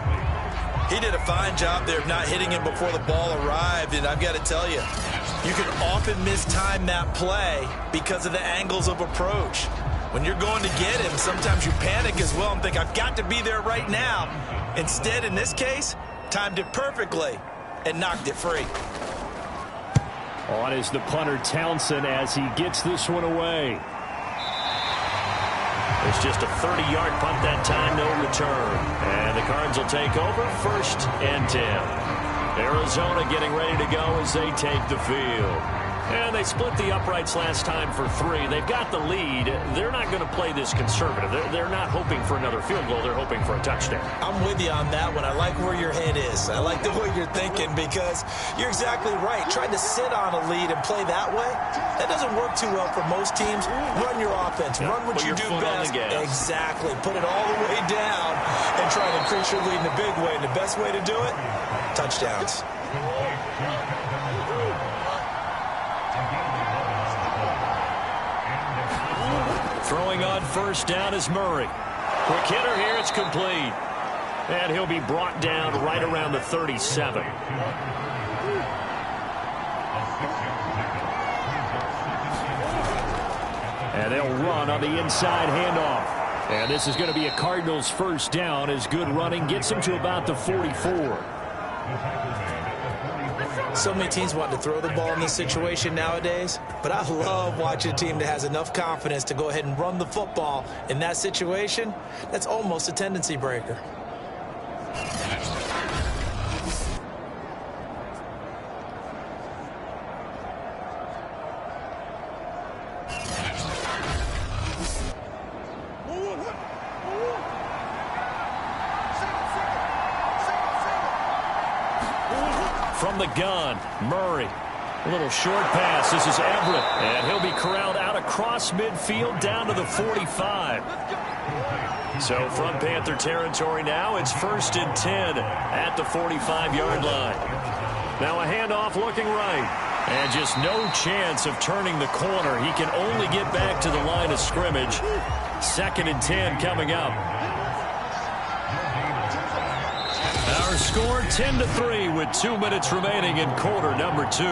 He did a fine job there of not hitting him before the ball arrived, and I've got to tell you, you can often mistime that play because of the angles of approach. When you're going to get him, sometimes you panic as well and think, I've got to be there right now. Instead, in this case, timed it perfectly and knocked it free. On is the punter, Townsend, as he gets this one away. It's just a 30-yard punt that time, no return. And the Cards will take over, 1st and 10. Arizona getting ready to go as they take the field. And they split the uprights last time for 3. They've got the lead. They're not going to play this conservative. They're not hoping for another field goal. They're hoping for a touchdown. I'm with you on that one. I like where your head is. I like the way you're thinking because you're exactly right. Trying to sit on a lead and play that way, that doesn't work too well for most teams. Run your offense. Run what you do best. Exactly. Put it all the way down and try to increase your lead in a big way. And the best way to do it, touchdowns. Throwing on 1st down is Murray. Quick hitter here, it's complete. And he'll be brought down right around the 37. And they'll run on the inside handoff. And this is going to be a Cardinals 1st down as good running gets him to about the 44. So many teams want to throw the ball in this situation nowadays, but I love watching a team that has enough confidence to go ahead and run the football in that situation. That's almost a tendency breaker. From the gun, Murray. A little short pass. This is Everett. And he'll be corralled out across midfield down to the 45. So from Panther territory now, it's 1st and 10 at the 45-yard line. Now a handoff looking right. And just no chance of turning the corner. He can only get back to the line of scrimmage. 2nd and 10 coming up. Our score 10-3 with 2 minutes remaining in quarter number 2.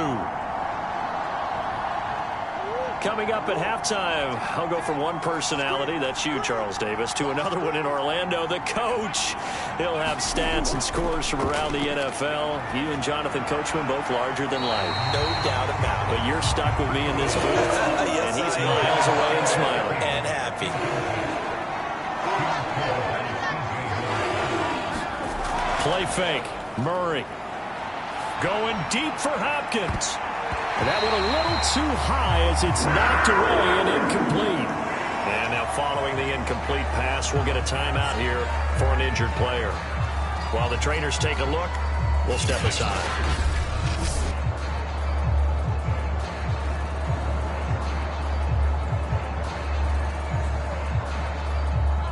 Coming up at halftime, I'll go from one personality, that's you, Charles Davis, to another one in Orlando, the coach. He'll have stats and scores from around the NFL. You and Jonathan Coachman both larger than life. No doubt about it. But you're stuck with me in this booth, yes, and he's miles away and smiling. And happy. Play fake. Murray. Going deep for Hopkins. And that one a little too high as it's knocked away and incomplete. And now following the incomplete pass, we'll get a timeout here for an injured player. While the trainers take a look, we'll step aside.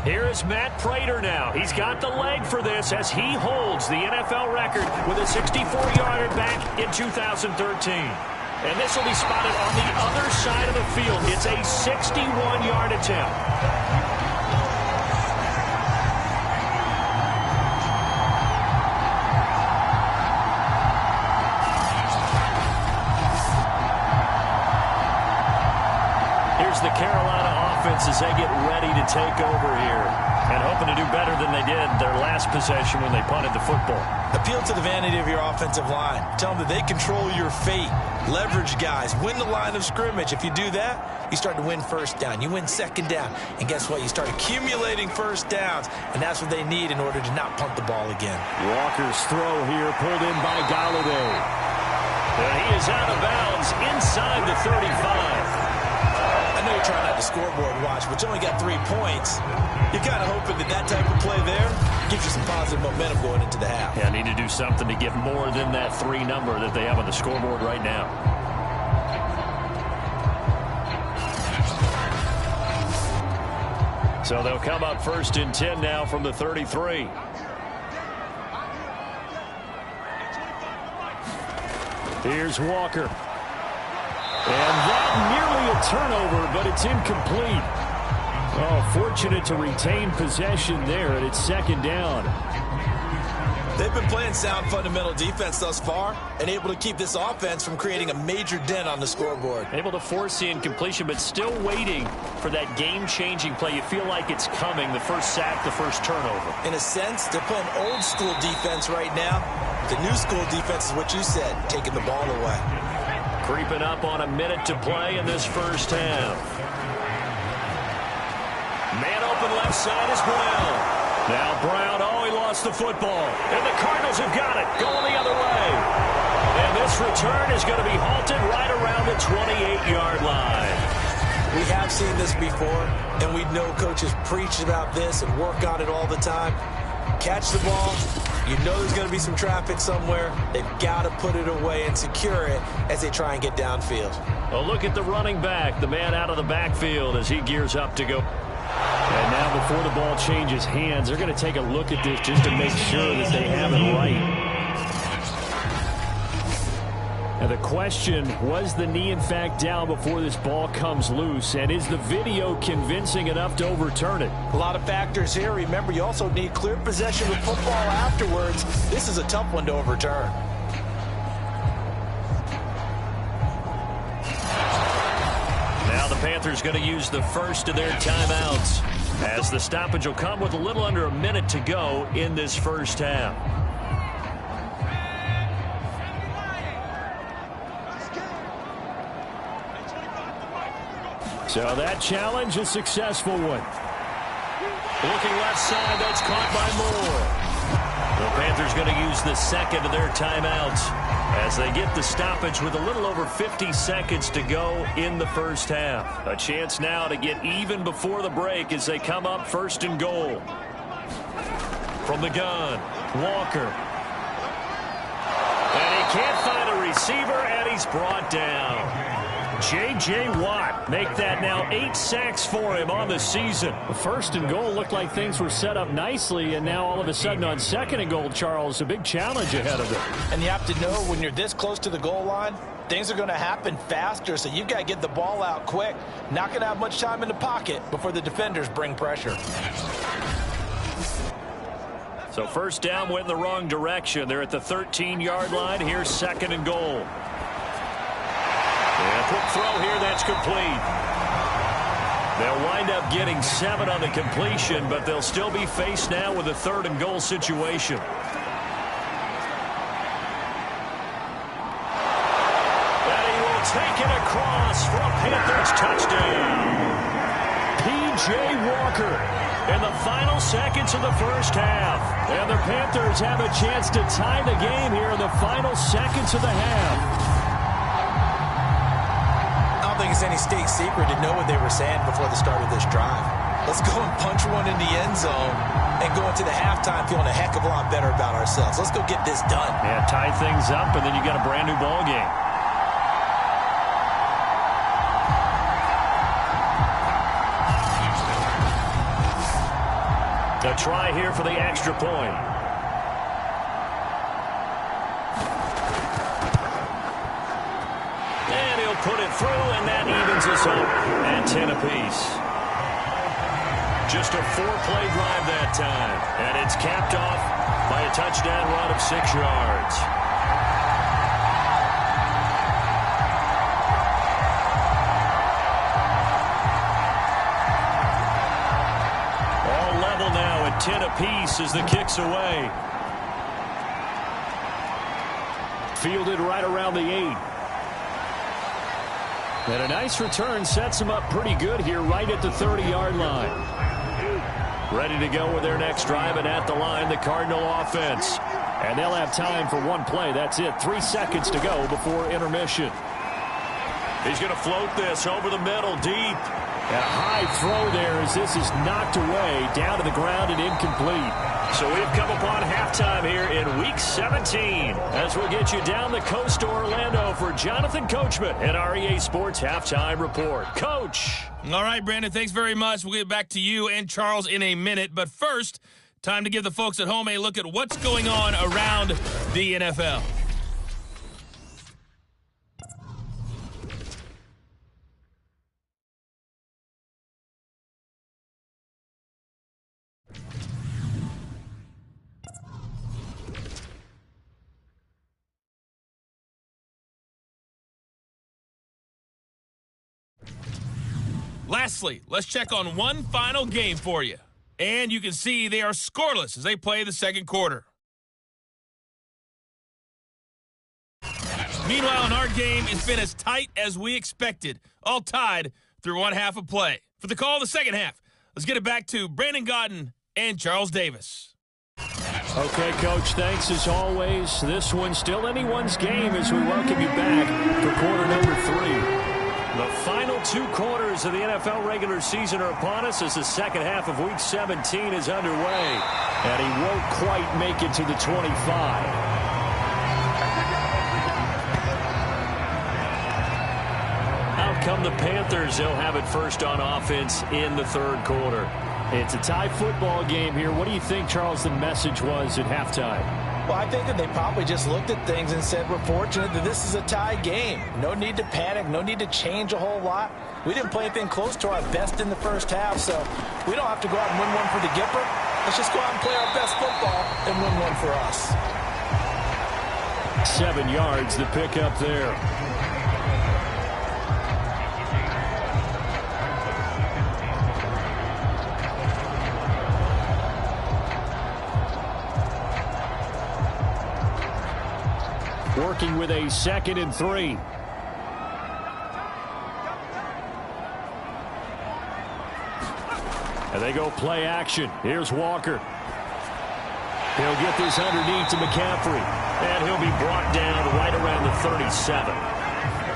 Here is Matt Prater now. He's got the leg for this as he holds the NFL record with a 64-yarder back in 2013. And this will be spotted on the other side of the field. It's a 61-yard attempt. Here's the Carolina offense. offense as they get ready to take over here and hoping to do better than they did their last possession when they punted the football. Appeal to the vanity of your offensive line. Tell them that they control your fate. Leverage guys. Win the line of scrimmage. If you do that, you start to win first down. You win second down. And guess what? You start accumulating first downs. And that's what they need in order to not punt the ball again. Walker's throw here pulled in by Galladay. And he is out of bounds inside the 35. I know you're trying not to scoreboard watch, but you only got 3 points. You're kind of hoping that that type of play there gives you some positive momentum going into the half. Yeah, need to do something to get more than that 3 number that they have on the scoreboard right now. So they'll come up 1st and 10 now from the 33. Here's Walker. And that nearly a turnover, but it's incomplete. Oh, fortunate to retain possession there, and it's 2nd down. They've been playing sound fundamental defense thus far and able to keep this offense from creating a major dent on the scoreboard. Able to force the incompletion, but still waiting for that game-changing play. You feel like it's coming, the first sack, the first turnover. In a sense, they're playing old school defense right now. The new school defense is what you said, taking the ball away. Creeping up on a minute to play in this first half. Man open left side is Brown. Now Brown, he lost the football. And the Cardinals have got it, going the other way. And this return is going to be halted right around the 28-yard line. We have seen this before, and we know coaches preach about this and work on it all the time. Catch the ball. You know there's going to be some traffic somewhere. They've got to put it away and secure it as they try and get downfield. Well, look at the running back, the man out of the backfield as he gears up to go. And now before the ball changes hands, they're going to take a look at this just to make sure that they have it right. Now the question, was the knee in fact down before this ball comes loose? And is the video convincing enough to overturn it? A lot of factors here. Remember, you also need clear possession of football afterwards. This is a tough one to overturn. Now the Panthers going to use the first of their timeouts as the stoppage will come with a little under a minute to go in this first half. So that challenge, a successful one. Looking left side, that's caught by Moore. The Panthers going to use the second of their timeouts as they get the stoppage with a little over 50 seconds to go in the first half. A chance now to get even before the break as they come up 1st and goal. From the gun, Walker. And he can't find a receiver, and he's brought down. J.J. Watt make that now 8 sacks for him on the season. The 1st and goal looked like things were set up nicely, and now all of a sudden on 2nd and goal, Charles, a big challenge ahead of them. And you have to know when you're this close to the goal line, things are going to happen faster, so you've got to get the ball out quick. Not going to have much time in the pocket before the defenders bring pressure. So first down went in the wrong direction. They're at the 13-yard line. Here's 2nd and goal. And a quick throw here, that's complete. They'll wind up getting 7 on the completion, but they'll still be faced now with a 3rd and goal situation. And he will take it across for a Panthers touchdown. P.J. Walker in the final seconds of the first half. And the Panthers have a chance to tie the game here in the final seconds of the half. I don't think it's any state secret to know what they were saying before the start of this drive. Let's go and punch one in the end zone and go into the halftime feeling a heck of a lot better about ourselves. Let's go get this done. Yeah, tie things up, and then you got a brand new ball game. A try here for the extra point. And he'll put it through, and that evens us up at 10 apiece. Just a 4-play drive that time, and it's capped off by a touchdown run of 6 yards. apiece as the kick's away. Fielded right around the 8. And a nice return sets them up pretty good here right at the 30-yard line. Ready to go with their next drive, and at the line, the Cardinal offense. And they'll have time for one play. That's it. 3 seconds to go before intermission. He's going to float this over the middle, deep. And a high throw there as this is knocked away, down to the ground and incomplete. So we've come upon halftime here in Week 17 as we'll get you down the coast to Orlando for Jonathan Coachman at our EA Sports Halftime Report. Coach. All right, Brandon, thanks very much. We'll get back to you and Charles in a minute. But first, time to give the folks at home a look at what's going on around the NFL. Lastly, let's check on one final game for you. And you can see they are scoreless as they play the second quarter. Meanwhile, in our game, it's been as tight as we expected, all tied through one half of play. For the call of the second half, let's get it back to Brandon Gaudin and Charles Davis. Okay, Coach, thanks as always. This one's still anyone's game as we welcome you back for quarter number 3. The final 2 quarters of the NFL regular season are upon us as the second half of Week 17 is underway. And he won't quite make it to the 25. Out come the Panthers. They'll have it first on offense in the third quarter. It's a tie football game here. What do you think, Charles, the message was at halftime? Well, I think that they probably just looked at things and said, we're fortunate that this is a tie game. No need to panic, no need to change a whole lot. We didn't play anything close to our best in the first half, so we don't have to go out and win one for the Gipper. Let's just go out and play our best football and win one for us. 7 yards, the pickup there. Working with a 2nd and 3. And they go play action. Here's Walker. He'll get this underneath to McCaffrey. And he'll be brought down right around the 37.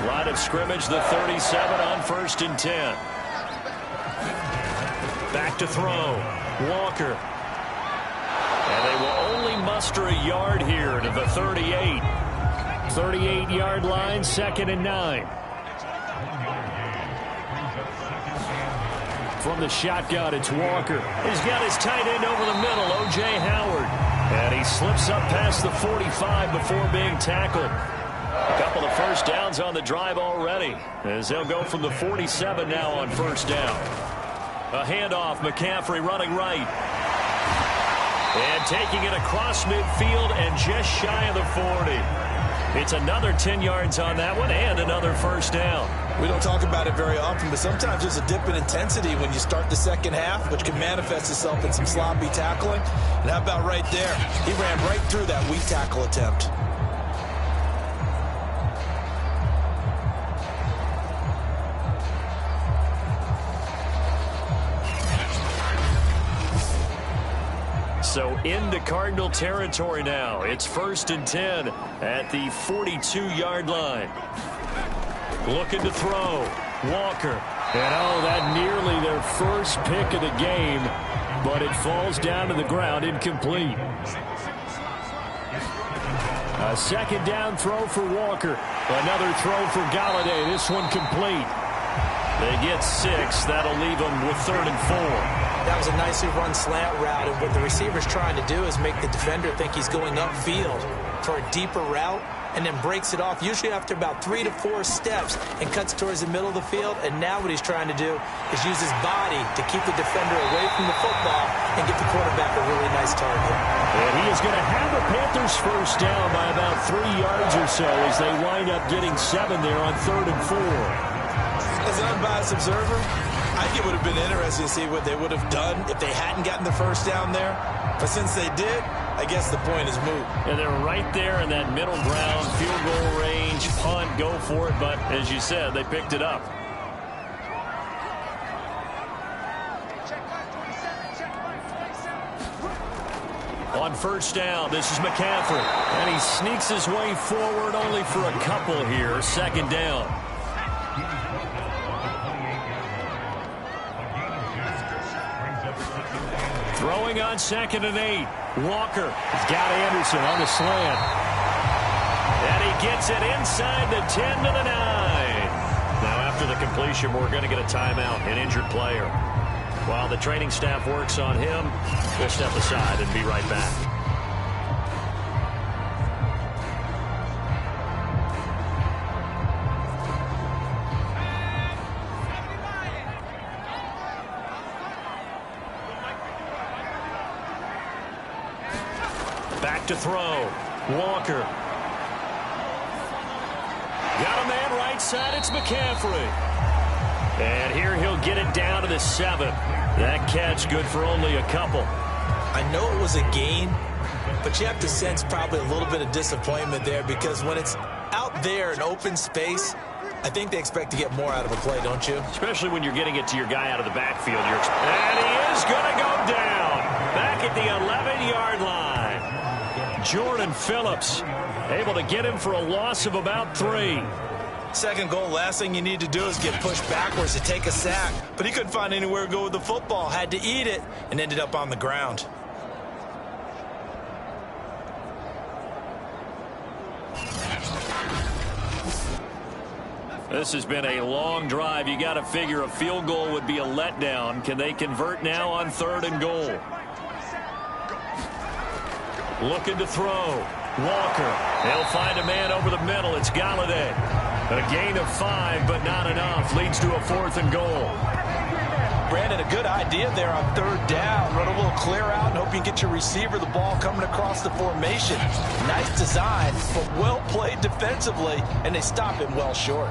Line of scrimmage, the 37 on 1st and 10. Back to throw. Walker. And they will only muster a yard here to the 38. 38-yard line, 2nd and 9. From the shotgun, it's Walker. He's got his tight end over the middle, O.J. Howard. And he slips up past the 45 before being tackled. A couple of first downs on the drive already, as they'll go from the 47 now on 1st down. A handoff, McCaffrey running right. And taking it across midfield and just shy of the 40. It's another 10 yards on that one and another 1st down. We don't talk about it very often, but sometimes there's a dip in intensity when you start the second half, which can manifest itself in some sloppy tackling. And how about right there? He ran right through that weak tackle attempt. So into Cardinal territory now. It's 1st and 10 at the 42-yard line. Looking to throw. Walker. And that nearly their first pick of the game, but it falls down to the ground incomplete. A 2nd down throw for Walker. Another throw for Galladay. This one complete. They get 6. That'll leave them with 3rd and 4. That was a nicely run slant route, and what the receiver's trying to do is make the defender think he's going upfield for a deeper route, and then breaks it off, usually after about 3 to 4 steps, and cuts towards the middle of the field. And now what he's trying to do is use his body to keep the defender away from the football and get the quarterback a really nice target. And he is going to have the Panthers first down by about 3 yards or so as they wind up getting 7 there on 3rd and 4. As an unbiased observer, I think it would have been interesting to see what they would have done if they hadn't gotten the first down there. But since they did, I guess the point is moot. And they're right there in that middle ground, field goal range, punt, go for it. But as you said, they picked it up. On first down, this is McCaffrey. And he sneaks his way forward only for a couple here. Second down. Throwing on 2nd and 8. Walker has got Anderson on the slant. And he gets it inside the 10 to the 9. Now after the completion, we're going to get a timeout, an injured player. While the training staff works on him, we'll step aside and be right back. Back to throw. Walker. Got a man right side. It's McCaffrey. And here he'll get it down to the 7. That catch good for only a couple. I know it was a gain, but you have to sense probably a little bit of disappointment there because when it's out there in open space, I think they expect to get more out of a play, don't you? Especially when you're getting it to your guy out of the backfield. And he is going to go down back at the 11-yard line. Jordan Phillips able to get him for a loss of about 3. Second goal, last thing you need to do is get pushed backwards to take a sack. But he couldn't find anywhere to go with the football. Had to eat it and ended up on the ground. This has been a long drive. You got to figure a field goal would be a letdown. Can they convert now on 3rd and goal? Looking to throw. Walker. They'll find a man over the middle. It's Galladay. A gain of 5, but not enough. Leads to a 4th and goal. Brandon, a good idea there on 3rd down. Run a little clear out and hope you can get your receiver the ball coming across the formation. Nice design, but well played defensively, and they stop him well short.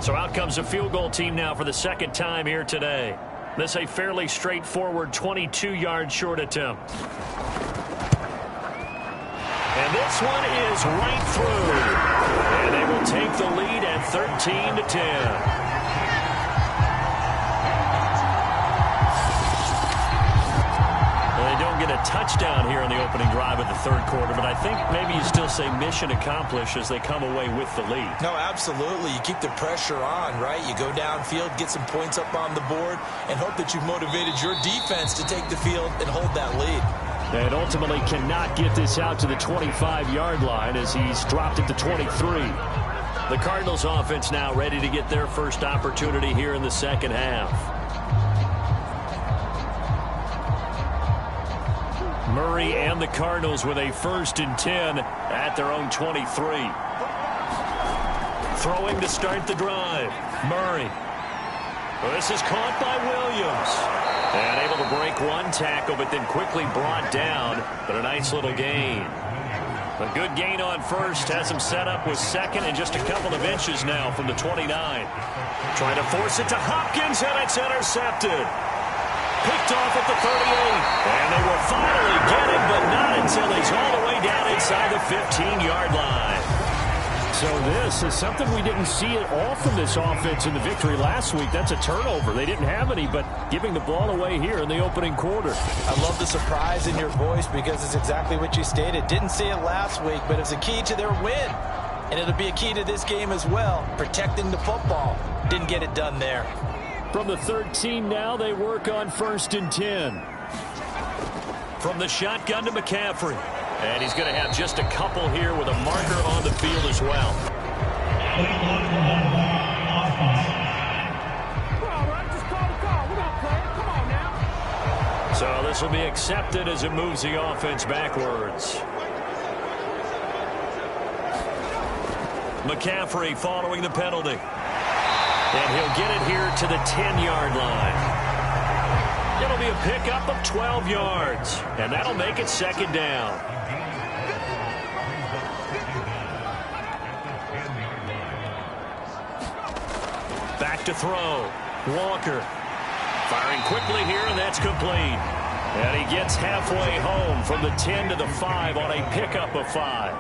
So out comes a field goal team now for the 2nd time here today. This a fairly straightforward 22-yard short attempt. And this one is right through. And they will take the lead at 13-10. Well, they don't get a touchdown here in the opening drive of the 3rd quarter, but I think maybe you still say mission accomplished as they come away with the lead. No, absolutely. You keep the pressure on, right? You go downfield, get some points up on the board, and hope that you've motivated your defense to take the field and hold that lead. And ultimately cannot get this out to the 25-yard line as he's dropped it to 23. The Cardinals offense now ready to get their first opportunity here in the 2nd half. Murray and the Cardinals with a 1st and 10 at their own 23. Throwing to start the drive. Murray. Well, this is caught by Williams. And able to break one tackle, but then quickly brought down. But a nice little gain. A good gain on 1st. Has him set up with 2nd and just a couple of inches now from the 29. Trying to force it to Hopkins, and it's intercepted. Picked off at the 38. And they will finally get him, but not until he's all the way down inside the 15-yard line. So this is something we didn't see at all from this offense in the victory last week. That's a turnover. They didn't have any, but giving the ball away here in the opening quarter. I love the surprise in your voice because it's exactly what you stated. Didn't see it last week, but it's a key to their win. And it'll be a key to this game as well, protecting the football. Didn't get it done there. From the 13 now, they work on 1st and 10. From the shotgun to McCaffrey. And he's going to have just a couple here with a marker on the field as well. So this will be accepted as it moves the offense backwards. McCaffrey following the penalty. And he'll get it here to the 10-yard line. It'll be a pickup of 12 yards. And that'll make it 2nd down. to throw. Walker firing quickly here, and that's complete. And he gets halfway home from the 10 to the 5 on a pickup of 5.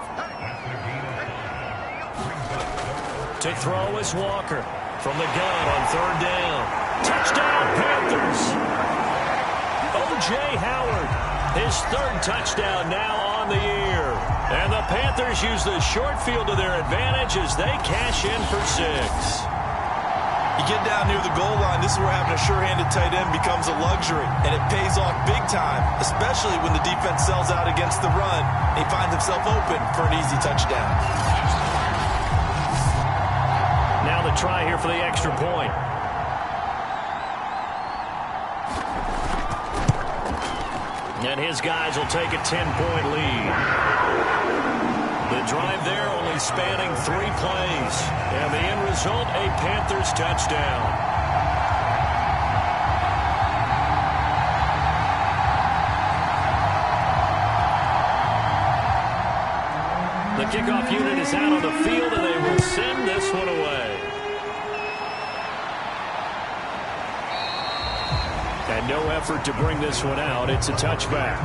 To throw is Walker from the gun on 3rd down. Touchdown, Panthers! O.J. Howard, his 3rd touchdown now on the year. And the Panthers use the short field to their advantage as they cash in for 6. You get down near the goal line, this is where having a sure-handed tight end becomes a luxury, and it pays off big time, especially when the defense sells out against the run. He finds himself open for an easy touchdown. Now the try here for the extra point. And his guys will take a 10-point lead. The drive there only spanning 3 plays. And the end result, a Panthers touchdown. The kickoff unit is out on the field, and they will send this one away. And no effort to bring this one out. It's a touchback.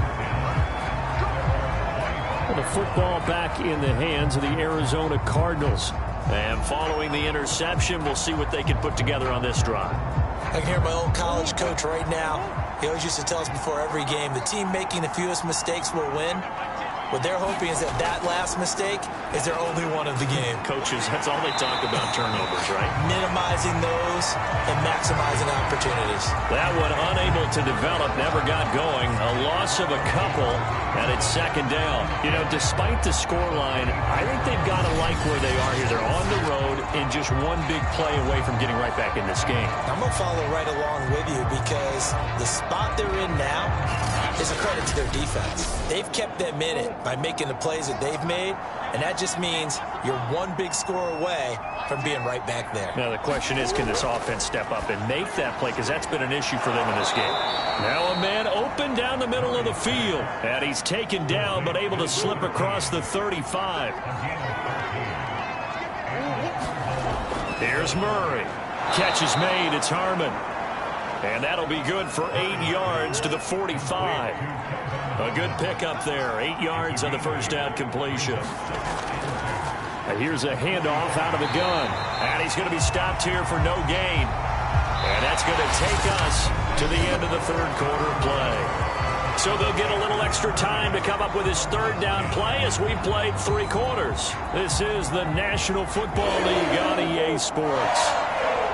The football back in the hands of the Arizona Cardinals. And following the interception, we'll see what they can put together on this drive. I can hear my old college coach right now. He always used to tell us before every game, the team making the fewest mistakes will win. What they're hoping is that last mistake is their only one of the game. Coaches, that's all they talk about, turnovers, right? Minimizing those and maximizing opportunities. That one unable to develop, never got going. A loss of a couple, and it's 2nd down. You know, despite the scoreline, I think they've got to like where they are here. They're on the road and just one big play away from getting right back in this game. I'm going to follow right along with you because the spot they're in now is a credit to their defense. They've kept them in it by making the plays that they've made, and that just means you're one big score away from being right back there. Now the question is, can this offense step up and make that play, because that's been an issue for them in this game. Now a man open down the middle of the field, and he's taken down but able to slip across the 35. Here's Murray. Catch is made. It's Harmon. And that'll be good for 8 yards to the 45. A good pickup there. 8 yards on the first down completion. And here's a handoff out of the gun. And he's going to be stopped here for no gain. And that's going to take us to the end of the 3rd quarter play. So they'll get a little extra time to come up with his 3rd down play as we've played 3 quarters. This is the National Football League on EA Sports.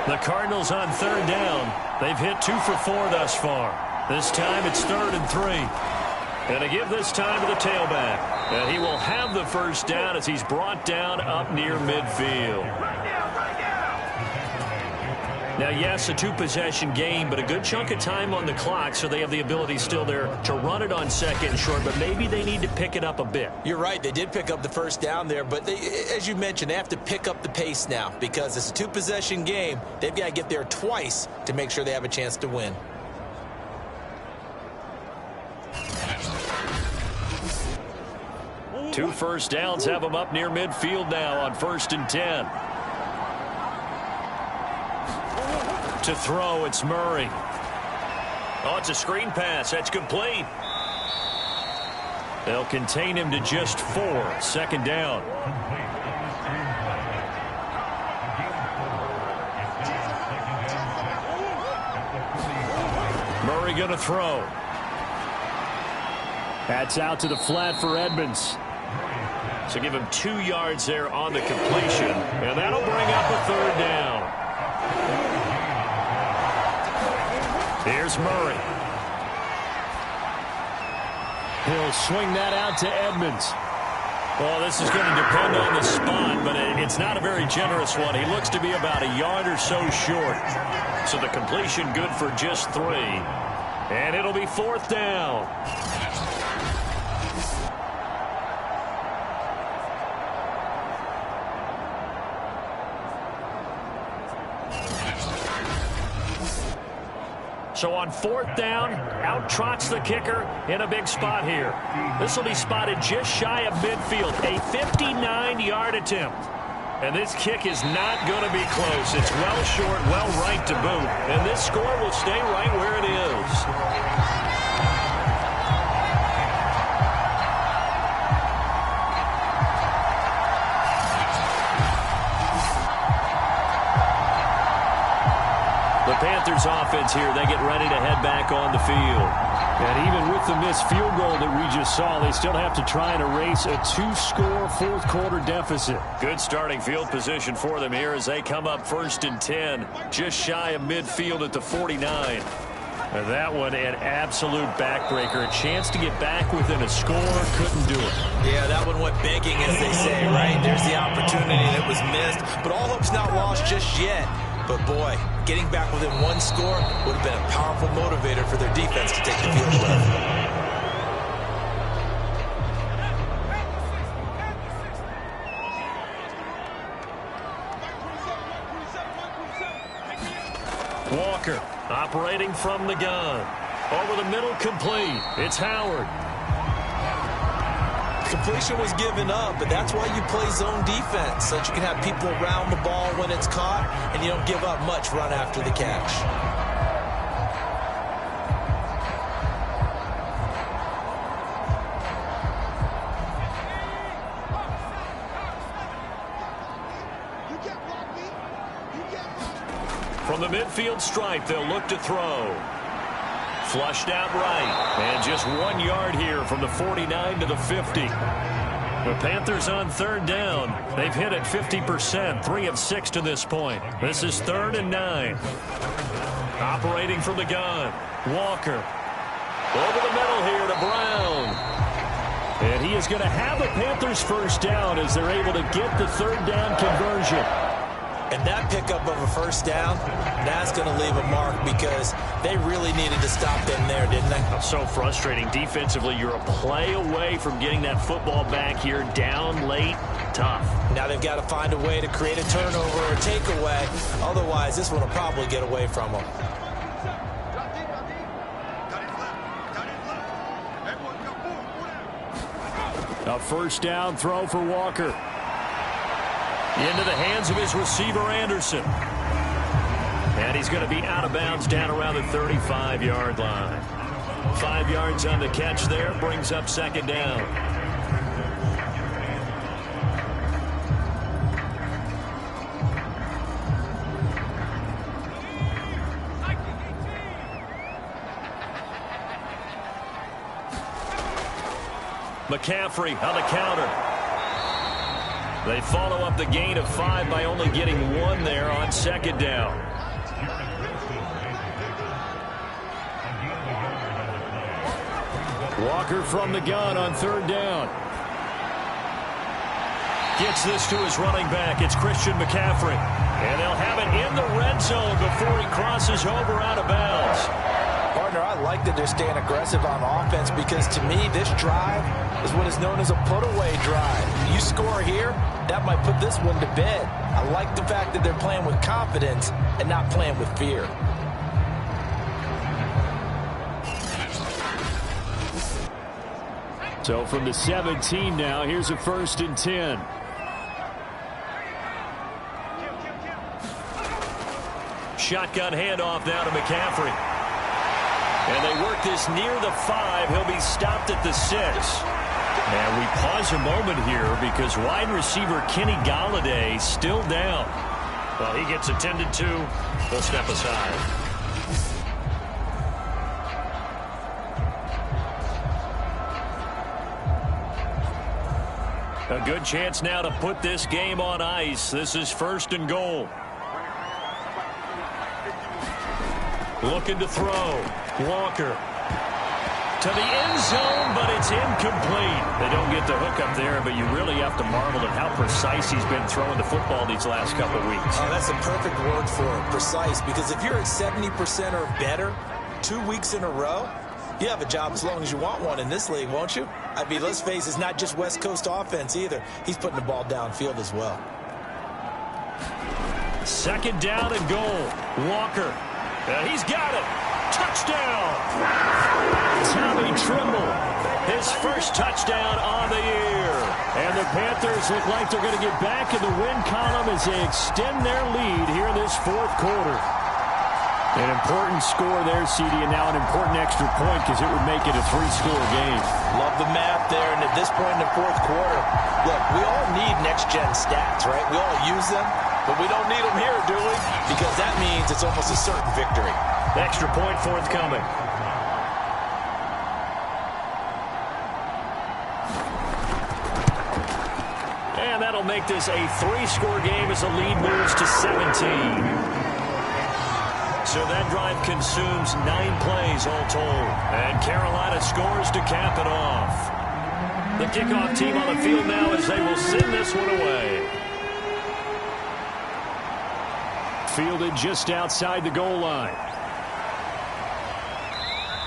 The Cardinals on 3rd down. They've hit 2 for 4 thus far. This time it's 3rd and 3. And to give this time to the tailback. And he will have the first down as he's brought down up near midfield. Now, yes, a 2-possession game, but a good chunk of time on the clock, so they have the ability still there to run it on 2nd and short, but maybe they need to pick it up a bit. You're right. They did pick up the first down there, but as you mentioned, they have to pick up the pace now because it's a 2-possession game. They've got to get there twice to make sure they have a chance to win. Two first downs have them up near midfield now on 1st and 10. To throw, it's Murray. Oh, it's a screen pass. That's complete. They'll contain him to just 4. 2nd down. Murray going to throw. That's out to the flat for Edmonds. So give him 2 yards there on the completion. And that'll bring up a 3rd down. Here's Murray. He'll swing that out to Edmonds. Well, this is going to depend on the spot, but it's not a very generous one. He looks to be about a yard or so short. So the completion good for just 3. And it'll be 4th down. So on 4th down, out trots the kicker in a big spot here. This will be spotted just shy of midfield. A 59-yard attempt. And this kick is not going to be close. It's well short, well right to boot. And this score will stay right where it is. The Panthers offense here, they get ready to head back on the field. And even with the missed field goal that we just saw, they still have to try and erase a 2-score fourth-quarter deficit. Good starting field position for them here as they come up 1st and 10, just shy of midfield at the 49. And that one, an absolute backbreaker. A chance to get back within a score, couldn't do it. Yeah, that one went begging, as they say, right? There's the opportunity that was missed. But all hope's not lost just yet. But, boy, getting back within 1 score would have been a powerful motivator for their defense to take the field left. Walker operating from the gun. Over the middle, complete. It's Howard. Completion was given up, but that's why you play zone defense, so that you can have people around the ball when it's caught, and you don't give up much run after the catch. From the midfield stripe, they'll look to throw. Flushed out right. And just 1 yard here from the 49 to the 50. The Panthers on 3rd down. They've hit it 50%, 3 of 6 to this point. This is 3rd and 9. Operating from the gun. Walker. Over the middle here to Brown. And he is going to have the Panthers first down as they're able to get the 3rd down conversion. And that pickup of a first down, that's going to leave a mark because they really needed to stop them there, didn't they? So frustrating. Defensively, you're a play away from getting that football back here. Down late, tough. Now they've got to find a way to create a turnover or takeaway. Otherwise, this one will probably get away from them. A first down throw for Walker. Into the hands of his receiver, Anderson. And he's going to be out of bounds down around the 35-yard line. 5 yards on the catch there, brings up 2nd down. McCaffrey on the counter. They follow up the gain of 5 by only getting 1 there on 2nd down. Walker from the gun on 3rd down. Gets this to his running back. It's Christian McCaffrey. And they'll have it in the red zone before he crosses over out of bounds. Partner, I like that they're staying aggressive on offense because, to me, this drive is what is known as a put-away drive. You score here, that might put this one to bed. I like the fact that they're playing with confidence and not playing with fear. So from the 17 now, here's a 1st and 10. Shotgun handoff now to McCaffrey. And they work this near the 5. He'll be stopped at the 6. And we pause a moment here because wide receiver Kenny Golladay still down. Well, he gets attended to. They'll step aside. A good chance now to put this game on ice. This is 1st and goal. Looking to throw. Walker to the end zone, but it's incomplete. They don't get the hook up there, but you really have to marvel at how precise he's been throwing the football these last couple of weeks. Oh, that's a perfect word for it, precise, because if you're at 70% or better 2 weeks in a row, you have a job as long as you want one in this league, won't you? I mean, let's face it, it's not just West Coast offense either. He's putting the ball downfield as well. 2nd down and goal. Walker. He's got it. Touchdown! Tommy Tremble, his first touchdown on the year. And the Panthers look like they're going to get back in the win column as they extend their lead here in this fourth quarter. An important score there, CD, and now an important extra point because it would make it a 3-score game. Love the math there, and at this point in the fourth quarter, look, we all need next-gen stats, right? We all use them, but we don't need them here, do we? Because that means it's almost a certain victory. Extra point forthcoming. And that'll make this a 3-score game as the lead moves to 17. So that drive consumes 9 plays all told. And Carolina scores to cap it off. The kickoff team on the field now as they will send this one away. Fielded just outside the goal line.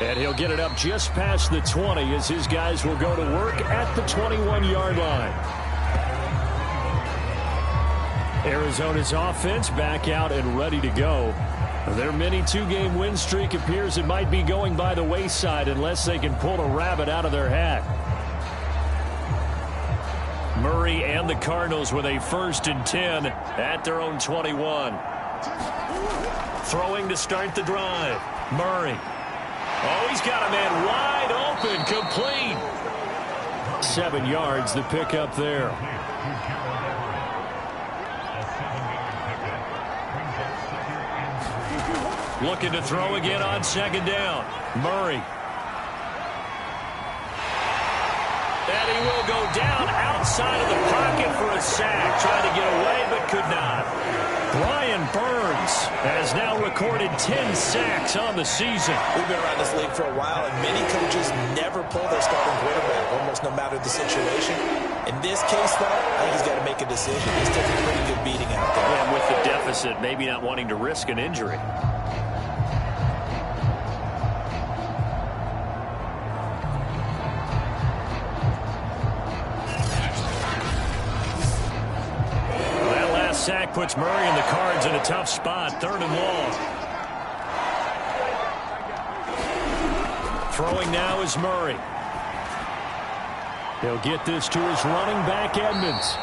And he'll get it up just past the 20 as his guys will go to work at the 21-yard line. Arizona's offense back out and ready to go. Their mini 2-game win streak appears it might be going by the wayside unless they can pull a rabbit out of their hat. Murray and the Cardinals with a 1st and 10 at their own 21. Throwing to start the drive. Murray. Oh, he's got a man wide open, complete. 7 yards, the pickup there. Looking to throw again on 2nd down. Murray. And he will go down outside of the pocket for a sack. Tried to get away, but could not. Brian Burns has now recorded 10 sacks on the season. We've been around this league for a while, and many coaches never pull their starting quarterback, almost no matter the situation. In this case, though, I think he's got to make a decision. He's taking a pretty good beating out there. And with the deficit, maybe not wanting to risk an injury. Sack puts Murray and the Cards in a tough spot. 3rd and long. Throwing now is Murray. He'll get this to his running back, Edmonds.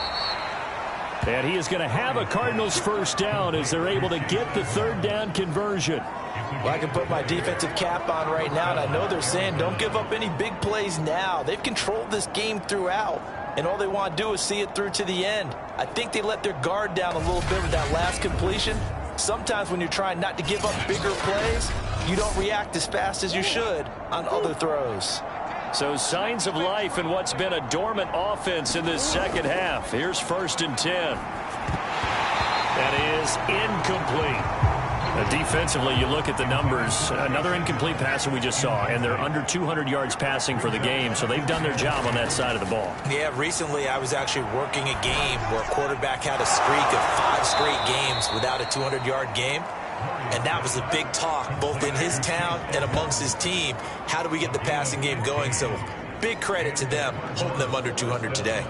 And he is going to have a Cardinals 1st down as they're able to get the 3rd down conversion. Well, I can put my defensive cap on right now, and I know they're saying don't give up any big plays now. They've controlled this game throughout, and all they want to do is see it through to the end. I think they let their guard down a little bit with that last completion. Sometimes when you're trying not to give up bigger plays, you don't react as fast as you should on other throws. So signs of life in what's been a dormant offense in this second half. Here's 1st and 10. That is incomplete. Defensively, you look at the numbers. Another incomplete pass that we just saw, and they're under 200 yards passing for the game, so they've done their job on that side of the ball. Yeah, recently I was actually working a game where a quarterback had a streak of 5 straight games without a 200-yard game, and that was a big talk both in his town and amongst his team. How do we get the passing game going? So big credit to them, holding them under 200 today.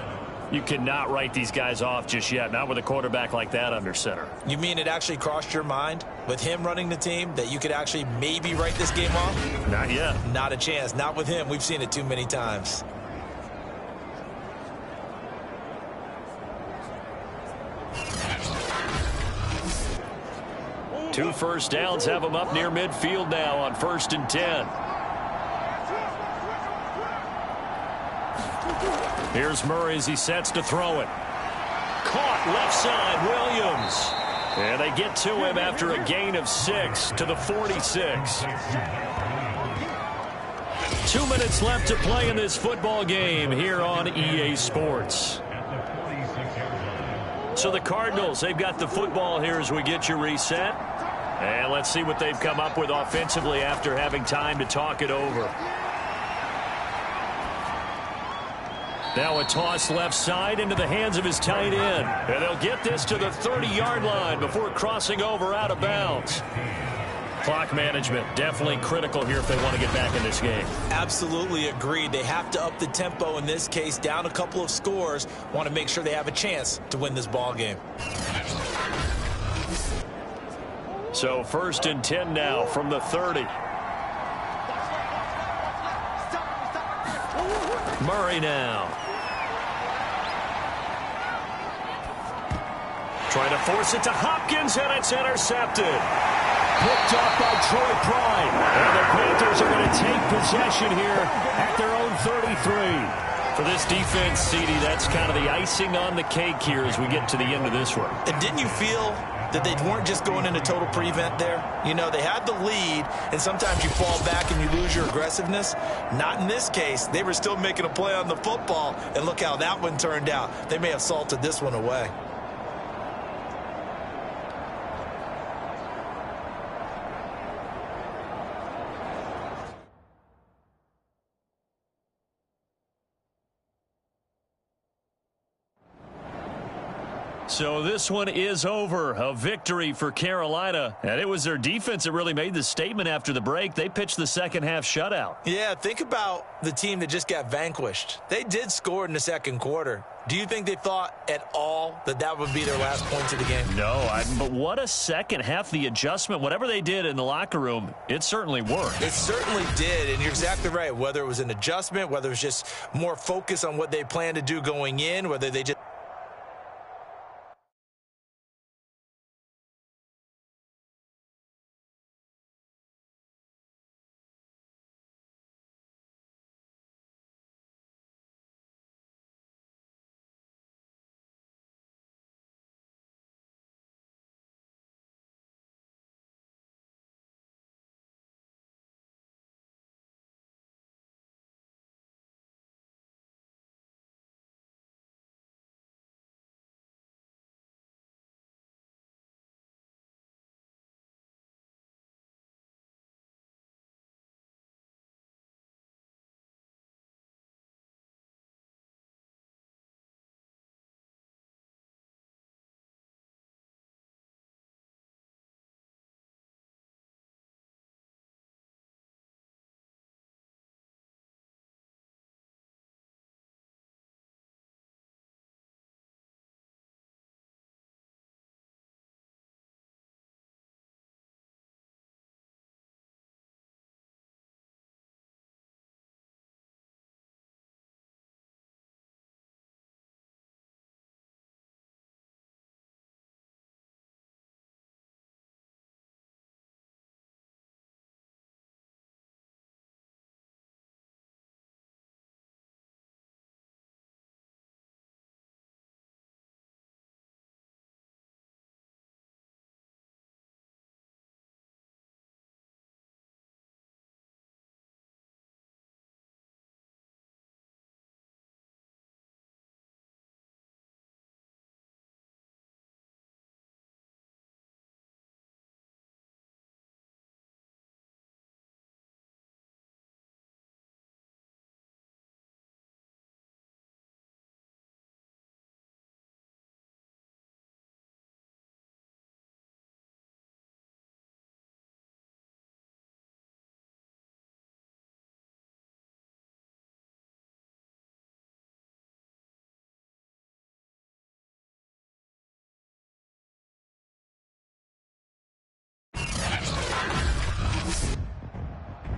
You cannot write these guys off just yet, not with a quarterback like that under center. You mean it actually crossed your mind with him running the team that you could actually maybe write this game off? Not yet. Not a chance. Not with him. We've seen it too many times. Two 1st downs have them up near midfield now on 1st and 10. Here's Murray as he sets to throw it. Caught left side, Williams. And they get to him after a gain of 6 to the 46. 2 minutes left to play in this football game here on EA Sports. So the Cardinals, they've got the football here as we get you reset. And let's see what they've come up with offensively after having time to talk it over. Now a toss left side into the hands of his tight end. And they'll get this to the 30-yard line before crossing over out of bounds. Clock management definitely critical here if they want to get back in this game. Absolutely agreed. They have to up the tempo in this case, down a couple of scores. Want to make sure they have a chance to win this ball game. So 1st and 10 now from the 30. Murray now. Trying to force it to Hopkins, and it's intercepted. Picked off by Troy Pride. And the Panthers are going to take possession here at their own 33. For this defense, CD, that's kind of the icing on the cake here as we get to the end of this one. And didn't you feel that they weren't just going into total prevent there? You know, they had the lead, and sometimes you fall back and you lose your aggressiveness. Not in this case. They were still making a play on the football, and look how that one turned out. They may have salted this one away. So this one is over. A victory for Carolina. And it was their defense that really made the statement after the break. They pitched the second half shutout. Yeah, think about the team that just got vanquished. They did score in the second quarter. Do you think they thought at all that that would be their last points of the game? No, but what a second half. The adjustment, whatever they did in the locker room, it certainly worked. It certainly did, and you're exactly right. Whether it was an adjustment, whether it was just more focus on what they planned to do going in, whether they just...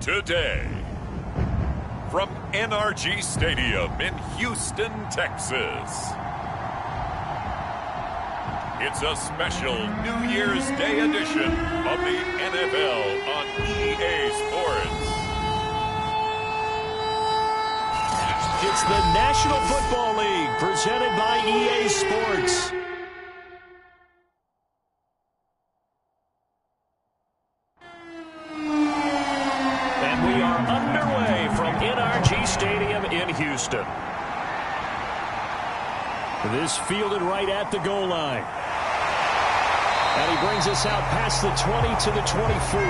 Today, from NRG Stadium in Houston, Texas, it's a special New Year's Day edition of the NFL on EA Sports. It's the National Football League presented by EA Sports. Houston. This fielded right at the goal line. And he brings us out past the 20 to the 24.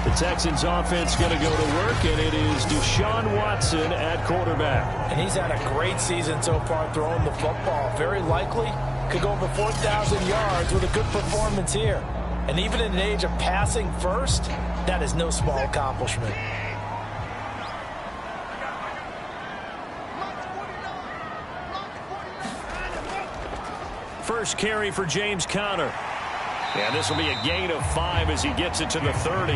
The Texans offense going to go to work, and it is Deshaun Watson at quarterback. And he's had a great season so far throwing the football. Very likely could go over 4,000 yards with a good performance here. And even in an age of passing first, that is no small accomplishment. First carry for James Conner. And this will be a gain of 5 as he gets it to the 30.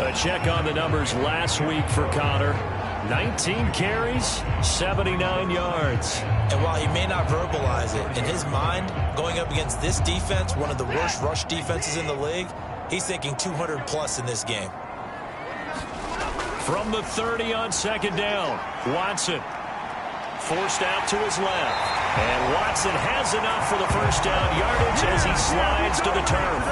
A check on the numbers last week for Connor. 19 carries, 79 yards. And while he may not verbalize it, in his mind, going up against this defense, one of the worst rush defenses in the league, he's thinking 200 plus in this game. From the 30 on second down, Watson forced out to his left. And Watson has enough for the first down yardage as he slides to the turf.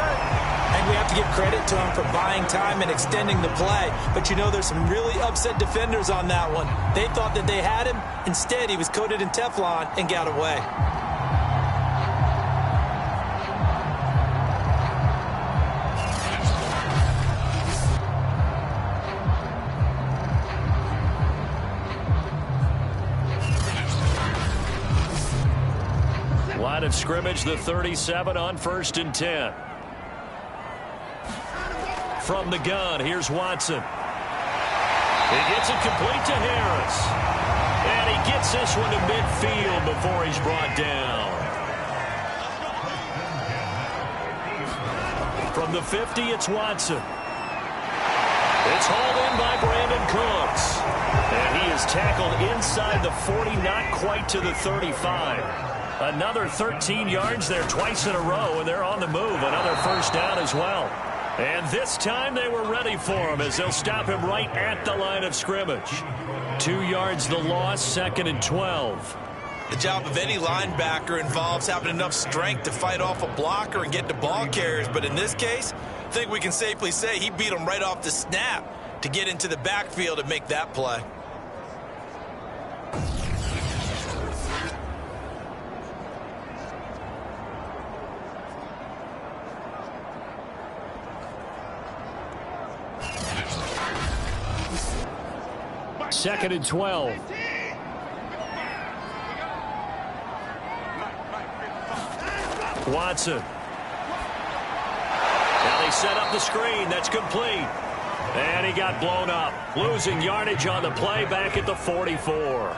And we have to give credit to him for buying time and extending the play. But you know, there's some really upset defenders on that one. They thought that they had him. Instead, he was coated in Teflon and got away. Line of scrimmage, the 37 on 1st and 10. From the gun, here's Watson. He gets it complete to Harris. And he gets this one to midfield before he's brought down. From the 50, it's Watson. It's hauled in by Brandon Cooks. And he is tackled inside the 40, not quite to the 35. Another 13 yards there twice in a row, and they're on the move. Another first down as well. And this time they were ready for him as they'll stop him right at the line of scrimmage. 2 yards the loss, 2nd and 12. The job of any linebacker involves having enough strength to fight off a blocker and get to ball carriers. But in this case, I think we can safely say he beat him right off the snap to get into the backfield and make that play. Second and 12. Watson. Now they set up the screen. That's complete. And he got blown up. Losing yardage on the play back at the 44.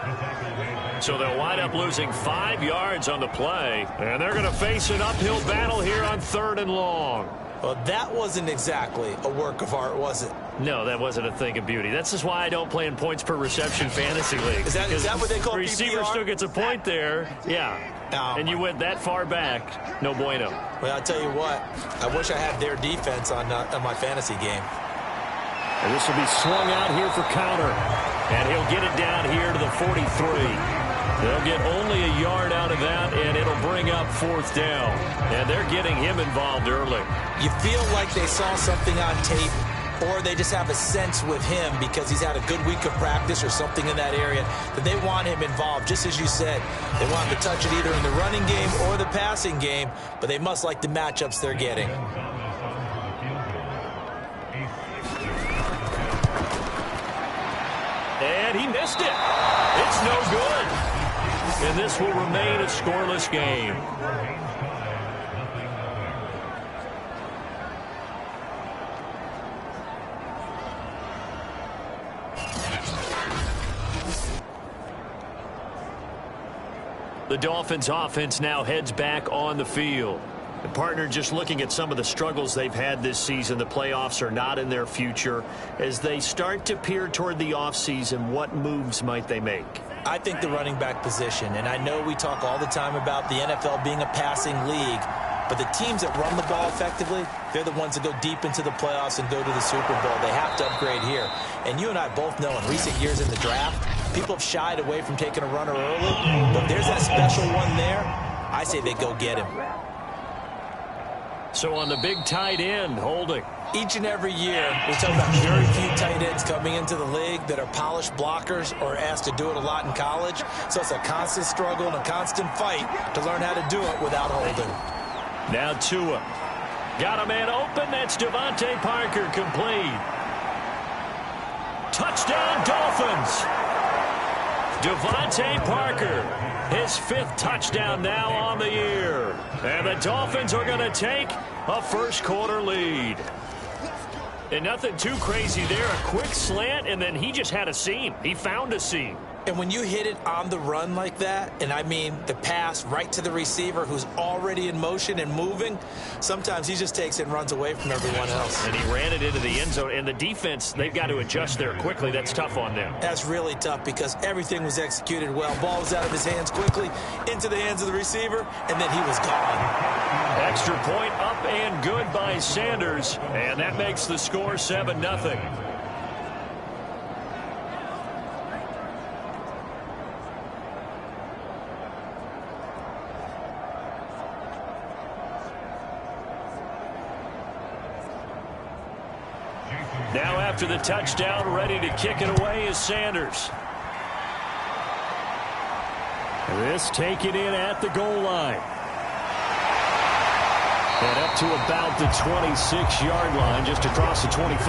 So they'll wind up losing 5 yards on the play. And they're going to face an uphill battle here on 3rd and long. Well, that wasn't exactly a work of art, was it? No, that wasn't a thing of beauty. That's just why I don't play in points per reception fantasy leagues. Is that what they call PPR? The receiver still gets a point there. Yeah. And you went that far back. No bueno. Well, I'll tell you what. I wish I had their defense on my fantasy game. And this will be swung out here for counter. And he'll get it down here to the 43. They'll get only a yard out of that, and it'll bring up 4th down. And they're getting him involved early. You feel like they saw something on tape, or they just have a sense with him because he's had a good week of practice or something in that area that they want him involved. Just as you said, they want him to touch it either in the running game or the passing game, but they must like the matchups they're getting. And he missed it. It's no good. And this will remain a scoreless game. The Dolphins offense now heads back on the field. The partner, just looking at some of the struggles they've had this season, the playoffs are not in their future. As they start to peer toward the offseason, what moves might they make? I think the running back position, and I know we talk all the time about the NFL being a passing league, but the teams that run the ball effectively, they're the ones that go deep into the playoffs and go to the Super Bowl. They have to upgrade here. And you and I both know in recent years in the draft, people have shied away from taking a runner early, but if there's that special one there, I say they go get him. So on the big tight end, holding. Each and every year, we talk about very few tight ends coming into the league that are polished blockers or asked to do it a lot in college. So it's a constant struggle and a constant fight to learn how to do it without holding. Now Tua. Got a man open. That's Devontae Parker, complete. Touchdown, Dolphins. Devontae Parker, his 5th touchdown now on the year. And the Dolphins are going to take a first-quarter lead. And nothing too crazy there. A quick slant, and then he just had a seam. He found a seam. And when you hit it on the run like that, and I mean the pass right to the receiver who's already in motion and moving, sometimes he just takes it and runs away from everyone else. And he ran it into the end zone. And the defense, they've got to adjust there quickly. That's tough on them. That's really tough because everything was executed well. Ball was out of his hands quickly, into the hands of the receiver, and then he was gone. Extra point up and good by Sanders. And that makes the score 7-0. Now after the touchdown, ready to kick it away is Sanders. This taken in at the goal line. And up to about the 26-yard line, just across the 25.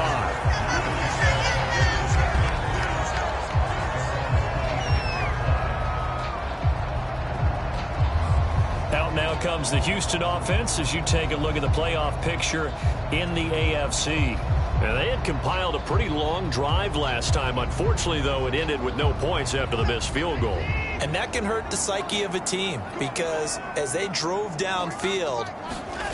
Out now comes the Houston offense as you take a look at the playoff picture in the AFC. And they had compiled a pretty long drive last time. Unfortunately, though, it ended with no points after the missed field goal. And that can hurt the psyche of a team because as they drove downfield,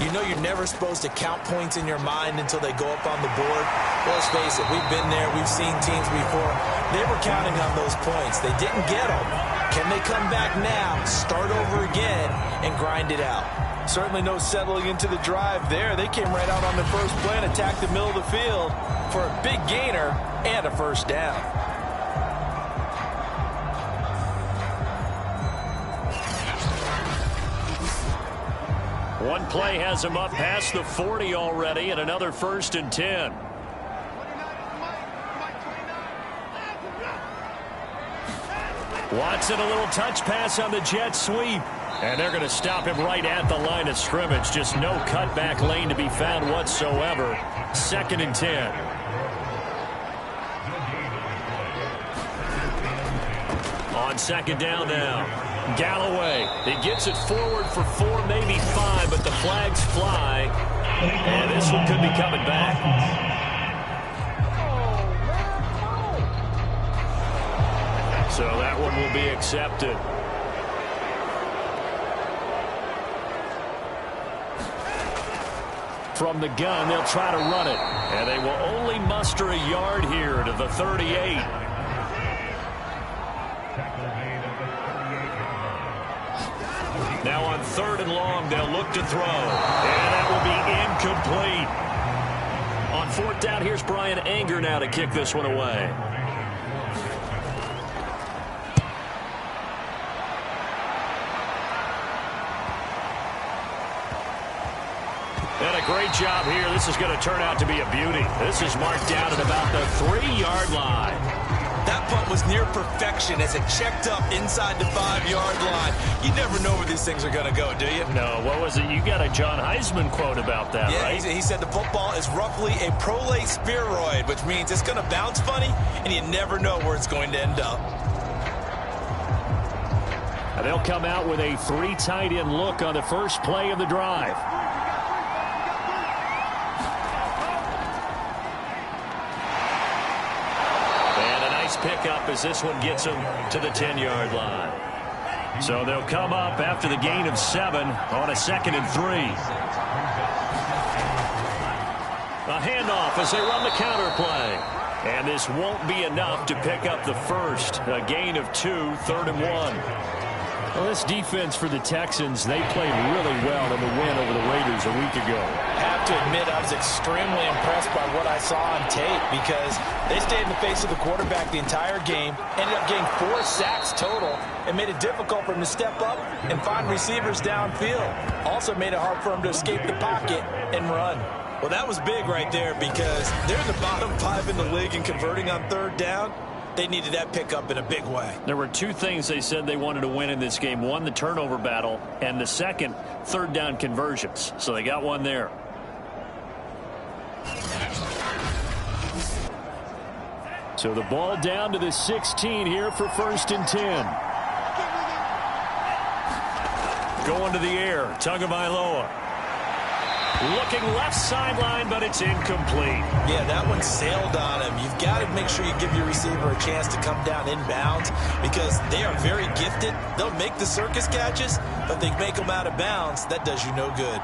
you know you're never supposed to count points in your mind until they go up on the board. Well, let's face it, we've been there. We've seen teams before. They were counting on those points. They didn't get them. Can they come back now, start over again, and grind it out? Certainly no settling into the drive there. They came right out on the first play and attacked the middle of the field for a big gainer and a first down. One play has him up past the 40 already, and another 1st and 10. Watson, a little touch pass on the jet sweep. And they're going to stop him right at the line of scrimmage. Just no cutback lane to be found whatsoever. 2nd and 10. On 2nd down now. Galloway, he gets it forward for 4, maybe 5, but the flags fly. And this one could be coming back. So that one will be accepted. From the gun, they'll try to run it. And they will only muster a yard here to the 38. Now on 3rd and long, they'll look to throw. And that will be incomplete. On 4th down, here's Brian Anger now to kick this one away. And a great job here. This is going to turn out to be a beauty. This is marked down at about the 3-yard line. That punt was near perfection as it checked up inside the 5-yard line. You never know where these things are going to go, do you? No, what was it? You got a John Heisman quote about that, right? Yeah, he said the football is roughly a prolate spheroid, which means it's going to bounce funny, and you never know where it's going to end up. And they'll come out with a 3 tight end look on the first play of the drive. Pickup as this one gets them to the 10-yard line. So they'll come up after the gain of 7 on a 2nd and 3. A handoff as they run the counter play. And this won't be enough to pick up the first. A gain of 2, 3rd and 1. Well, this defense for the Texans, they played really well in the win over the Raiders a week ago. I have to admit, I was extremely impressed by what I saw on tape because they stayed in the face of the quarterback the entire game, ended up getting 4 sacks total, and made it difficult for him to step up and find receivers downfield. Also made it hard for him to escape the pocket and run. Well, that was big right there because they're in the bottom 5 in the league in converting on 3rd down. They needed that pickup in a big way. There were 2 things they said they wanted to win in this game. One, the turnover battle, and the second, 3rd down conversions. So they got one there. So the ball down to the 16 here for 1st and 10. Going to the air, Tagovailoa. Looking left sideline, but it's incomplete. Yeah, that one sailed on him. You've got to make sure you give your receiver a chance to come down inbounds because they are very gifted. They'll make the circus catches, but they make them out of bounds. That does you no good.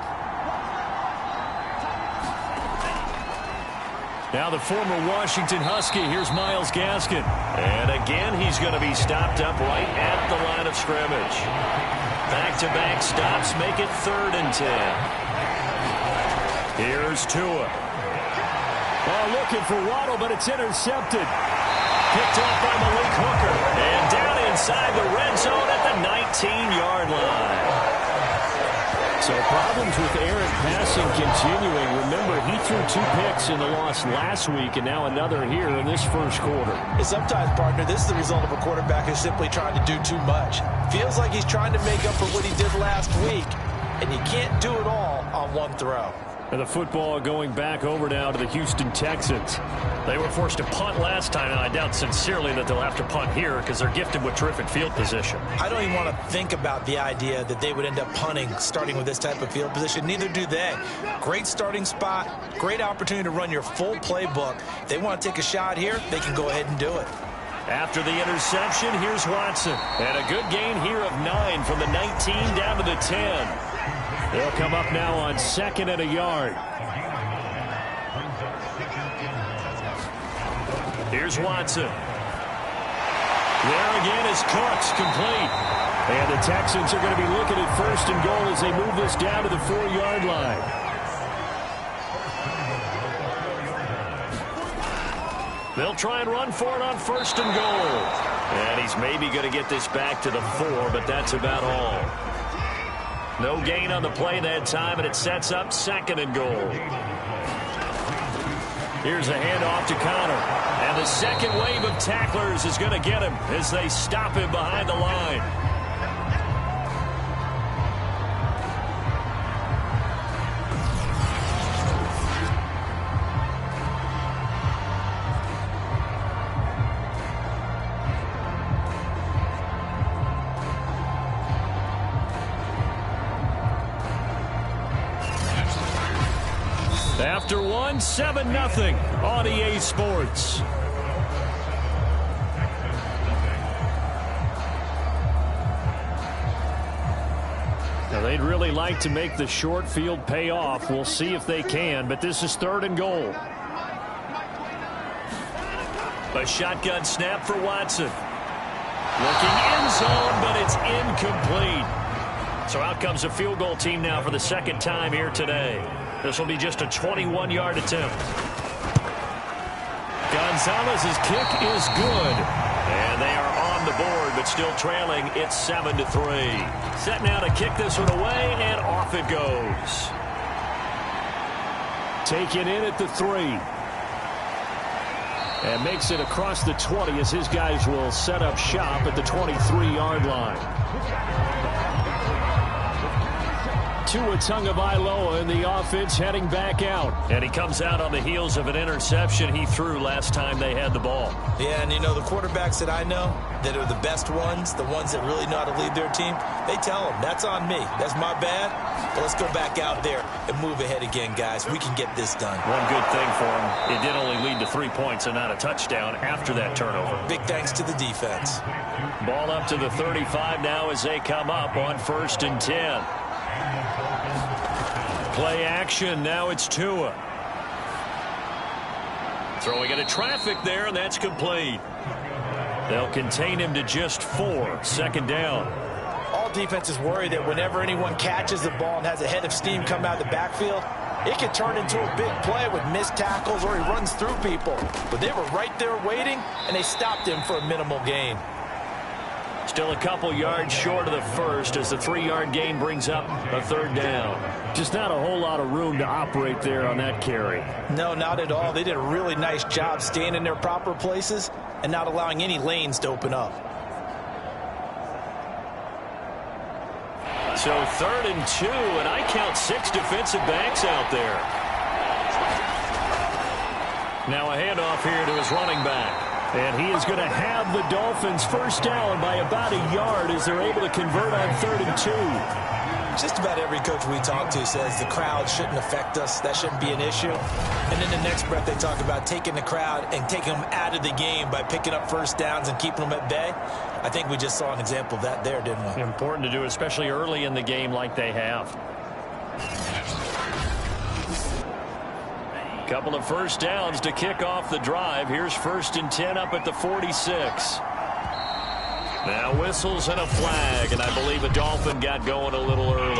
Now the former Washington Husky, here's Myles Gaskin. And again, he's going to be stopped up right at the line of scrimmage. Back-to-back stops make it 3rd and 10. Here's Tua. Oh, looking for Waddle, but it's intercepted. Picked off by Malik Hooker. And down inside the red zone at the 19-yard line. So problems with errant passing continuing. Remember, he threw 2 picks in the loss last week, and now another here in this first quarter. And sometimes, partner, this is the result of a quarterback who's simply trying to do too much. Feels like he's trying to make up for what he did last week, and you can't do it all on one throw. And the football going back over now to the Houston Texans. They were forced to punt last time, and I doubt sincerely that they'll have to punt here because they're gifted with terrific field position. I don't even want to think about the idea that they would end up punting starting with this type of field position. Neither do they. Great starting spot, great opportunity to run your full playbook. If they want to take a shot here, they can go ahead and do it. After the interception, here's Watson. And a good gain here of 9 from the 19 down to the 10. They'll come up now on 2nd and a yard. Here's Watson. There again is Cooks, complete. And the Texans are going to be looking at 1st and goal as they move this down to the 4-yard line. They'll try and run for it on 1st and goal. And he's maybe going to get this back to the 4, but that's about all. No gain on the play that time, and it sets up 2nd and goal. Here's a handoff to Connor. And the second wave of tacklers is going to get him as they stop him behind the line. After one, 7-0 on EA Sports. Now they'd really like to make the short field pay off. We'll see if they can, but this is 3rd and goal. A shotgun snap for Watson. Looking end zone, but it's incomplete. So out comes a field goal team now for the 2nd time here today. This will be just a 21-yard attempt. Gonzalez's kick is good. And they are on the board, but still trailing. It's 7-3. Set now to kick this one away, and off it goes. Taken in at the 3. And makes it across the 20 as his guys will set up shop at the 23-yard line. Tua Tagovailoa in the offense heading back out. And he comes out on the heels of an interception he threw last time they had the ball. Yeah, and you know, the quarterbacks that I know that are the best ones, the ones that really know how to lead their team, they tell them, that's on me. That's my bad. But let's go back out there and move ahead again, guys. We can get this done. One good thing for him, it did only lead to 3 points and not a touchdown after that turnover. Big thanks to the defense. Ball up to the 35 now as they come up on 1st and 10. Play action. Now it's Tua. Throwing into traffic there, and that's complete. They'll contain him to just 4. 2nd down. All defenses worry that whenever anyone catches the ball and has a head of steam come out of the backfield, it can turn into a big play with missed tackles or he runs through people. But they were right there waiting, and they stopped him for a minimal gain. Still a couple yards short of the first as the 3-yard gain brings up a 3rd down. Just not a whole lot of room to operate there on that carry. No, not at all. They did a really nice job staying in their proper places and not allowing any lanes to open up. So 3rd and 2, and I count 6 defensive backs out there. Now a handoff here to his running back. And he is going to have the Dolphins first down by about a yard as they're able to convert on 3rd and 2. Just about every coach we talk to says the crowd shouldn't affect us. That shouldn't be an issue. And in the next breath, they talk about taking the crowd and taking them out of the game by picking up first downs and keeping them at bay. I think we just saw an example of that there, didn't we? Important to do, especially early in the game like they have. Couple of first downs to kick off the drive. Here's 1st and 10 up at the 46. Now whistles and a flag, and I believe a Dolphin got going a little early.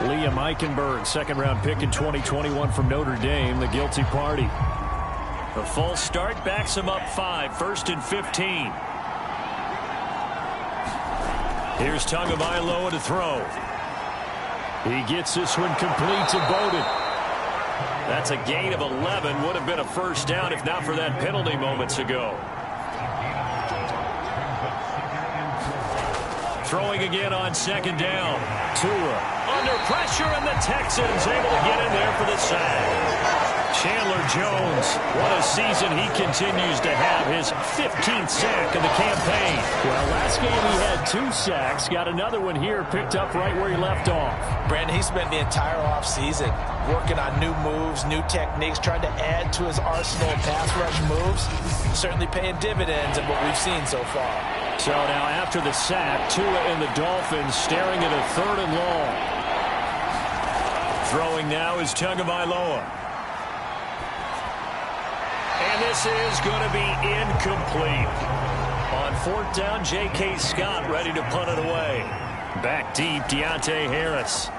Liam Eichenberg, second-round pick in 2021 from Notre Dame, the guilty party. The false start backs him up 5, 1st and 15. Here's Tagovailoa to throw. He gets this one complete to Bowden. That's a gain of 11. Would have been a first down if not for that penalty moments ago. Throwing again on 2nd down. Tua under pressure, and the Texans able to get in there for the sack. Chandler Jones, what a season he continues to have. His 15th sack of the campaign. Well, last game he had 2 sacks. Got another one here, picked up right where he left off. Brandon, he spent the entire offseason working on new moves, new techniques, trying to add to his arsenal of pass rush moves. Certainly paying dividends in what we've seen so far. So now after the sack, Tua and the Dolphins staring at a 3rd and long. Throwing now is Tagovailoa. And this is going to be incomplete. On 4th down, J.K. Scott ready to punt it away. Back deep, Deontay Harris.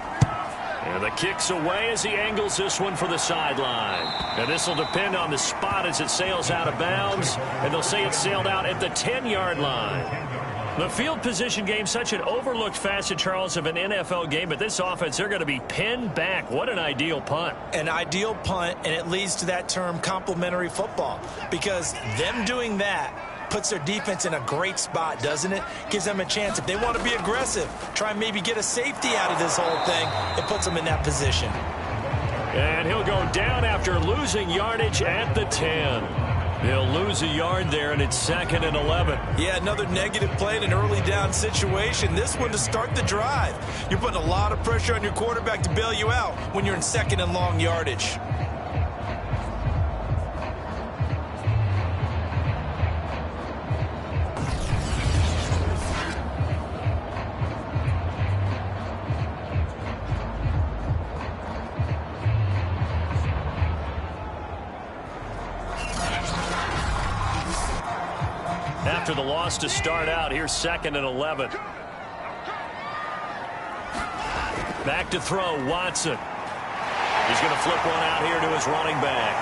And the kick's away as he angles this one for the sideline. Now this will depend on the spot as it sails out of bounds. And they'll say it sailed out at the 10-yard line. The field position game, such an overlooked facet, Charles, of an NFL game. But this offense, they're going to be pinned back. What an ideal punt. An ideal punt, and it leads to that term complementary football. Because them doing that puts their defense in a great spot, doesn't it? Gives them a chance. If they want to be aggressive, try and maybe get a safety out of this whole thing, it puts them in that position. And he'll go down after losing yardage at the 10. They'll lose a yard there, and it's 2nd and 11. Yeah, another negative play in an early down situation. This one to start the drive. You're putting a lot of pressure on your quarterback to bail you out when you're in 2nd and long yardage. After the loss to start out, here's 2nd and 11. Back to throw, Watson. He's going to flip one out here to his running back.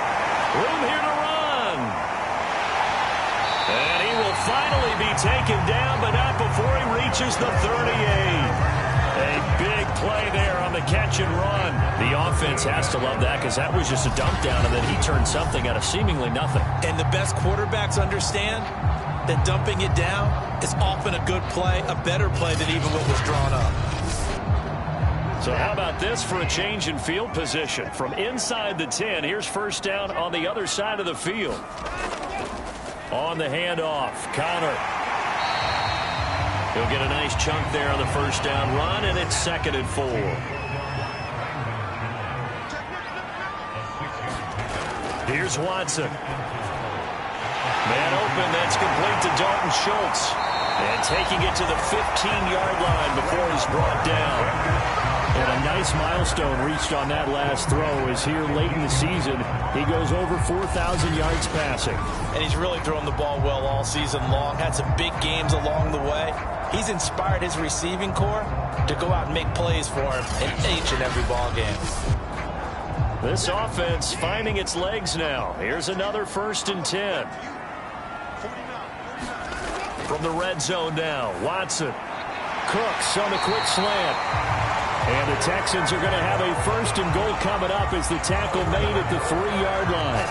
Room here to run. And he will finally be taken down, but not before he reaches the 38. A big play there on the catch and run. The offense has to love that because that was just a dump down, and then he turned something out of seemingly nothing. And the best quarterbacks understand that dumping it down is often a good play, a better play than even what was drawn up. So how about this for a change in field position? From inside the 10, here's 1st down on the other side of the field. On the handoff, Connor. He'll get a nice chunk there on the 1st down run, and it's 2nd and 4. Here's Watson. Man open, that's complete to Dalton Schultz. And taking it to the 15-yard line before he's brought down. And a nice milestone reached on that last throw is here late in the season. He goes over 4,000 yards passing. And he's really thrown the ball well all season long. Had some big games along the way. He's inspired his receiving corps to go out and make plays for him in each and every ball game. This offense finding its legs now. Here's another 1st and 10. From the red zone now, Watson. Cooks on the quick slant. And the Texans are going to have a 1st and goal coming up as the tackle made at the 3-yard line.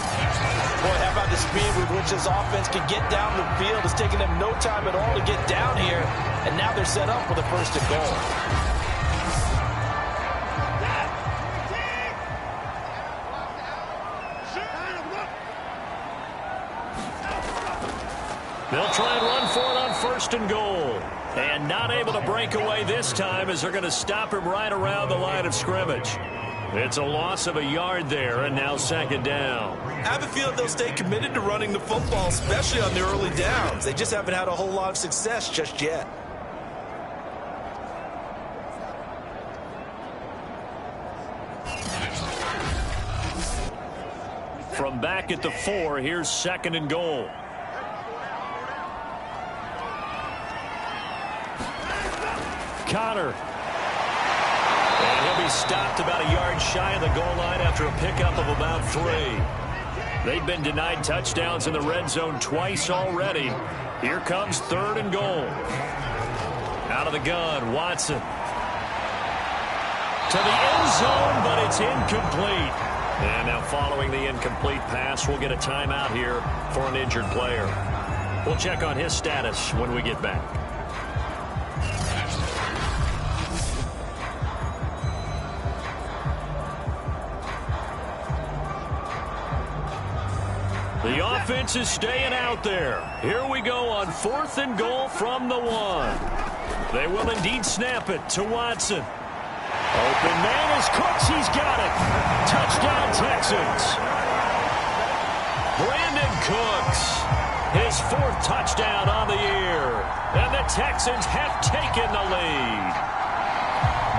Boy, how about the speed with which this offense can get down the field? It's taking them no time at all to get down here. And now they're set up for the 1st and goal. They'll try and run for it on 1st and goal. And not able to break away this time as they're going to stop him right around the line of scrimmage. It's a loss of a yard there, and now second down. I have a feeling they'll stay committed to running the football, especially on the early downs. They just haven't had a whole lot of success just yet. From back at the 4, here's second and goal. Connor. And he'll be stopped about a yard shy of the goal line after a pickup of about 3. They've been denied touchdowns in the red zone twice already. Here comes third and goal. Out of the gun, Watson. To the end zone, but it's incomplete. And now following the incomplete pass, we'll get a timeout here for an injured player. We'll check on his status when we get back. The offense is staying out there. Here we go on fourth and goal from the 1. They will indeed snap it to Watson. Open man is Cooks. He's got it. Touchdown, Texans. Brandon Cooks, his 4th touchdown on the year. And the Texans have taken the lead.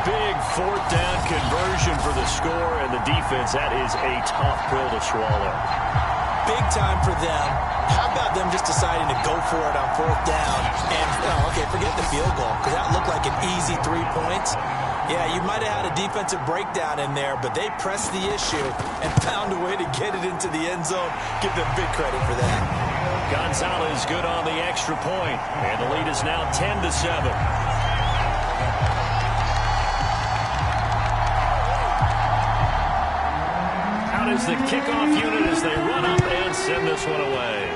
Big 4th down conversion for the score, and the defense, that is a tough pill to swallow. Big time for them. How about them just deciding to go for it on 4th down? And, okay, forget the field goal, because that looked like an easy 3 points. Yeah, you might have had a defensive breakdown in there, but they pressed the issue and found a way to get it into the end zone. Give them big credit for that. Gonzalez good on the extra point, and the lead is now 10-7. Out is the kickoff unit as they run up and send this one away.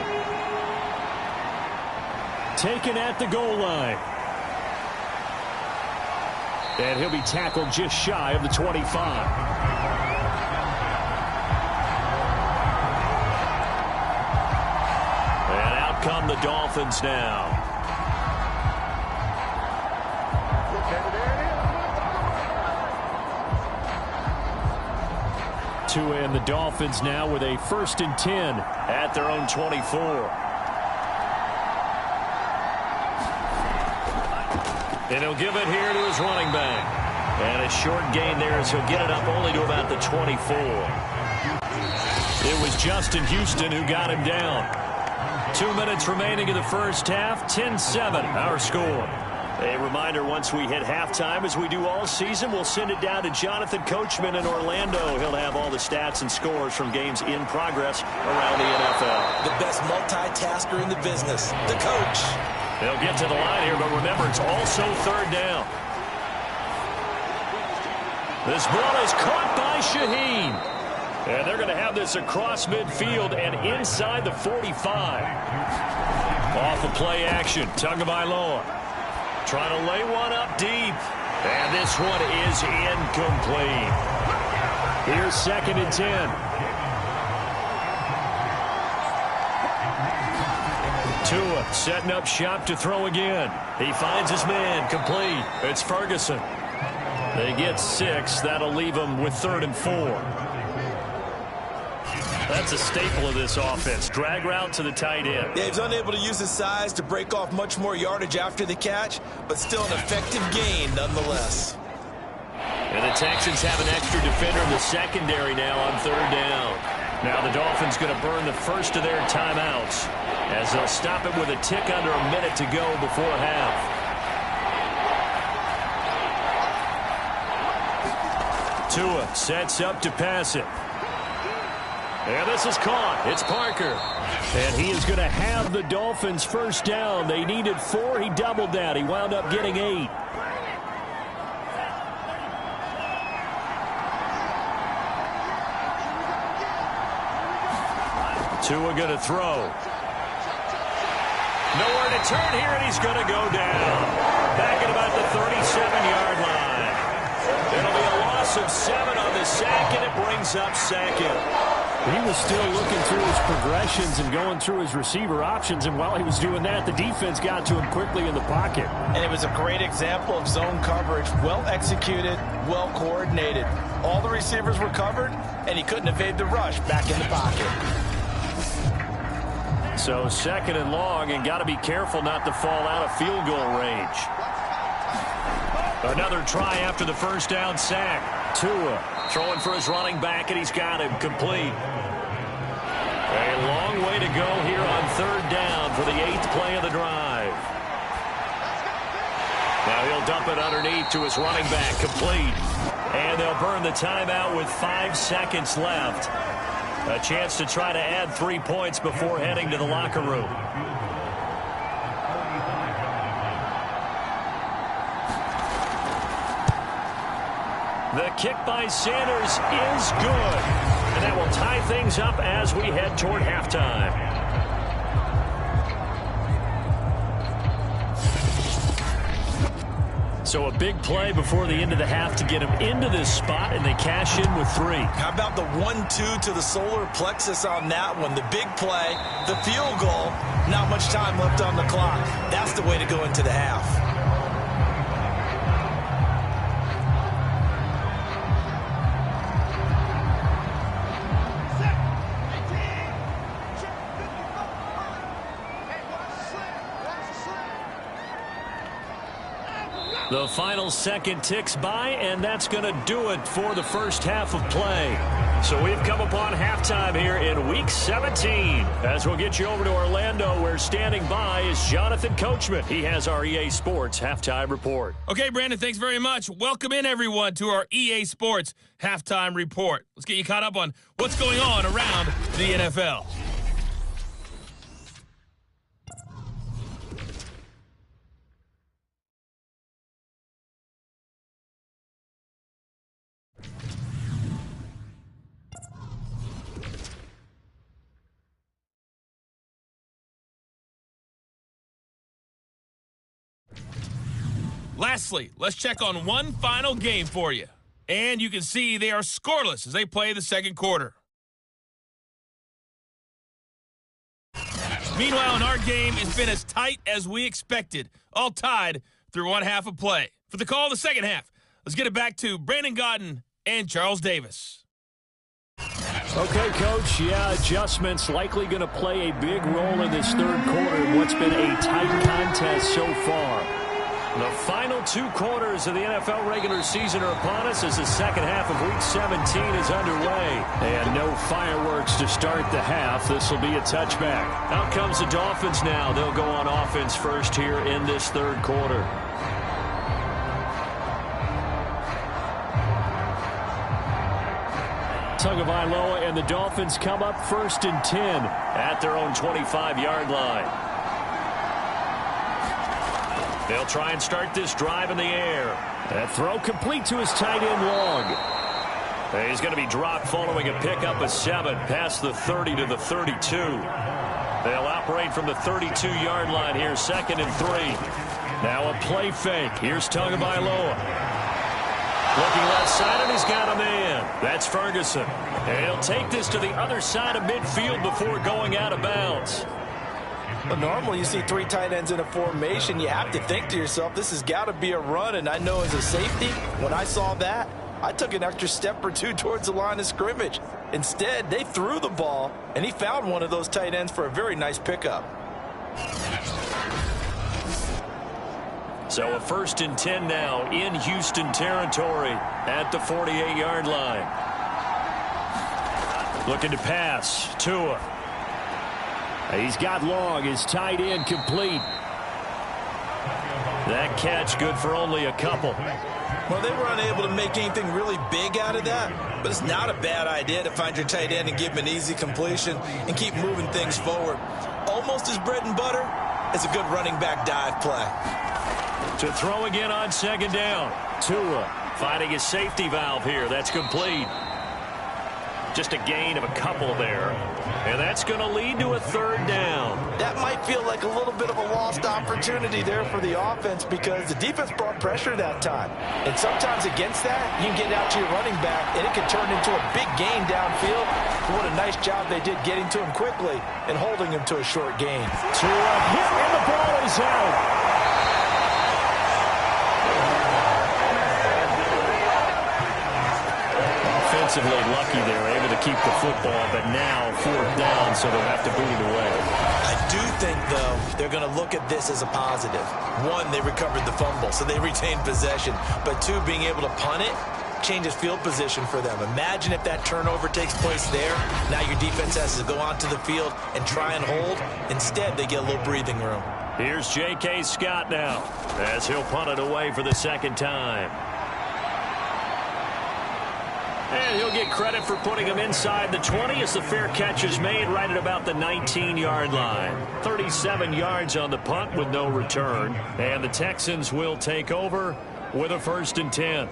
Taken at the goal line. And he'll be tackled just shy of the 25. And out come the Dolphins now. And the Dolphins now with a 1st and 10 at their own 24. And he'll give it here to his running back. And a short gain there as he'll get it up only to about the 24. It was Justin Houston who got him down. 2 minutes remaining in the first half. 10-7 our score. A reminder, once we hit halftime, as we do all season, we'll send it down to Jonathan Coachman in Orlando. He'll have all the stats and scores from games in progress around the NFL. The best multitasker in the business, the coach. They'll get to the line here, but remember, it's also 3rd down. This ball is caught by Shaheen. And they're going to have this across midfield and inside the 45. Off of play action, Tagovailoa. Trying to lay one up deep. And this one is incomplete. Here's 2nd and 10. Tua setting up shop to throw again. He finds his man, complete. It's Ferguson. They get 6. That'll leave them with 3rd and 4. That's a staple of this offense. Drag route to the tight end. Yeah, he's unable to use his size to break off much more yardage after the catch, but still an effective gain nonetheless. And the Texans have an extra defender in the secondary now on 3rd down. Now the Dolphins going to burn the first of their timeouts as they'll stop it with a tick under a minute to go before half. Tua sets up to pass it. And this is caught. It's Parker. And he is going to have the Dolphins' 1st down. They needed 4. He doubled that. He wound up getting 8. Tua going to throw. Nowhere to turn here, and he's going to go down. Back at about the 37-yard line. It'll be a loss of 7 on the sack, and it brings up 2nd. He was still looking through his progressions and going through his receiver options, and while he was doing that, the defense got to him quickly in the pocket. And it was a great example of zone coverage, well executed, well coordinated. All the receivers were covered, and he couldn't evade the rush back in the pocket. So 2nd and long, and got to be careful not to fall out of field goal range. Another try after the first down sack. Tua throwing for his running back, and he's got him complete. A long way to go here on 3rd down for the 8th play of the drive. Now he'll dump it underneath to his running back, complete. And they'll burn the timeout with 5 seconds left. A chance to try to add 3 points before heading to the locker room. The kick by Sanders is good. And that will tie things up as we head toward halftime. So a big play before the end of the half to get him into this spot, and they cash in with 3. How about the 1-2 to the solar plexus on that one? The big play, the field goal, not much time left on the clock. That's the way to go into the half. The final second ticks by, and that's going to do it for the first half of play. So we've come upon halftime here in Week 17. As we'll get you over to Orlando, where standing by is Jonathan Coachman. He has our EA Sports Halftime Report. Okay, Brandon, thanks very much. Welcome in, everyone, to our EA Sports Halftime Report. Let's get you caught up on what's going on around the NFL. Lastly, let's check on one final game for you. And you can see they are scoreless as they play the second quarter. Meanwhile, in our game, it's been as tight as we expected, all tied through one half of play. For the call of the second half, let's get it back to Brandon Gaudin and Charles Davis. Okay, Coach, adjustments likely going to play a big role in this third quarter in what's been a tight contest so far. The final 2 quarters of the NFL regular season are upon us as the second half of Week 17 is underway. And no fireworks to start the half. This will be a touchback. Out comes the Dolphins now. They'll go on offense first here in this third quarter. Tagovailoa and the Dolphins come up 1st and 10 at their own 25-yard line. They'll try and start this drive in the air. That throw complete to his tight end Long. He's going to be dropped following a pickup of 7 past the 30 to the 32. They'll operate from the 32-yard line here, 2nd and 3. Now a play fake. Here's Tagovailoa. Looking left side, and he's got a man. That's Ferguson. And he'll take this to the other side of midfield before going out of bounds. But normally you see 3 tight ends in a formation, you have to think to yourself, this has got to be a run. And I know as a safety, when I saw that, I took an extra step or 2 towards the line of scrimmage. Instead, they threw the ball, and he found one of those tight ends for a very nice pickup. So a 1st and 10 now in Houston territory at the 48-yard line. Looking to pass. Tua. He's got Long, his tight end complete. That catch good for only a couple. Well, they were unable to make anything really big out of that, but it's not a bad idea to find your tight end and give him an easy completion and keep moving things forward. Almost as bread and butter as a good running back dive play. To throw again on 2nd down. Tua finding his safety valve here. That's complete. Just a gain of a couple there. And that's going to lead to a third down. That might feel like a little bit of a lost opportunity there for the offense because the defense brought pressure that time. And sometimes against that, you can get out to your running back, and it can turn into a big gain downfield. What a nice job they did getting to him quickly and holding him to a short gain. To a hit, and the ball is out. Offensively lucky they were able to keep the football, but now fourth down, so they'll have to boot it away. I do think, though, they're going to look at this as a positive. One, they recovered the fumble, so they retained possession. But two, being able to punt it changes field position for them. Imagine if that turnover takes place there. Now your defense has to go onto the field and try and hold. Instead, they get a little breathing room. Here's J.K. Scott now as he'll punt it away for the second time. And he'll get credit for putting him inside the 20 as the fair catch is made right at about the 19-yard line. 37 yards on the punt with no return. And the Texans will take over with a 1st and 10.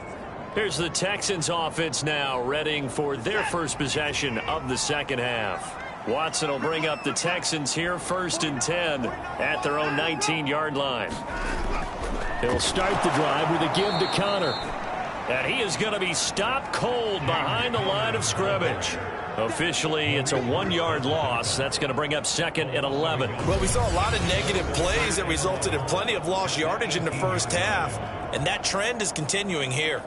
Here's the Texans offense now, readying for their first possession of the second half. Watson will bring up the Texans here, 1st and 10 at their own 19-yard line. He'll start the drive with a give to Connor. And he is going to be stopped cold behind the line of scrimmage. Officially, it's a 1-yard loss. That's going to bring up 2nd and 11. Well, we saw a lot of negative plays that resulted in plenty of lost yardage in the first half, and that trend is continuing here.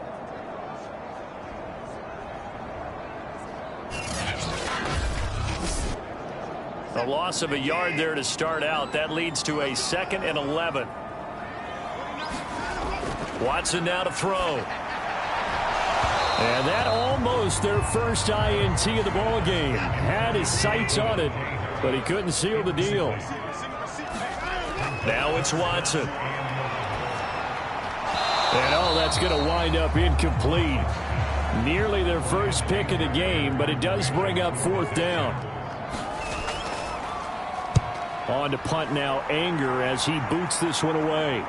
A loss of a yard there to start out. That leads to a 2nd and 11. Watson now to throw. And that almost their first INT of the ball game. Had his sights on it, but he couldn't seal the deal. Now it's Watson. And that's going to wind up incomplete. Nearly their first pick of the game, but it does bring up 4th down. On to punt now, Anger, as he boots this one away.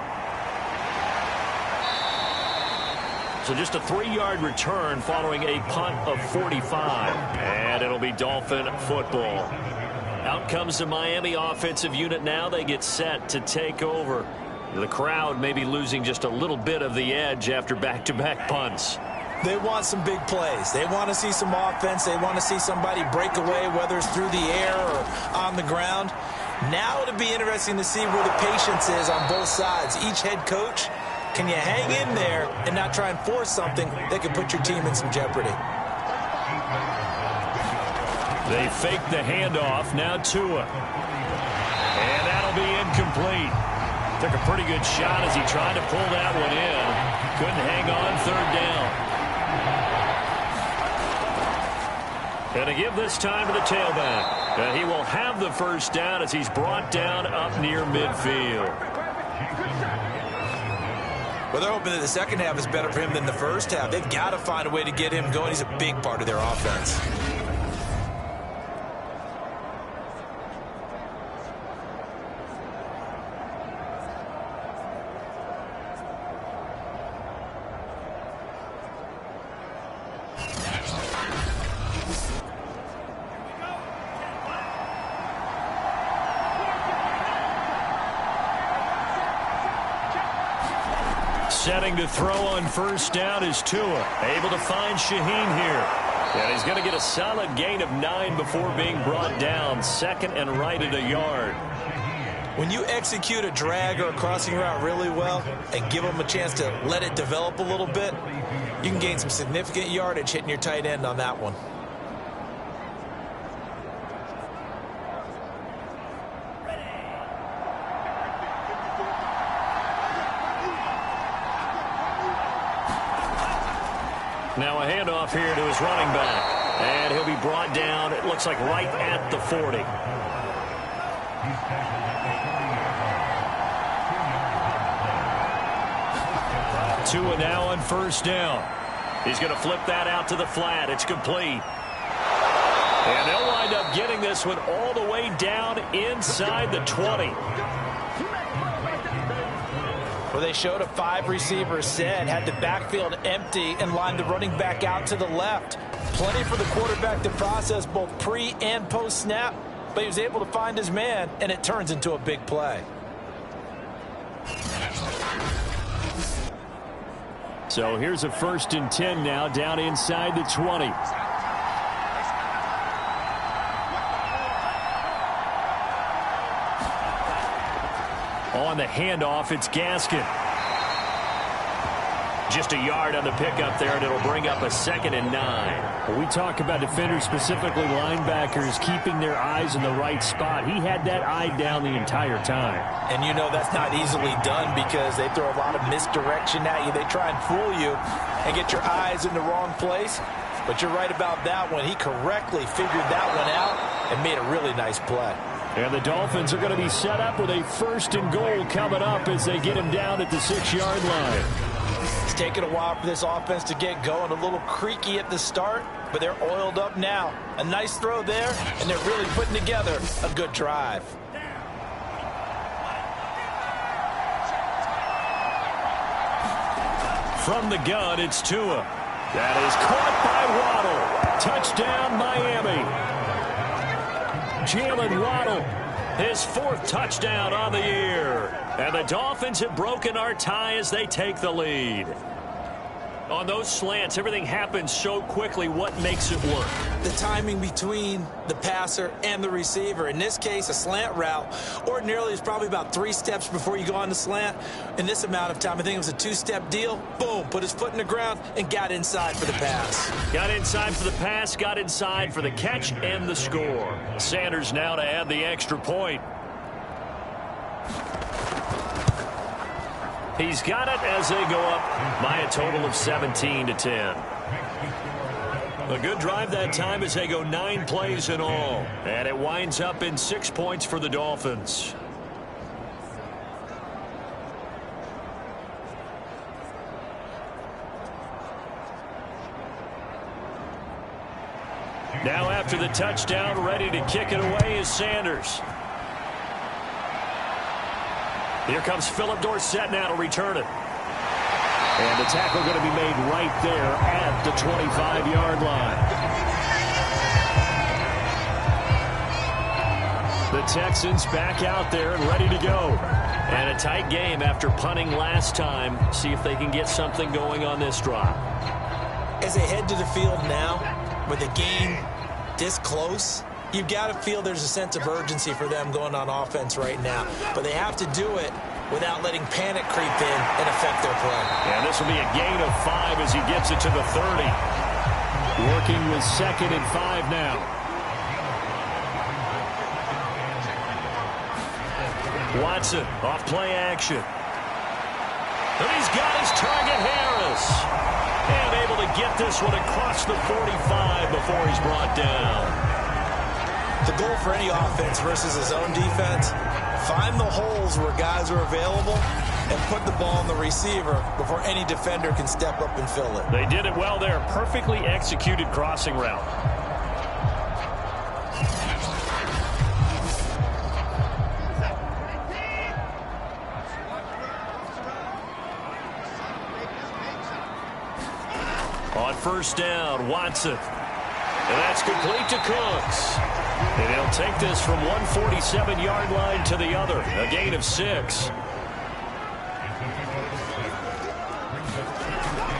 So just a 3-yard return following a punt of 45. And it'll be Dolphin football. Out comes the Miami offensive unit now. They get set to take over. The crowd may be losing just a little bit of the edge after back-to-back punts. They want some big plays. They want to see some offense. They want to see somebody break away, whether it's through the air or on the ground. Now it'll be interesting to see where the patience is on both sides. Each head coach, can you hang in there and not try and force something that could put your team in some jeopardy? They fake the handoff. Now Tua. And that'll be incomplete. Took a pretty good shot as he tried to pull that one in. Couldn't hang on, 3rd down. And to give this time to the tailback. And he will have the first down as he's brought down up near midfield. Well, they're hoping that the second half is better for him than the first half. They've got to find a way to get him going. He's a big part of their offense. Setting to throw on first down is Tua. Able to find Shaheen here. And he's going to get a solid gain of 9 before being brought down. 2nd and right at a yard. When you execute a drag or a crossing route really well and give them a chance to let it develop a little bit, you can gain some significant yardage hitting your tight end on that one. Now a handoff here to his running back. And he'll be brought down, it looks like right at the 40. Tua now on first down. He's going to flip that out to the flat. It's complete. And they'll wind up getting this one all the way down inside the 20. Well, they showed a 5-receiver set, had the backfield empty, and lined the running back out to the left. Plenty for the quarterback to process both pre and post snap, but he was able to find his man, and it turns into a big play. So here's a 1st and 10 now, down inside the 20. On the handoff, it's Gaskin. Just a yard on the pickup there, and it'll bring up a 2nd and 9. When we talk about defenders, specifically linebackers, keeping their eyes in the right spot. He had that eye down the entire time. And you know that's not easily done because they throw a lot of misdirection at you. They try and fool you and get your eyes in the wrong place. But you're right about that one. He correctly figured that one out and made a really nice play. And the Dolphins are going to be set up with a 1st and goal coming up as they get him down at the 6-yard line. It's taken a while for this offense to get going. A little creaky at the start, but they're oiled up now. A nice throw there, and they're really putting together a good drive. From the gun, it's Tua. That is caught by Waddle. Touchdown, Miami. Jalen Waddle, his 4th touchdown on the year. And the Dolphins have broken our tie as they take the lead. On those slants, everything happens so quickly. What makes it work? The timing between the passer and the receiver. In this case, a slant route ordinarily is probably about 3 steps before you go on the slant. In this amount of time, I think it was a 2-step deal. Boom, put his foot in the ground and got inside for the pass. Got inside for the pass, got inside for the catch and the score. Sanders now to add the extra point. He's got it as they go up by a total of 17-10. A good drive that time as they go 9 plays in all. And it winds up in 6 points for the Dolphins. Now after the touchdown, ready to kick it away is Sanders. Here comes Philip Dorsett now to return it. And the tackle going to be made right there at the 25-yard line. The Texans back out there and ready to go. And a tight game after punting last time. See if they can get something going on this drive. As they head to the field now, with the game this close, you've got to feel there's a sense of urgency for them going on offense right now. But they have to do it without letting panic creep in and affect their play. And this will be a gain of 5 as he gets it to the 30. Working with 2nd and 5 now. Watson off play action. And he's got his target, Harris. And able to get this one across the 45 before he's brought down. The goal for any offense versus his own defense, find the holes where guys are available and put the ball on the receiver before any defender can step up and fill it. They did it well there. Perfectly executed crossing route. On 1st down, Watson. And that's complete to Cooks. And he'll take this from 147-yard line to the other. A gain of 6.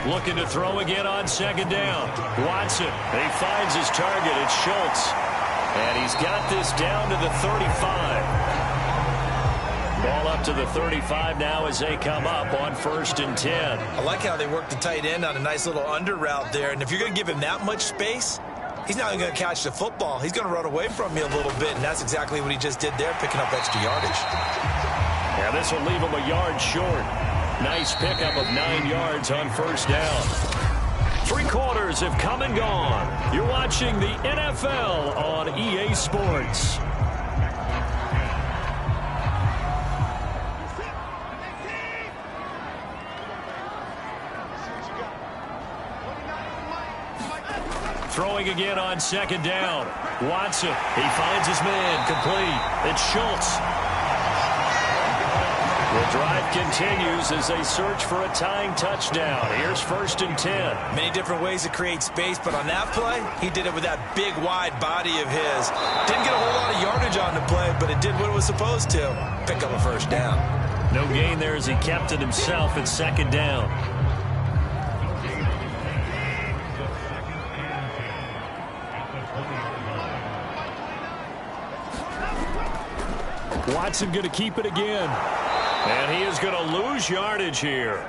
Looking to throw again on 2nd down. Watson. And he finds his target. It's Schultz. And he's got this down to the 35. Ball up to the 35 now as they come up on 1st and 10. I like how they work the tight end on a nice little under route there. And if you're going to give him that much space, he's not going to catch the football. He's going to run away from you a little bit, and that's exactly what he just did there, picking up extra yardage. Yeah, this will leave him a yard short. Nice pickup of 9 yards on 1st down. 3 quarters have come and gone. You're watching the NFL on EA Sports. Throwing again on 2nd down. Watson, he finds his man, complete. It's Schultz. The drive continues as they search for a tying touchdown. Here's 1st and 10. Many different ways to create space, but on that play, he did it with that big, wide body of his. Didn't get a whole lot of yardage on the play, but it did what it was supposed to. Pick up a 1st down. No gain there as he kept it himself at 2nd down. Watson going to keep it again. And he is going to lose yardage here.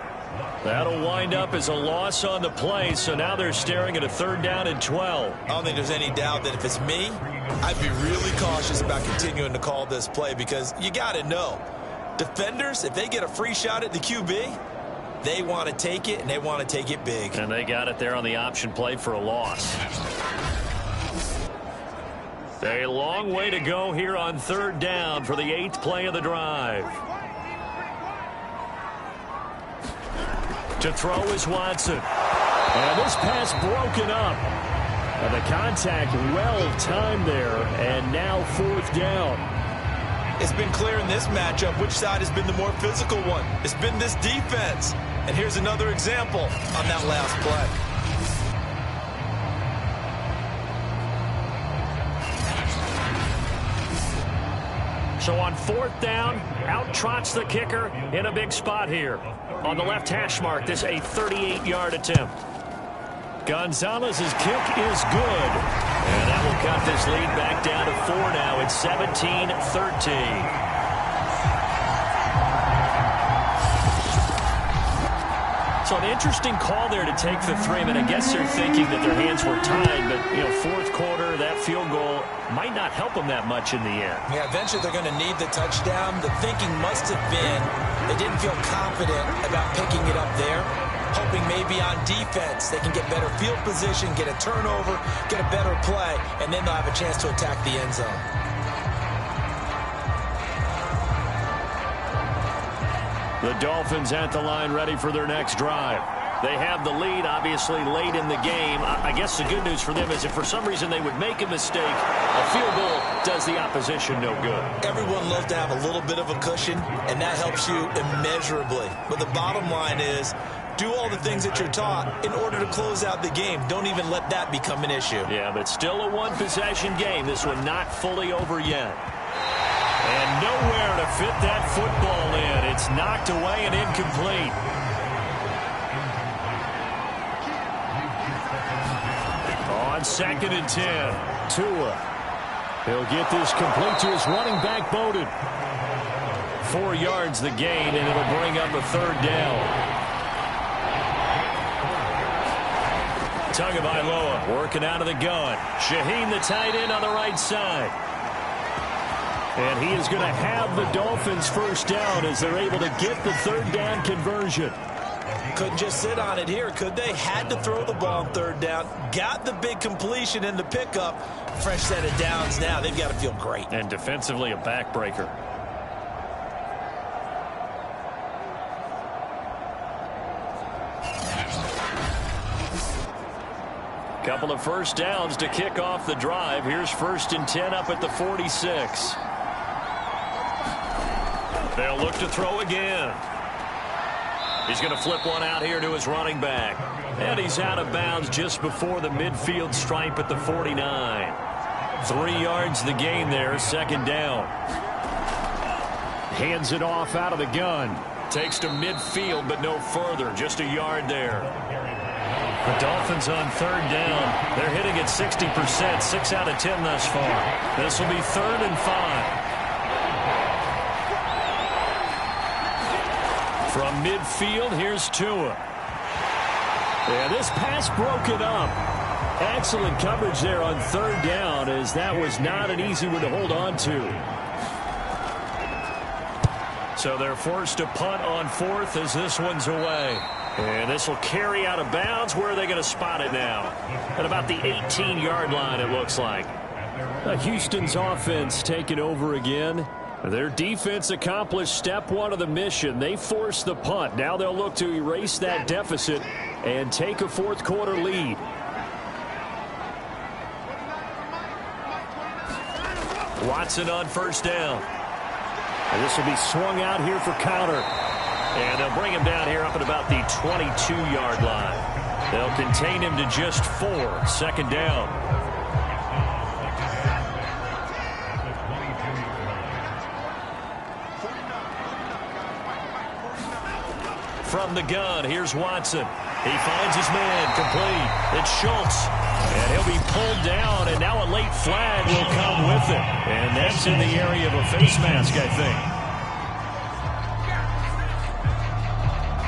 That'll wind up as a loss on the play, so now they're staring at a 3rd down and 12. I don't think there's any doubt that if it's me, I'd be really cautious about continuing to call this play because you got to know, defenders, if they get a free shot at the QB, they want to take it, and they want to take it big. And they got it there on the option play for a loss. A long way to go here on 3rd down for the 8th play of the drive. To throw is Watson. And this pass broken up. And the contact well timed there. And now 4th down. It's been clear in this matchup which side has been the more physical one. It's been this defense. And here's another example on that last play. So on 4th down, out trots the kicker in a big spot here. On the left hash mark, this a 38-yard attempt. Gonzalez's kick is good. And that will cut this lead back down to 4 now. It's 17-13. So an interesting call there to take the 3. I mean, I guess they're thinking that their hands were tied, but, 4th quarter, that field goal might not help them that much in the end. Yeah, eventually they're going to need the touchdown. The thinking must have been they didn't feel confident about picking it up there, hoping maybe on defense they can get better field position, get a turnover, get a better play, and then they'll have a chance to attack the end zone. The Dolphins at the line ready for their next drive. They have the lead, obviously, late in the game. I guess the good news for them is if for some reason they would make a mistake, a field goal does the opposition no good. Everyone loves to have a little bit of a cushion, and that helps you immeasurably. But the bottom line is, do all the things that you're taught in order to close out the game. Don't even let that become an issue. Yeah, but still a one-possession game. This one not fully over yet. And nowhere to fit that football in. It's knocked away and incomplete. On 2nd and 10, Tua. He'll get this complete to his running back, Bowden. 4 yards the gain, and it'll bring up a 3rd down. Tagovailoa working out of the gun. Shaheen, the tight end, on the right side. And he is going to have the Dolphins' 1st down as they're able to get the 3rd down conversion. Couldn't just sit on it here, could they? Had to throw the ball on 3rd down. Got the big completion in the pickup. Fresh set of downs now. They've got to feel great. And defensively a backbreaker. Couple of 1st downs to kick off the drive. Here's 1st and 10 up at the 46. They'll look to throw again. He's going to flip one out here to his running back. And he's out of bounds just before the midfield stripe at the 49. 3 yards the gain there, 2nd down. Hands it off out of the gun. Takes to midfield, but no further. Just a yard there. The Dolphins on 3rd down. They're hitting at 60%, 6 out of 10 thus far. This will be 3rd and 5. From midfield, here's Tua. Yeah, this pass broken up. Excellent coverage there on 3rd down, as that was not an easy one to hold on to. So they're forced to punt on 4th as this one's away. And this will carry out of bounds. Where are they going to spot it now? At about the 18-yard line, it looks like. Houston's offense taking over again. Their defense accomplished step 1 of the mission. They forced the punt. Now they'll look to erase that deficit and take a 4th quarter lead. Watson on 1st down. And this will be swung out here for counter. And they'll bring him down here up at about the 22-yard line. They'll contain him to just 4. Second down. From the gun, here's Watson. He finds his man, complete. It's Schultz. And he'll be pulled down, and now a late flag will come with it. And that's in the area of a face mask, I think.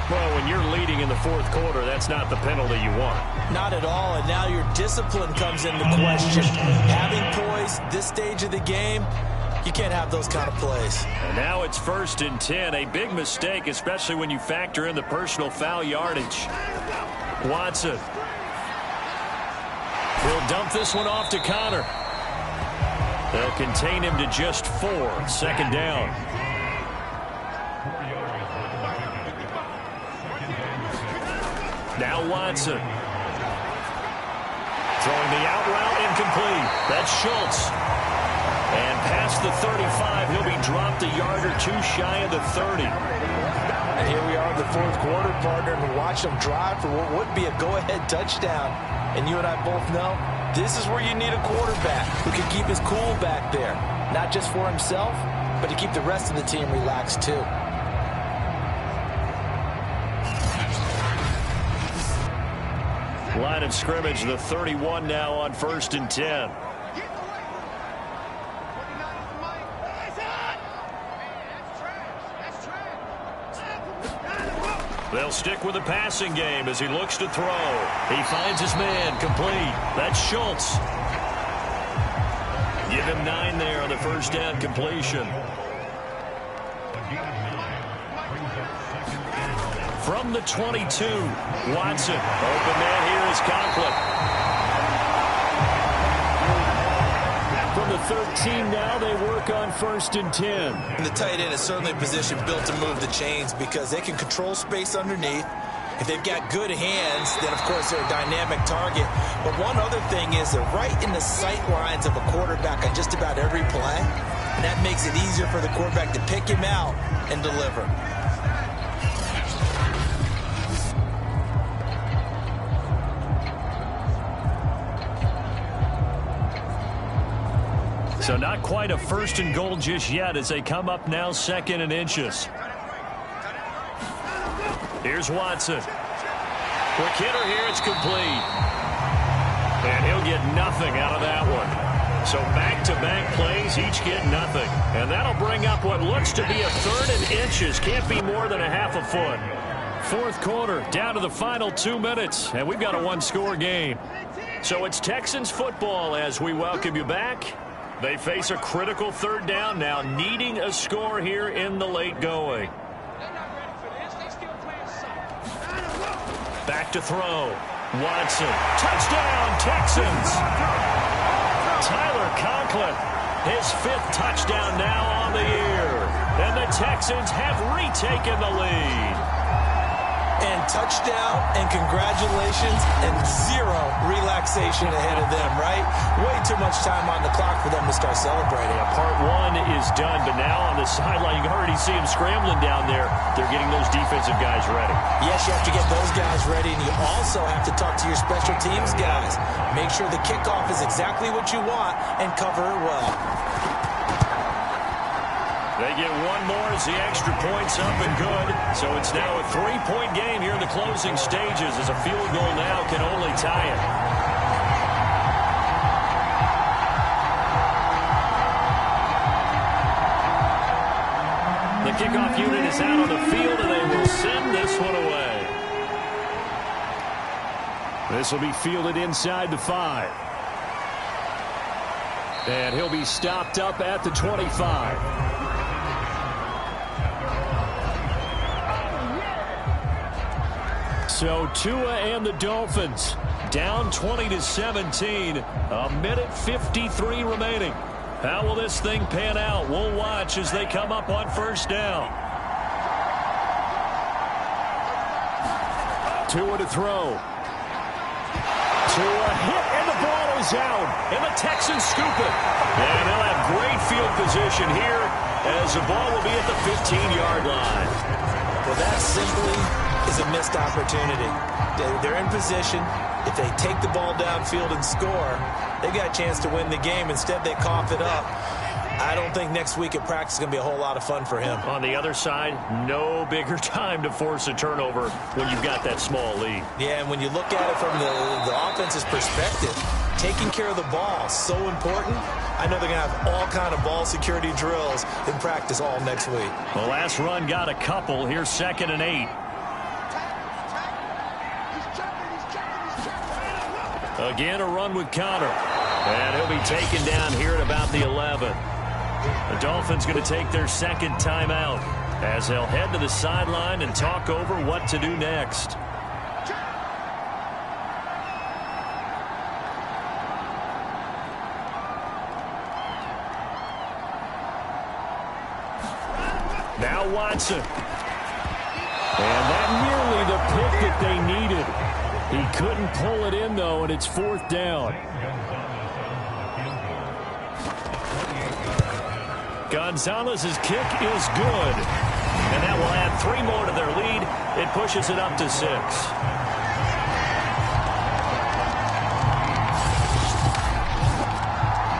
Well, when you're leading in the fourth quarter, that's not the penalty you want. Not at all, and now your discipline comes into question. Having poise this stage of the game, you can't have those kind of plays. And now it's 1st and 10. A big mistake, especially when you factor in the personal foul yardage. Watson. He'll dump this one off to Connor. They'll contain him to just 4. Second down. Now Watson. Throwing the out route incomplete. That's Schultz. And past the 35, he'll be dropped a yard or 2 shy of the 30. And here we are in the fourth quarter, partner, and watch them drive for what would be a go-ahead touchdown. And you and I both know this is where you need a quarterback who can keep his cool back there. Not just for himself, but to keep the rest of the team relaxed too. Line of scrimmage, the 31 now on 1st and 10. They'll stick with the passing game as he looks to throw. He finds his man, complete. That's Schultz. Give him 9 there on the first down completion. From the 22, Watson. Open man here is Conklin. From the 13 now, they work on 1st and 10. And the tight end is certainly a position built to move the chains because they can control space underneath. If they've got good hands, then, of course, they're a dynamic target. But one other thing is they're right in the sight lines of a quarterback on just about every play. And that makes it easier for the quarterback to pick him out and deliver. So not quite a 1st and goal just yet as they come up now 2nd and inches. Here's Watson. Quick hitter here, it's complete. And he'll get nothing out of that one. So back-to-back plays, each get nothing. And that'll bring up what looks to be a 3rd and inches. Can't be more than a half a foot. Fourth quarter, down to the final 2 minutes. And we've got a 1-score game. So it's Texans football as we welcome you back. They face a critical 3rd down now, needing a score here in the late going. Back to throw. Watson. Touchdown, Texans. Tyler Conklin, his 5th touchdown now on the year. And the Texans have retaken the lead. And touchdown and congratulations and 0 relaxation ahead of them, right? Way too much time on the clock for them to start celebrating. Yeah, part 1 is done, but now on the sideline, you can already see them scrambling down there. They're getting those defensive guys ready. Yes, you have to get those guys ready, and you also have to talk to your special teams guys. Make sure the kickoff is exactly what you want and cover it well. They get one more as the extra point's up and good. So it's now a 3-point game here in the closing stages as a field goal now can only tie it. The kickoff unit is out on the field and they will send this one away. This will be fielded inside the 5. And he'll be stopped up at the 25. So Tua and the Dolphins down 20-17. A minute 53 remaining. How will this thing pan out? We'll watch as they come up on 1st down. Tua to throw. Tua hit and the ball is out. And the Texans scoop it. And they'll have great field position here as the ball will be at the 15-yard line. Well, that simply is a missed opportunity. They're in position. If they take the ball downfield and score, they got a chance to win the game. Instead, they cough it up. I don't think next week at practice is going to be a whole lot of fun for him. On the other side, no bigger time to force a turnover when you've got that small lead. Yeah, and when you look at it from the offense's perspective, taking care of the ball, so important. I know they're going to have all kind of ball security drills in practice all next week. The last run got a couple. Here's 2nd and 8. Again, a run with Connor. And he'll be taken down here at about the 11. The Dolphins going to take their second timeout as they'll head to the sideline and talk over what to do next. Now Watson. And that nearly the pick that they needed. He couldn't pull it in, though, and it's 4th down. Gonzalez's kick is good. And that will add 3 more to their lead. It pushes it up to 6.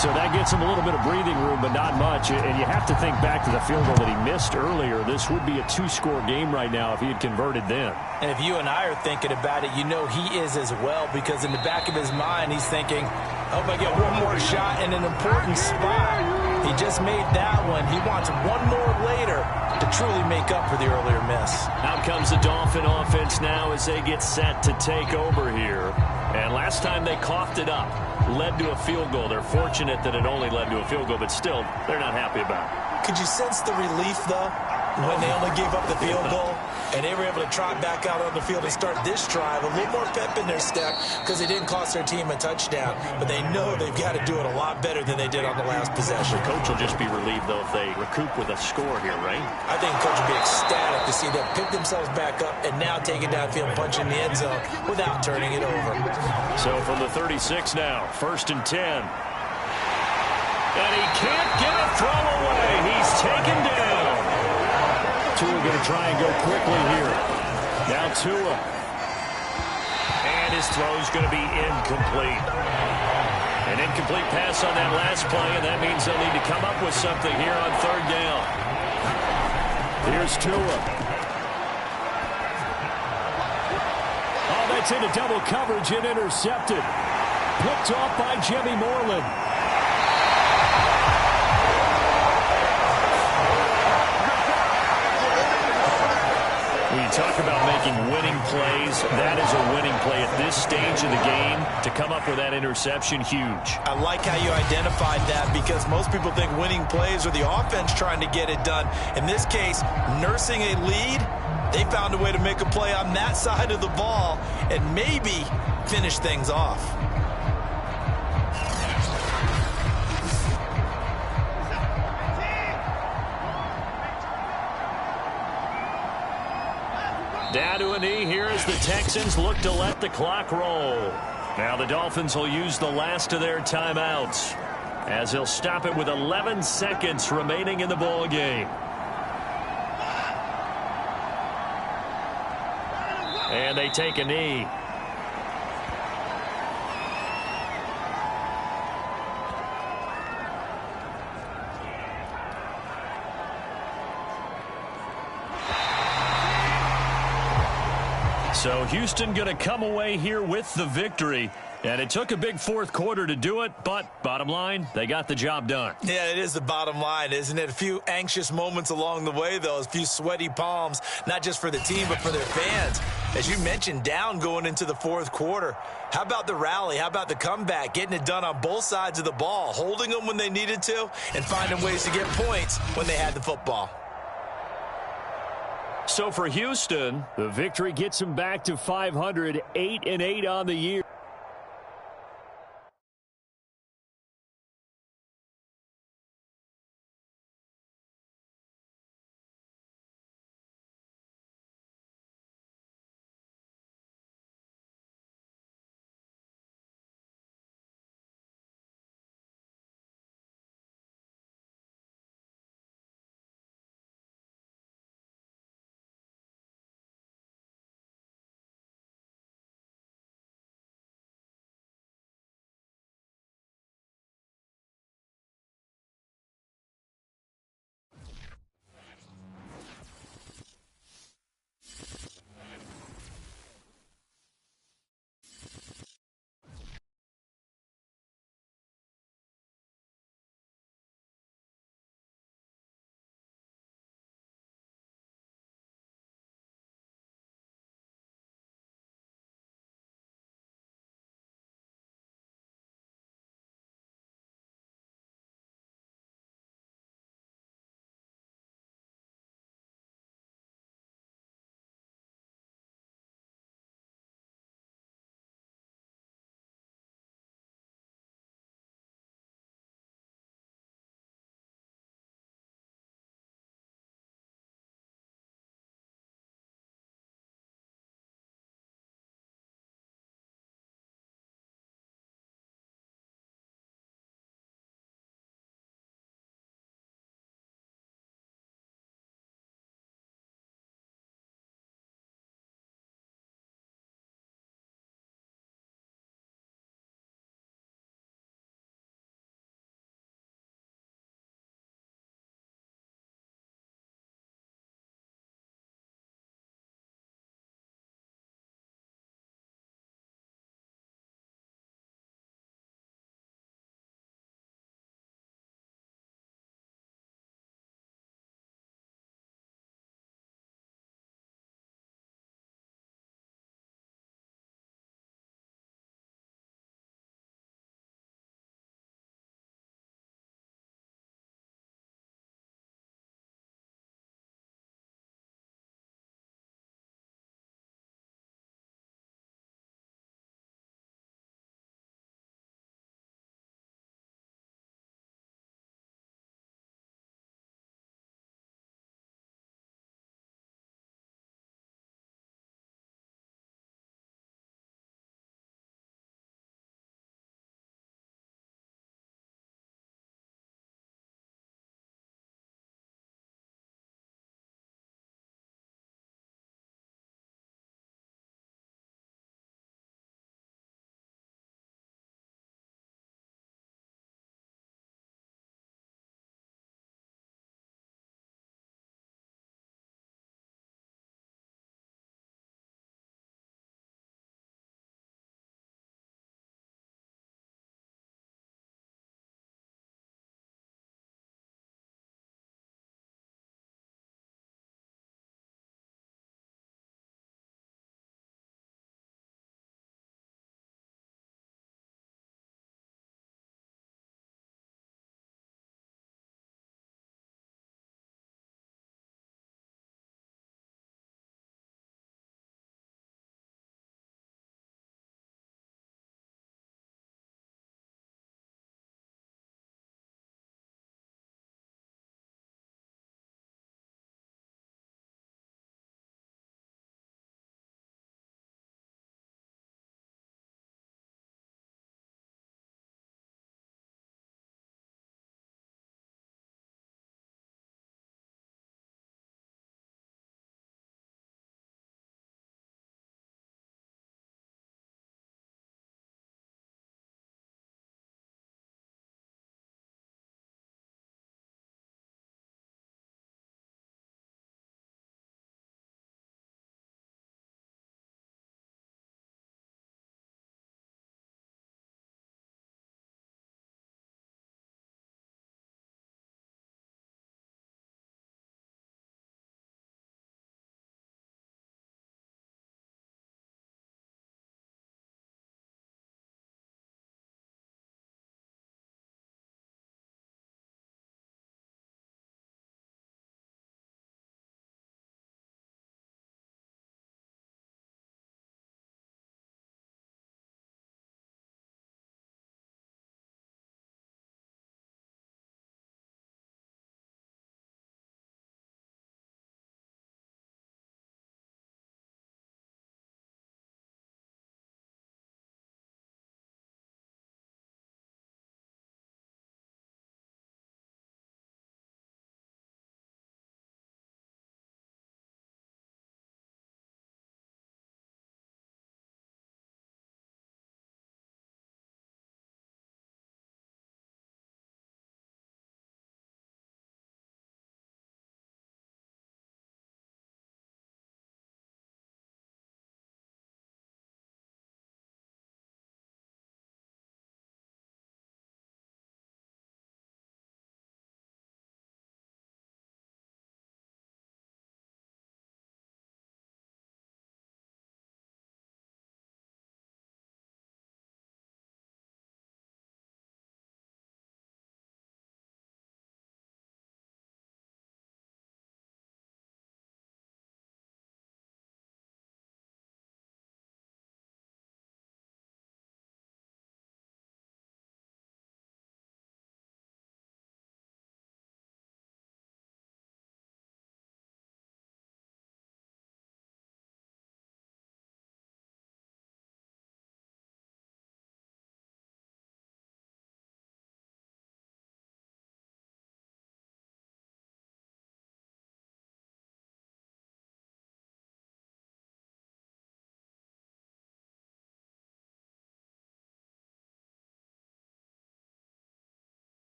So that gets him a little bit of breathing room, but not much. And you have to think back to the field goal that he missed earlier. This would be a 2-score game right now if he had converted then. And if you and I are thinking about it, you know he is as well, because in the back of his mind, he's thinking, I hope I get one more shot in an important spot. He just made that one. He wants one more later to truly make up for the earlier miss. Out comes the Dolphin offense now as they get set to take over here. And last time they coughed it up, led to a field goal. They're fortunate that it only led to a field goal, but still, they're not happy about it. Could you sense the relief, though, when they only gave up the field goal and they were able to trot back out on the field and start this drive? A little more pep in their step because they didn't cost their team a touchdown, but they know they've got to do it a lot better than they did on the last possession. The coach will just be relieved, though, if they recoup with a score here, right? I think the coach will be ecstatic to see them pick themselves back up and now take it downfield, punch in the end zone without turning it over. So from the 36 now, 1st and 10. And he can't get a throw away. He's taken down. Tua going to try and go quickly here. Now Tua. And his throw's going to be incomplete. An incomplete pass on that last play, and that means they'll need to come up with something here on 3rd down. Here's Tua. Oh, that's into double coverage and intercepted. Picked off by Jimmy Moreland. When you talk about making winning plays, that is a winning play at this stage of the game. To come up with that interception, huge. I like how you identified that, because most people think winning plays are the offense trying to get it done. In this case, nursing a lead, they found a way to make a play on that side of the ball and maybe finish things off. Down to a knee here as the Texans look to let the clock roll. Now the Dolphins will use the last of their timeouts as they'll stop it with 11 seconds remaining in the ball game. And they take a knee. So Houston going to come away here with the victory. And it took a big 4th quarter to do it, but bottom line, they got the job done. Yeah, it is the bottom line, isn't it? A few anxious moments along the way, though, a few sweaty palms, not just for the team, but for their fans. As you mentioned, down going into the 4th quarter. How about the rally? How about the comeback? Getting it done on both sides of the ball, holding them when they needed to, and finding ways to get points when they had the football. So for Houston, the victory gets them back to 500, 8-8 on the year.